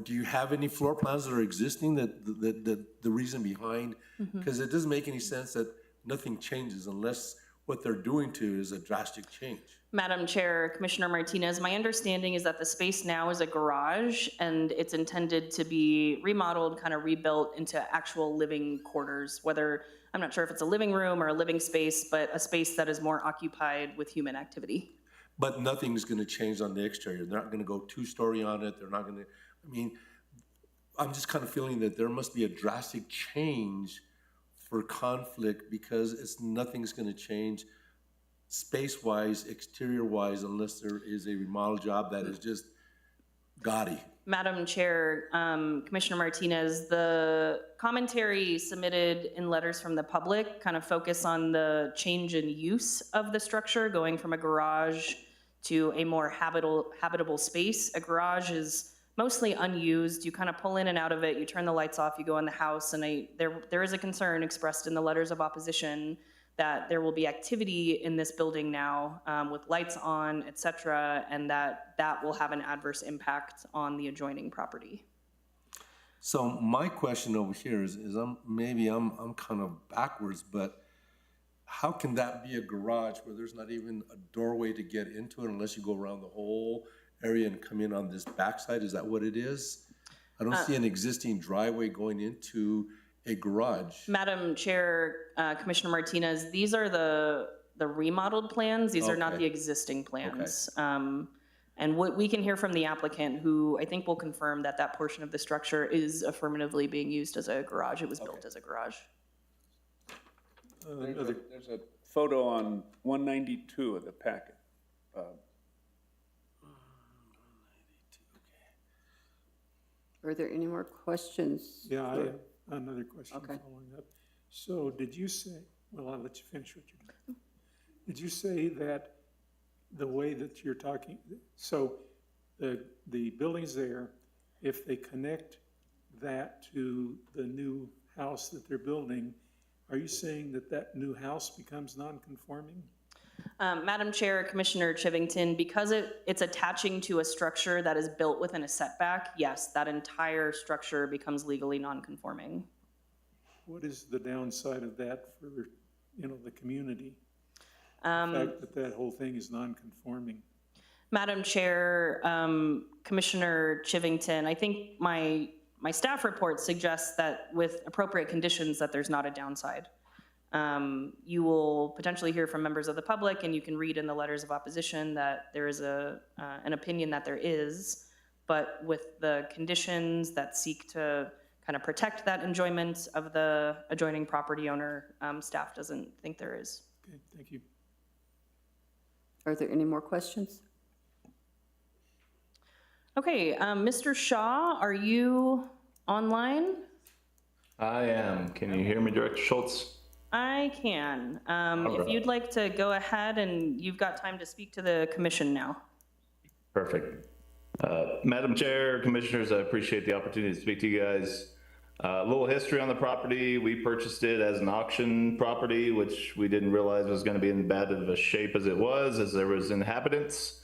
do you have any floor plans that are existing that the reason behind? Because it doesn't make any sense that nothing changes unless what they're doing to is a drastic change. Madam Chair, Commissioner Martinez, my understanding is that the space now is a garage and it's intended to be remodeled, kind of rebuilt into actual living quarters, whether, I'm not sure if it's a living room or a living space, but a space that is more occupied with human activity. But nothing's going to change on the exterior. They're not going to go two-story on it. They're not going to, I mean, I'm just kind of feeling that there must be a drastic change for conflict because nothing's going to change space-wise, exterior-wise, unless there is a remodel job that is just gaudy. Madam Chair, Commissioner Martinez, the commentary submitted in letters from the public kind of focus on the change in use of the structure, going from a garage to a more habitable space. A garage is mostly unused. You kind of pull in and out of it, you turn the lights off, you go in the house, and there is a concern expressed in the letters of opposition that there will be activity in this building now with lights on, et cetera, and that will have an adverse impact on the adjoining property. So my question over here is I'm kind of backwards, but how can that be a garage where there's not even a doorway to get into it unless you go around the whole area and come in on this backside? Is that what it is? I don't see an existing driveway going into a garage. Madam Chair, Commissioner Martinez, these are the the remodeled plans. These are not Okay. the existing plans. And what we can hear from the applicant, who I think will confirm that that portion of the structure is affirmatively being used as a garage. It was built as a garage. There's a photo on 192 of the packet. Are there any more questions? Yeah, I have another question Okay. following up. So did you say, well, I'll let you finish what you're doing. Did you say that the way that you're talking, so the building's there, if they connect that to the new house that they're building, are you saying that that new house becomes non-conforming? Madam Chair, Commissioner Chivington, because it's attaching to a structure that is built within a setback, yes, that entire structure becomes legally non-conforming. What is the downside of that for, the community? The fact that that whole thing is non-conforming? Madam Chair, Commissioner Chivington, I think my staff report suggests that with appropriate conditions that there's not a downside. You will potentially hear from members of the public, and you can read in the letters of opposition that there is an opinion that there is, but with the conditions that seek to kind of protect that enjoyment of the adjoining property owner, staff doesn't think there is. Okay, thank you. Are there any more questions? Okay, Mr. Shaw, are you online? I am. Can you hear me, Director Schultz? I can. If right. you'd like to go ahead, and you've got time to speak to the commission now. Perfect. Madam Chair, Commissioners, I appreciate the opportunity to speak to you guys. A little history on the property. We purchased it as an auction property, which we didn't realize was going to be in bad of a shape as it was, as there was inhabitants.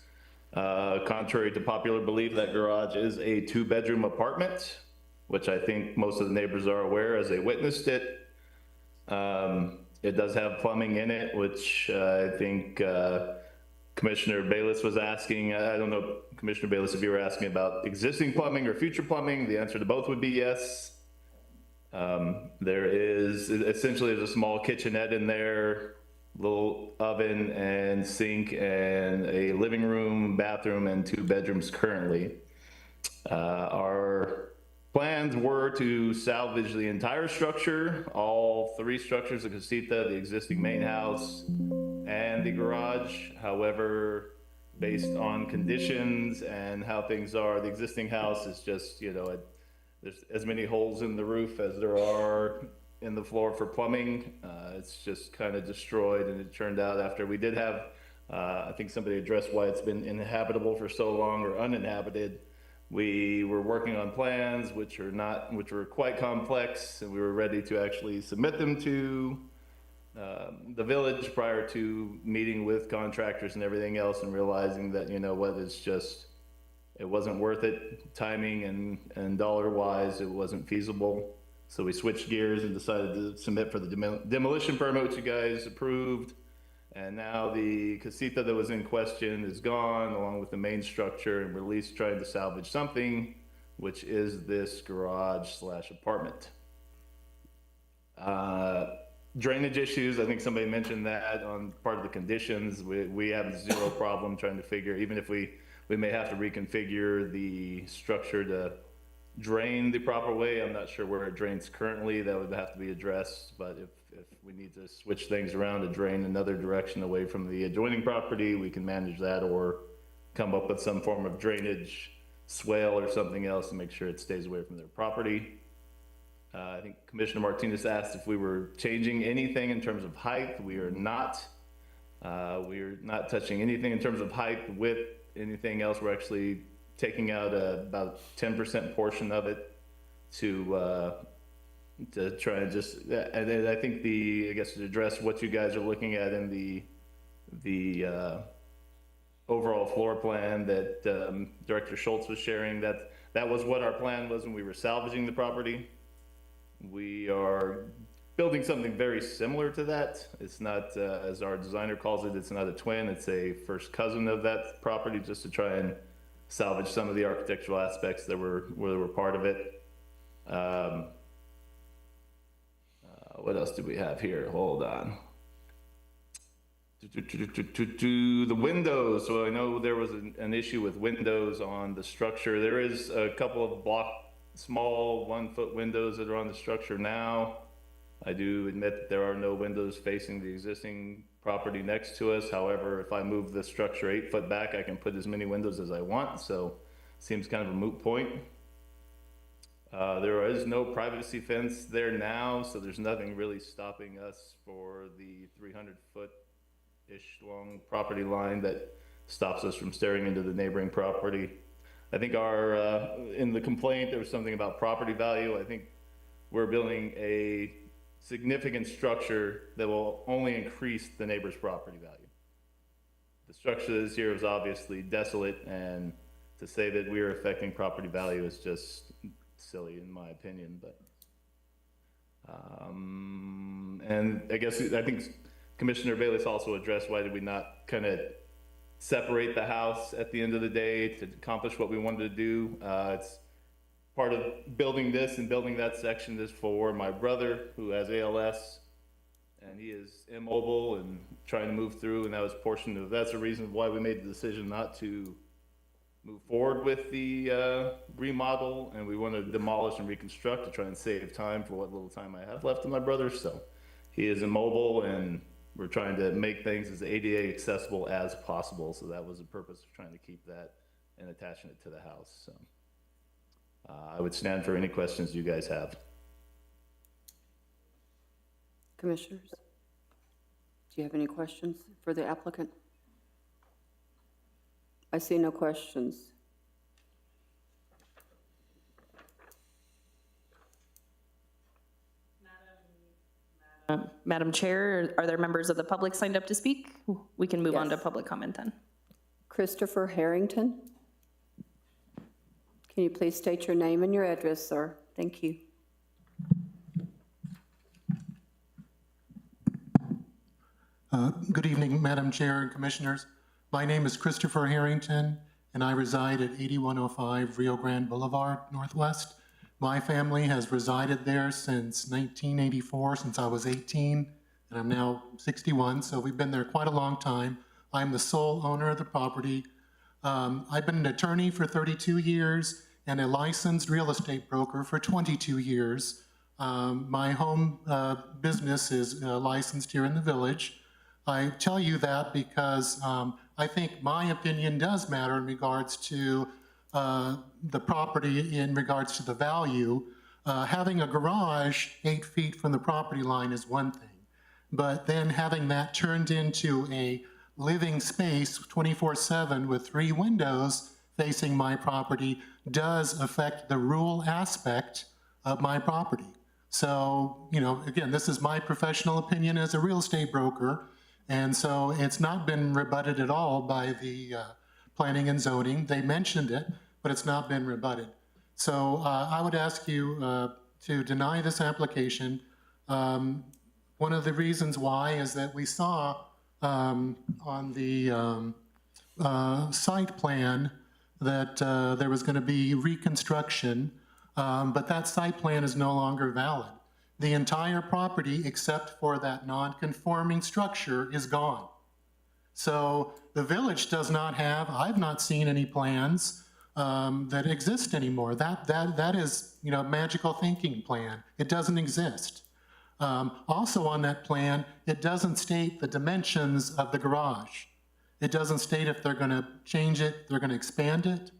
Contrary to popular belief, that garage is a 2-bedroom apartment, which I think most of the neighbors are aware as they witnessed it. It does have plumbing in it, which I think Commissioner Bayless was asking. I don't know, Commissioner Bayless, if you were asking about existing plumbing or future plumbing. The answer to both would be yes. There is essentially there's a small kitchenette in there, little oven and sink, and a living room, bathroom, and 2 bedrooms currently. Our plans were to salvage the entire structure, all 3 structures, the casita, the existing main house, and the garage. However, based on conditions and how things are, the existing house is just, there's as many holes in the roof as there are in the floor for plumbing. It's just kind of destroyed, and it turned out after we did have, I think somebody addressed why it's been inhabitable for so long or uninhabited. We were working on plans which were quite complex, and we were ready to actually submit them to the village prior to meeting with contractors and everything else, and realizing that, it wasn't worth it, timing and dollar-wise, it wasn't feasible. So we switched gears and decided to submit for the demolition permit, which you guys approved. And now the casita that was in question is gone, along with the main structure, and we're at least trying to salvage something, which is this garage/apartment. Drainage issues, I think somebody mentioned that on part of the conditions. We have 0 problem trying to figure, even if we may have to reconfigure the structure to drain the proper way. I'm not sure where it drains currently. That would have to be addressed, but if we need to switch things around to drain another direction away from the adjoining property, we can manage that, or come up with some form of drainage swale or something else to make sure it stays away from their property. I think Commissioner Martinez asked if we were changing anything in terms of height. We are not. We are not touching anything in terms of height, width, anything else. We're actually taking out about 10% portion of it to try and just, and then I think I guess to address what you guys are looking at in the overall floor plan that Director Schultz was sharing, that was what our plan was when we were salvaging the property. We are building something very similar to that. It's not, as our designer calls it, it's not a twin, it's a first cousin of that property, just to try and salvage some of the architectural aspects that were part of it. What else do we have here? Hold on. To the windows, so I know there was an issue with windows on the structure. There is a couple of small 1-foot windows that are on the structure now. I do admit that there are no windows facing the existing property next to us. However, if I move the structure 8 foot back, I can put as many windows as I want, so seems kind of a moot point. There is no privacy fence there now, so there's nothing really stopping us for the 300-foot-ish long property line that stops us from staring into the neighboring property. I think in the complaint, there was something about property value. I think we're building a significant structure that will only increase the neighbor's property value. The structure that is here is obviously desolate, and to say that we are affecting property value is just silly in my opinion, but and I think Commissioner Bayless also addressed why did we not kind of separate the house at the end of the day to accomplish what we wanted to do. It's part of building this and building that section is for my brother who has ALS and he is immobile and trying to move through, and that's the reason why we made the decision not to move forward with the remodel, and we want to demolish and reconstruct to try and save time for what little time I have left with my brother. So he is immobile, and we're trying to make things as ADA accessible as possible. So that was the purpose of trying to keep that and attaching it to the house. So I would stand for any questions you guys have. Commissioners, do you have any questions for the applicant? I see no questions. Madam Chair, are there members of the public signed up to speak? We can move on to public comment then. Christopher Harrington. Can you please state your name and your address, sir? Thank you. Good evening, Madam Chair and Commissioners. My name is Christopher Harrington, and I reside at 8105 Rio Grande Boulevard, Northwest. My family has resided there since 1984, since I was 18, and I'm now 61, so we've been there quite a long time. I'm the sole owner of the property. I've been an attorney for 32 years and a licensed real estate broker for 22 years. My home business is licensed here in the village. I tell you that because I think my opinion does matter in regards to the property, in regards to the value. Having a garage 8 feet from the property line is one thing, but then having that turned into a living space 24/7 with 3 windows facing my property does affect the rural aspect of my property. So, you know, again, this is my professional opinion as a real estate broker. And so it's not been rebutted at all by the planning and zoning. They mentioned it, but it's not been rebutted. So I would ask you to deny this application. One of the reasons why is that we saw on the site plan that there was going to be reconstruction, but that site plan is no longer valid. The entire property, except for that non-conforming structure, is gone. So the village does not have, I've not seen any plans that exist anymore. That is, you know, magical thinking plan. It doesn't exist. Also on that plan, it doesn't state the dimensions of the garage. It doesn't state if they're going to change it, they're going to expand it,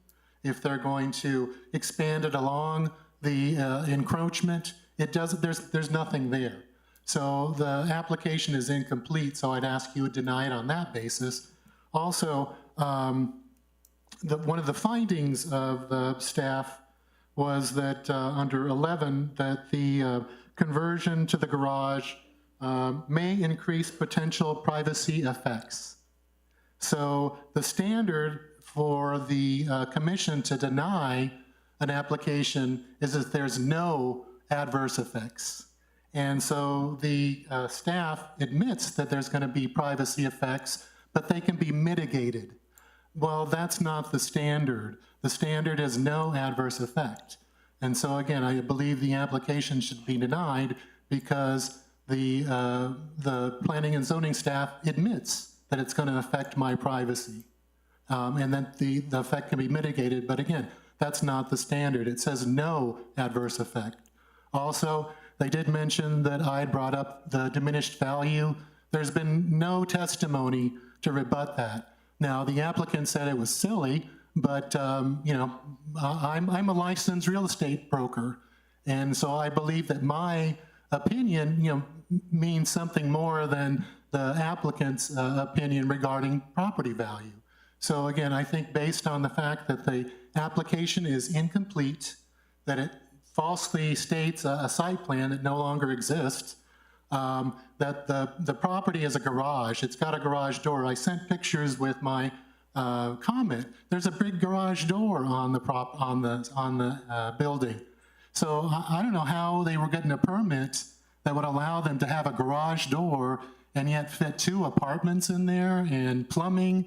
if they're going to expand it along the encroachment. It doesn't, there's nothing there. So the application is incomplete, so I'd ask you to deny it on that basis. Also, one of the findings of the staff was that under 11, that the conversion to the garage may increase potential privacy effects. So the standard for the commission to deny an application is that there's no adverse effects. And so the staff admits that there's going to be privacy effects, but they can be mitigated. Well, that's not the standard. The standard is no adverse effect. And so again, I believe the application should be denied because the planning and zoning staff admits that it's going to affect my privacy. And then the effect can be mitigated, but again, that's not the standard. It says no adverse effect. Also, they did mention that I had brought up the diminished value. There's been no testimony to rebut that. Now, the applicant said it was silly, but I'm a licensed real estate broker, and so I believe that my opinion, means something more than the applicant's opinion regarding property value. So again, I think based on the fact that the application is incomplete, that it falsely states a site plan that no longer exists, that the property is a garage. It's got a garage door. I sent pictures with my comment. There's a big garage door on the building. So I don't know how they were getting a permit that would allow them to have a garage door and yet fit 2 apartments in there and plumbing.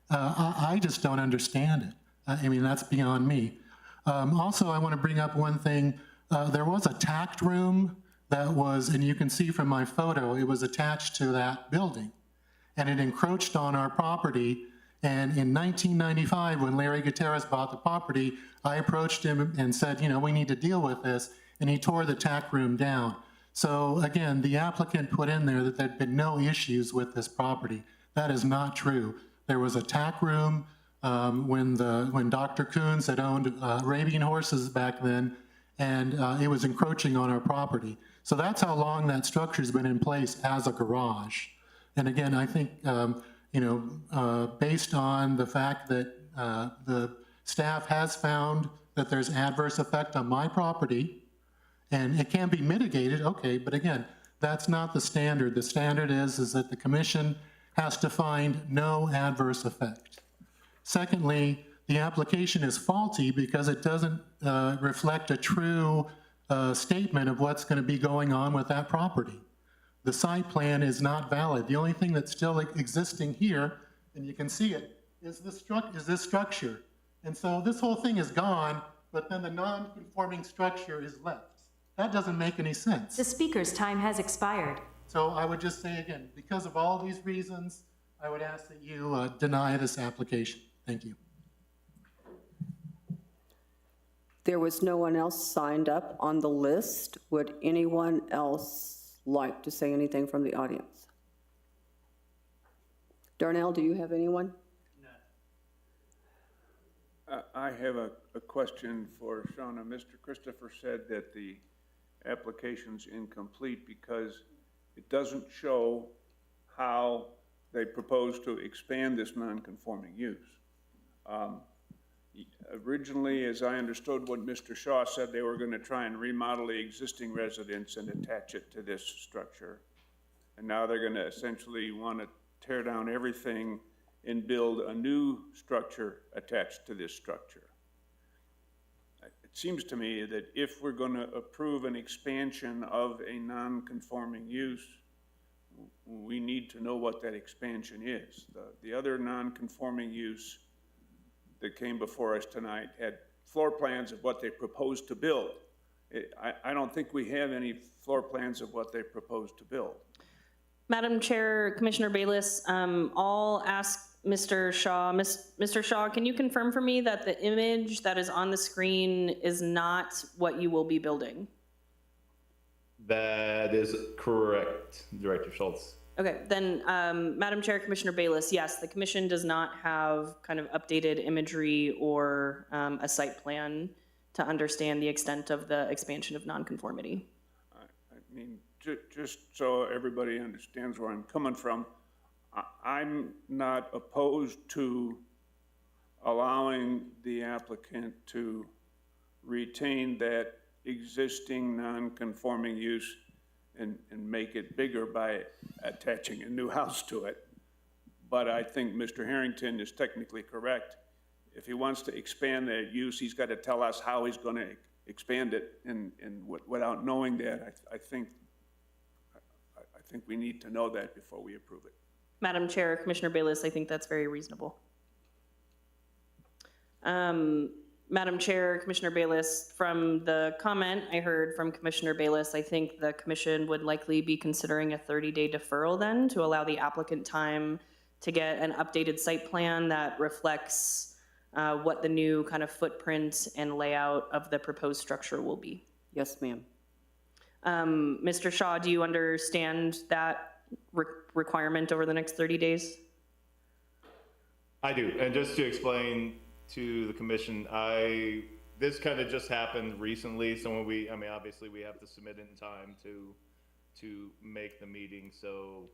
I just don't understand it. I mean, that's beyond me. Also, I want to bring up one thing. There was a tact room that was, and you can see from my photo, it was attached to that building. And it encroached on our property. And in 1995, when Larry Gutierrez bought the property, I approached him and said, we need to deal with this. And he tore the tact room down. So again, the applicant put in there that there'd been no issues with this property. That is not true. There was a tack room when Dr. Coons had owned Arabian horses back then, and it was encroaching on our property. So that's how long that structure's been in place as a garage. And again, I think, based on the fact that the staff has found that there's adverse effect on my property, and it can be mitigated, okay, but again, that's not the standard. The standard is that the commission has to find no adverse effect. Secondly, the application is faulty because it doesn't reflect a true statement of what's going to be going on with that property. The site plan is not valid. The only thing that's still existing here, and you can see it, is this structure. And so this whole thing is gone, but then the non-conforming structure is left. That doesn't make any sense. The speaker's time has expired. So I would just say again, because of all these reasons, I would ask that you deny this application. Thank you. There was no one else signed up on the list. Would anyone else like to say anything from the audience? Darnell, do you have anyone? I have a question for Shauna. Mr. Christopher said that the application's incomplete because it doesn't show how they propose to expand this non-conforming use. Originally, as I understood what Mr. Shaw said, they were going to try and remodel the existing residence and attach it to this structure. And now they're going to essentially want to tear down everything and build a new structure attached to this structure. It seems to me that if we're going to approve an expansion of a non-conforming use, we need to know what that expansion is. The other non-conforming use that came before us tonight had floor plans of what they proposed to build. I don't think we have any floor plans of what they proposed to build. Madam Chair, Commissioner Bayless, I'll ask Mr. Shaw. Mr. Shaw, can you confirm for me that the image that is on the screen is not what you will be building? That is correct, Director Schultz. Okay, then Madam Chair, Commissioner Bayless, yes, the commission does not have kind of updated imagery or a site plan to understand the extent of the expansion of nonconformity. I mean, just so everybody understands where I'm coming from, I'm not opposed to allowing the applicant to retain that existing non-conforming use and make it bigger by attaching a new house to it. But I think Mr. Harrington is technically correct. If he wants to expand that use, he's got to tell us how he's going to expand it. And without knowing that, I think we need to know that before we approve it. Madam Chair, Commissioner Bayless, I think that's very reasonable. Madam Chair, Commissioner Bayless, from the comment I heard from Commissioner Bayless, I think the commission would likely be considering a 30-day deferral then to allow the applicant time to get an updated site plan that reflects what the new kind of footprint and layout of the proposed structure will be. Yes, ma'am. Mr. Shaw, do you understand that requirement over the next 30 days? I do, and just to explain to the commission, this kind of just happened recently, so when obviously we have to submit in time to make the meeting, so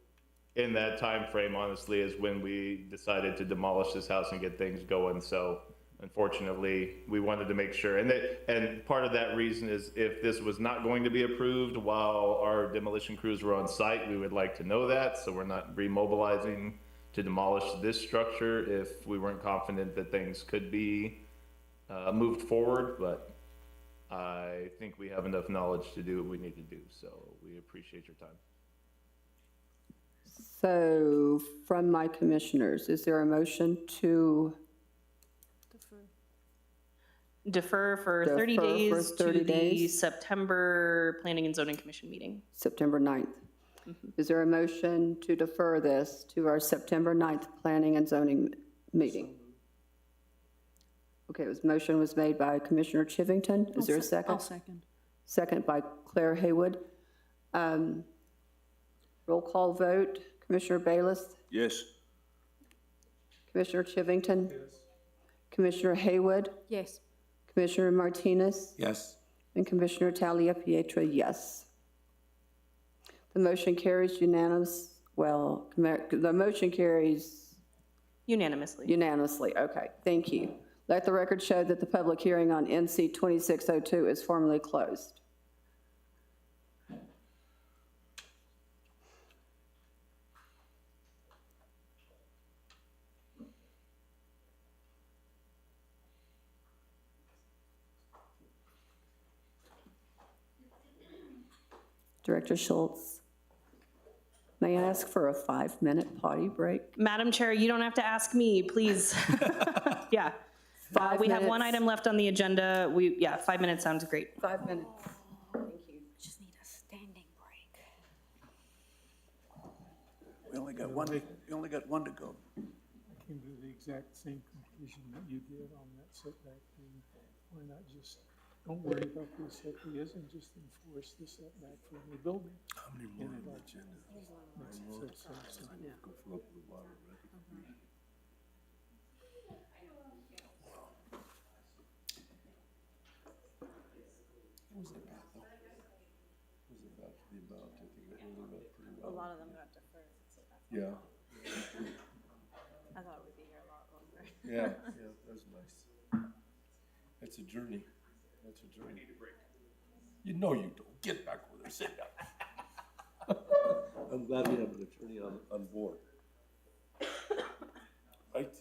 in that time frame, honestly, is when we decided to demolish this house and get things going, so unfortunately, we wanted to make sure, and part of that reason is if this was not going to be approved while our demolition crews were on site, we would like to know that, so we're not remobilizing to demolish this structure if we weren't confident that things could be moved forward, but I think we have enough knowledge to do what we need to do, so we appreciate your time. So from my commissioners, is there a motion to Defer for 30 Defer for days 30 to the days. September Planning and Zoning Commission meeting. September 9th? Is there a motion to defer this to our September 9th Planning and Zoning meeting? Okay, motion was made by Commissioner Chivington. Is there a second? I'll second. Second by Claire Haywood. Roll call vote. Commissioner Bayless? Yes. Commissioner Chivington? Commissioner Haywood? Yes. Commissioner Martinez? Yes. And Commissioner Talia Pietra, yes. The motion carries unanimous, the motion carries unanimously. Okay, thank you. Let the record show that the public hearing on NC 2602 is formally closed. Director Schultz, may I ask for a 5-minute potty break? Madam Chair, you don't have to ask me, please. Yeah. 5 We have one minutes. item left on the agenda. 5 minutes sounds great. 5 minutes. Thank you. Just need a standing break. We only got one to go. I came to the exact same conclusion that you did on that setback thing. Why not just, don't worry about the setback, and just enforce the setback for the building. How many more on the agenda? A lot of them got deferred. Yeah. I thought we'd be here a lot longer. Yeah, that's nice. That's a journey. I need a break. You know you don't. Get back with her. Sit down. I'm glad we have an attorney on board. Right?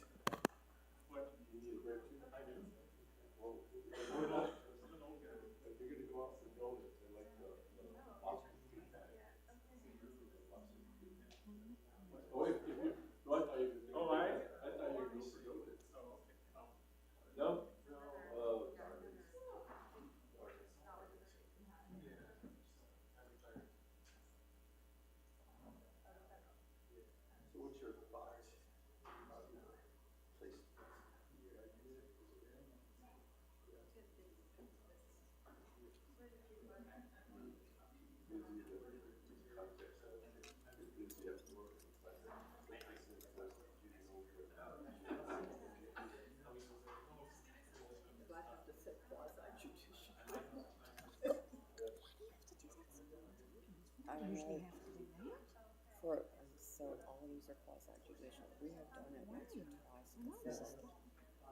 Usually have to do that? So all of these are quasi-judicial. We have done it once or twice.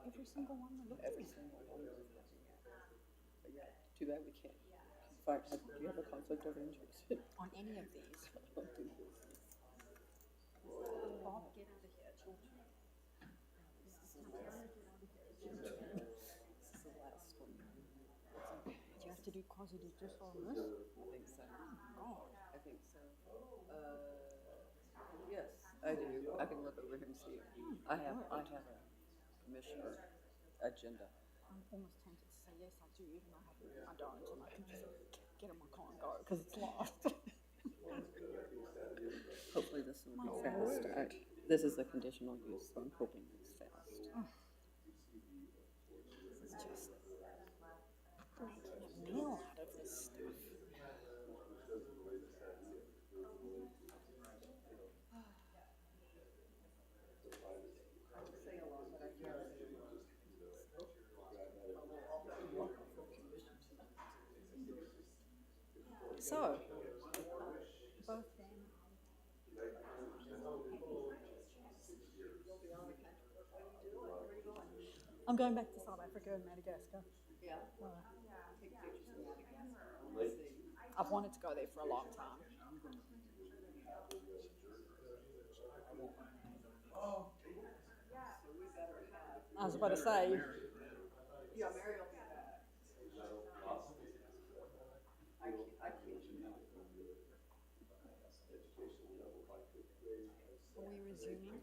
Every single one we looked Every at. single one we're looking at. But yeah, too bad we can't. Do you have a conflict of interest? On any of these. Bob, get out of here, children. This is the last one. Do you have to do quasi-judicial on this? I think so. God. I think so. Yes, I do. I can look over here and see it. I have a commissioner agenda. I'm almost tempted to say yes, I do, even though I don't, and I can just get in my car and go, because it's lost. Hopefully this one will be fast. This is a conditional use, so I'm hoping it's fast. This is just making a meal out of this stuff. So, both I'm going back to South Africa and Madagascar. Yeah. I've wanted to go there for a long time. I was about to say. Yeah, Mary will be back. Are we resuming?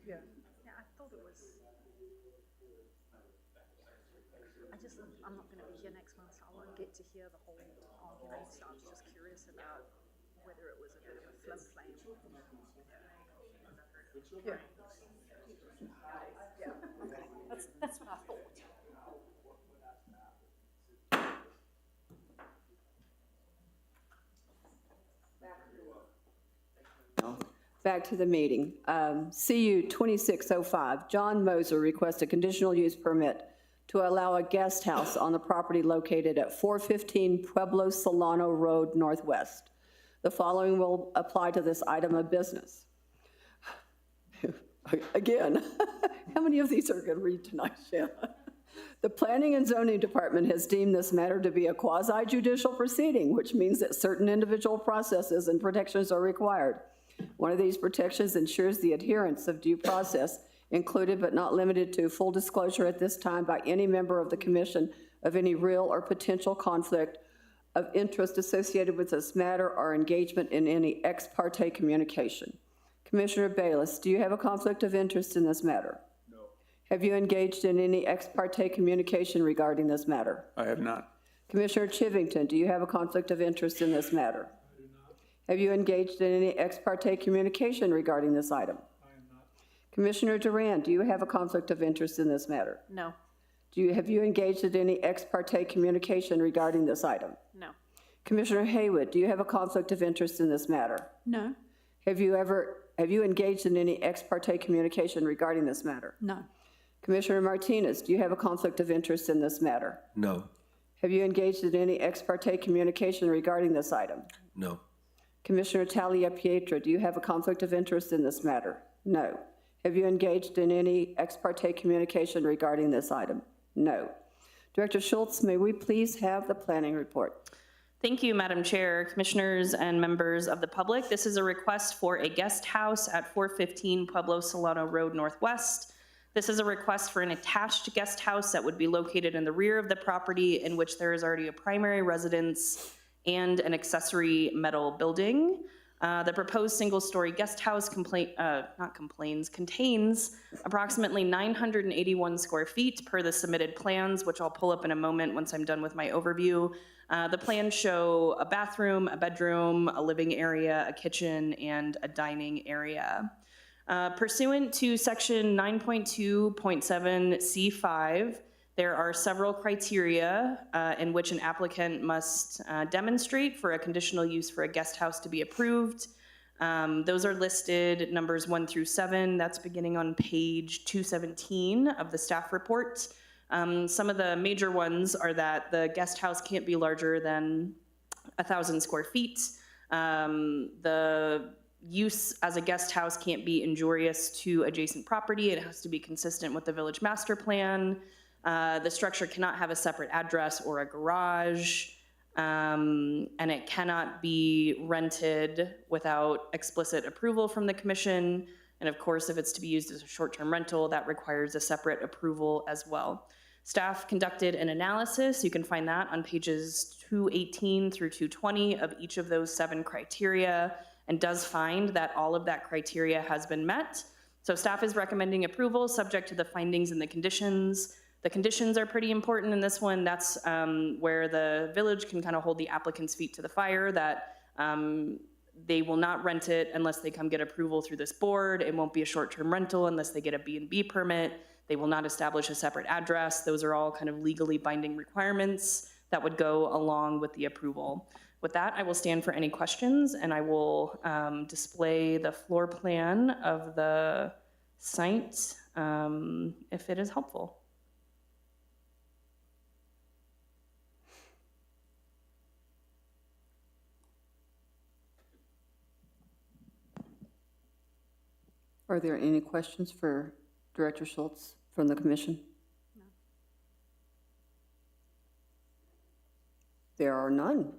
Yeah. Yeah, I thought it was. I'm not going to be here next month, so I won't get to hear the whole argument. So I was just curious about whether it was a bit of a flim-flam. Yeah. Yeah. Okay. That's what I thought. Back to the meeting. CU 2605, John Moser requests a conditional use permit to allow a guest house on the property located at 415 Pueblo Solano Road Northwest. The following will apply to this item of business. Again, how many of these are going to read tonight, Shanna? The Planning and Zoning Department has deemed this matter to be a quasi-judicial proceeding, which means that certain individual processes and protections are required. One of these protections ensures the adherence of due process, included but not limited to full disclosure at this time by any member of the commission of any real or potential conflict of interest associated with this matter or engagement in any ex parte communication. Commissioner Bayless, do you have a conflict of interest in this matter? No. Have you engaged in any ex parte communication regarding this matter? I have not. Commissioner Chivington, do you have a conflict of interest in this matter? Have you engaged in any ex parte communication regarding this item? I am not. Commissioner Durand, do you have a conflict of interest in this matter? No. Have you engaged in any ex parte communication regarding this item? No. Commissioner Haywood, do you have a conflict of interest in this matter? No. Have you engaged in any ex parte communication regarding this matter? No. Commissioner Martinez, do you have a conflict of interest in this matter? No. Have you engaged in any ex parte communication regarding this item? No. Commissioner Talia Pietra, do you have a conflict of interest in this matter? No. Have you engaged in any ex parte communication regarding this item? No. Director Schultz, may we please have the planning report? Thank you, Madam Chair, Commissioners, and members of the public. This is a request for a guest house at 415 Pueblo Solano Road Northwest. This is a request for an attached guest house that would be located in the rear of the property in which there is already a primary residence and an accessory metal building. The proposed single-story guest house contains approximately 981 square feet per the submitted plans, which I'll pull up in a moment once I'm done with my overview. The plans show a bathroom, a bedroom, a living area, a kitchen, and a dining area. Pursuant to section 9.2.7 C5, there are several criteria in which an applicant must demonstrate for a conditional use for a guest house to be approved. Those are listed numbers 1 through 7. That's beginning on page 217 of the staff report. Some of the major ones are that the guest house can't be larger than 1,000 square feet. The use as a guest house can't be injurious to adjacent property. It has to be consistent with the village master plan. The structure cannot have a separate address or a garage, and it cannot be rented without explicit approval from the commission. And of course, if it's to be used as a short-term rental, that requires a separate approval as well. Staff conducted an analysis. You can find that on pages 218 through 220 of each of those 7 criteria, and does find that all of that criteria has been met. So staff is recommending approval subject to the findings and the conditions. The conditions are pretty important in this one. That's where the village can kind of hold the applicant's feet to the fire, that they will not rent it unless they come get approval through this board. It won't be a short-term rental unless they get a B&B permit. They will not establish a separate address. Those are all kind of legally binding requirements that would go along with the approval. With that, I will stand for any questions, and I will display the floor plan of the site if it is helpful. Are there any questions for Director Schultz from the commission? No. There are none.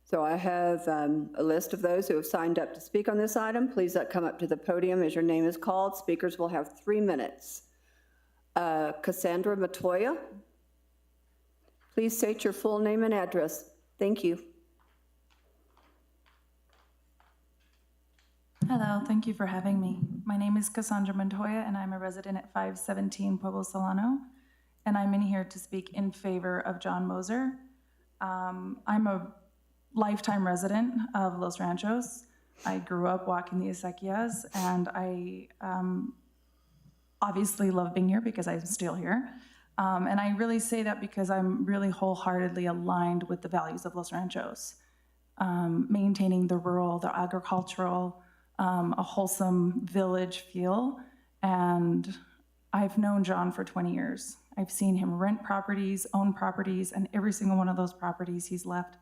So I have a list of those who have signed up to speak on this item. Please come up to the podium as your name is called. Speakers will have 3 minutes. Cassandra Matoya, please state your full name and address. Thank you. Hello, thank you for having me. My name is Cassandra Montoya, and I'm a resident at 517 Pueblo Solano, and I'm in here to speak in favor of John Moser. I'm a lifetime resident of Los Ranchos. I grew up walking the acequias, and I obviously love being here because I'm still here. And I really say that because I'm really wholeheartedly aligned with the values of Los Ranchos, maintaining the rural, the agricultural, a wholesome village feel. And I've known John for 20 years. I've seen him rent properties, own properties, and every single one of those properties he's left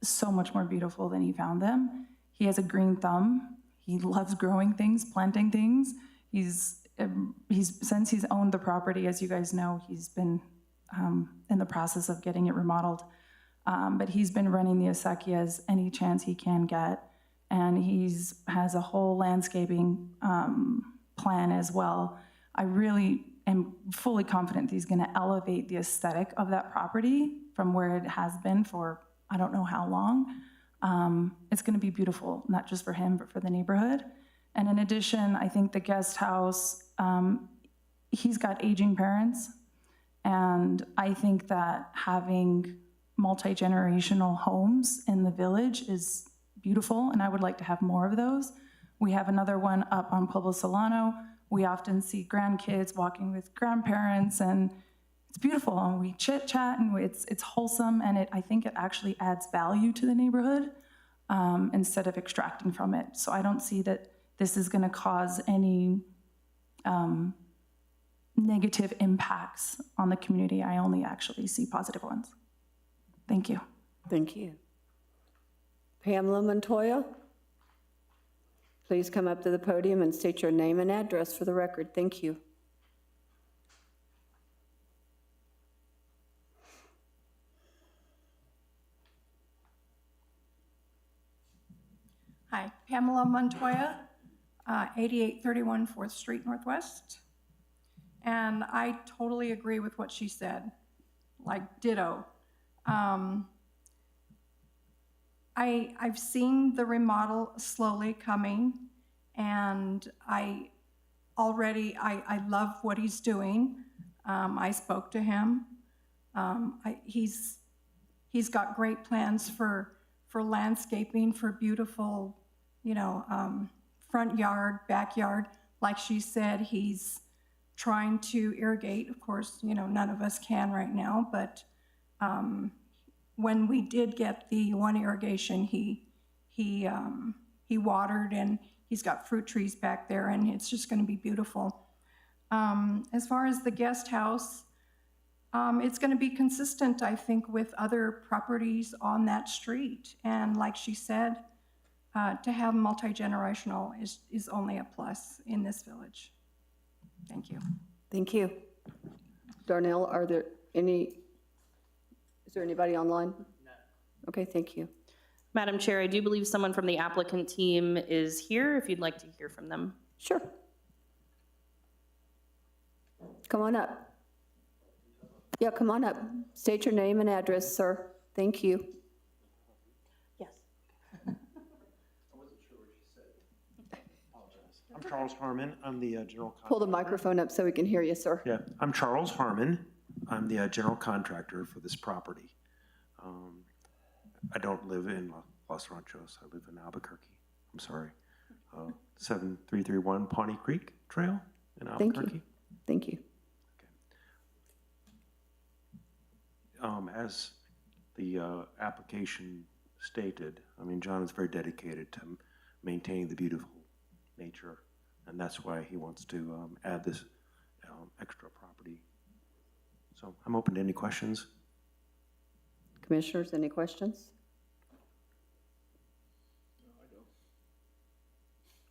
so much more beautiful than he found them. He has a green thumb. He loves growing things, planting things. Since he's owned the property, as you guys know, he's been in the process of getting it remodeled. But he's been running the acequias any chance he can get. And has a whole landscaping plan as well. I really am fully confident that he's gonna elevate the aesthetic of that property from where it has been for I don't know how long. It's gonna be beautiful, not just for him, but for the neighborhood. And in addition, I think the guest house, he's got aging parents. And I think that having multi-generational homes in the village is beautiful, and I would like to have more of those. We have another one up on Pueblo Solano. We often see grandkids walking with grandparents, and it's beautiful, and we chit chat, and it's wholesome, and I think it actually adds value to the neighborhood instead of extracting from it. So I don't see that this is gonna cause any negative impacts on the community. I only actually see positive ones. Thank you. Thank you. Pamela Montoya, please come up to the podium and state your name and address for the record. Thank you. Hi, Pamela Montoya, 8831 4th Street Northwest. and I totally agree with what she said, like ditto. I've seen the remodel slowly coming, and I love what he's doing. I spoke to him. He's got great plans for landscaping, for beautiful, front yard, backyard. Like she said, he's trying to irrigate. Of course, none of us can right now, but when we did get the one irrigation, he watered, and he's got fruit trees back there, and it's just going to be beautiful. As far as the guest house, it's going to be consistent, I think, with other properties on that street. And like she said, to have multi-generational is only a plus in this village. Thank you. Thank you. Darnell, is there anybody online? No. Okay, thank you. Madam Chair, I do believe someone from the applicant team is here, if you'd like to hear from them. Sure. Come on up. Yeah, come on up. State your name and address, sir. Thank you. Yes. I'm Charles Harmon. I'm the general contractor. Pull the microphone up so we can hear you, sir. Yeah, I'm Charles Harmon. I'm the general contractor for this property. I don't live in Los Ranchos. I live in Albuquerque. I'm sorry. 7331 Pawnee Creek Trail in Albuquerque. Thank you. As the application stated, I mean, John is very dedicated to maintaining the beautiful nature, and that's why he wants to add this extra property. So I'm open to any questions. Commissioners, any questions? No, I don't.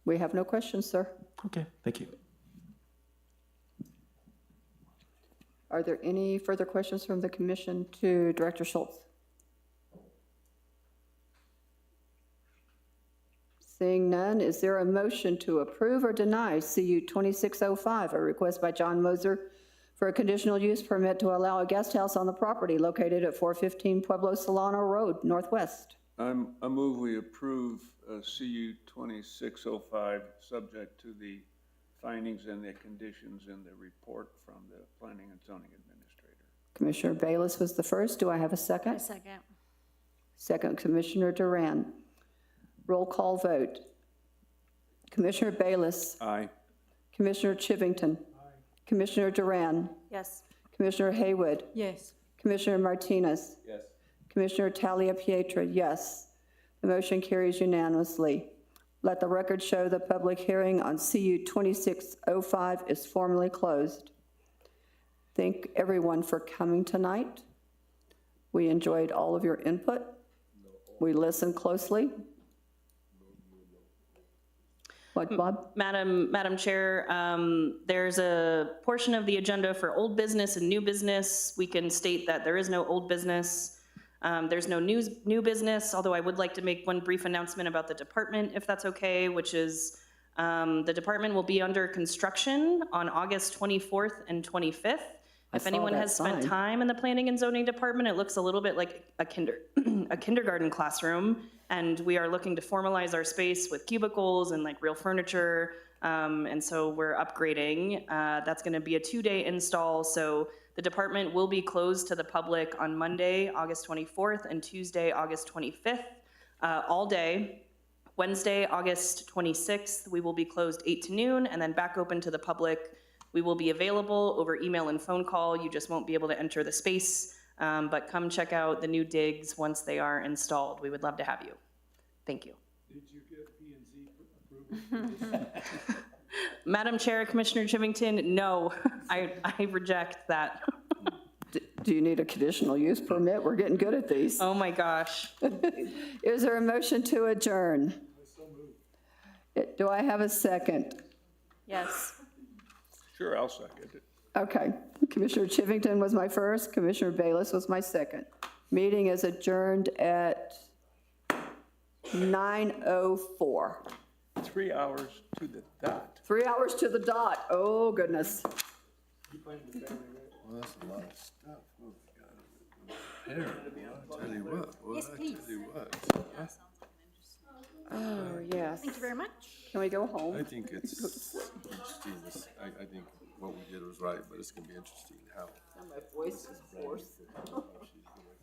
We have no questions, sir. Okay, thank you. Are there any further questions from the commission to Director Schultz? Seeing none, is there a motion to approve or deny CU 2605, a request by John Moser for a conditional use permit to allow a guest house on the property located at 415 Pueblo Solano Road, Northwest? I move we approve CU 2605, subject to the findings and the conditions in the report from the Planning and Zoning Administrator. Commissioner Bayless was the first. Do I have a second? A second. Second, Commissioner Duran. Roll call vote. Commissioner Bayless. Aye. Commissioner Chivington. Commissioner Duran. Yes. Commissioner Haywood. Yes. Commissioner Martinez. Yes. Commissioner Talia Pietra, yes. The motion carries unanimously. Let the record show the public hearing on CU 2605 is formally closed. Thank everyone for coming tonight. We enjoyed all of your input. We listened closely. What, Bob? Madam Chair, there's a portion of the agenda for old business and new business. We can state that there is no old business. There's no new business, although I would like to make one brief announcement about the department, if that's okay, which is the department will be under construction on August 24th and 25th. If anyone has spent time in the Planning and Zoning Department, it looks a little bit like a kindergarten classroom, and we are looking to formalize our space with cubicles and like real furniture, and so we're upgrading. That's going to be a 2-day install, so the department will be closed to the public on Monday, August 24th, and Tuesday, August 25th, all day. Wednesday, August 26th, we will be closed 8 to noon, and then back open to the public. We will be available over email and phone call. You just won't be able to enter the space, but come check out the new digs once they are installed. We would love to have you. Thank you. Did you get P&Z approval? Madam Chair, Commissioner Chivington, no, I reject that. Do you need a conditional use permit? We're getting good at these. Oh my gosh. Is there a motion to adjourn? Do I have a second? Yes. Sure, I'll second it. Okay. Commissioner Chivington was my first. Commissioner Bayless was my second. Meeting is adjourned at 9:04. 3 hours to the dot. 3 hours to the dot. Oh, goodness. Well, that's a lot of stuff. Oh, my God. Hair, boy, I tell you what, boy, I tell you what. Oh, yes. Thank you very much. Can we go home? I think it's interesting. I think what we did was right, but it's gonna be interesting how. My voice is hoarse.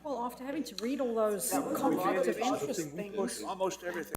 Well, after having to read all those conflict of interest things. Almost everything.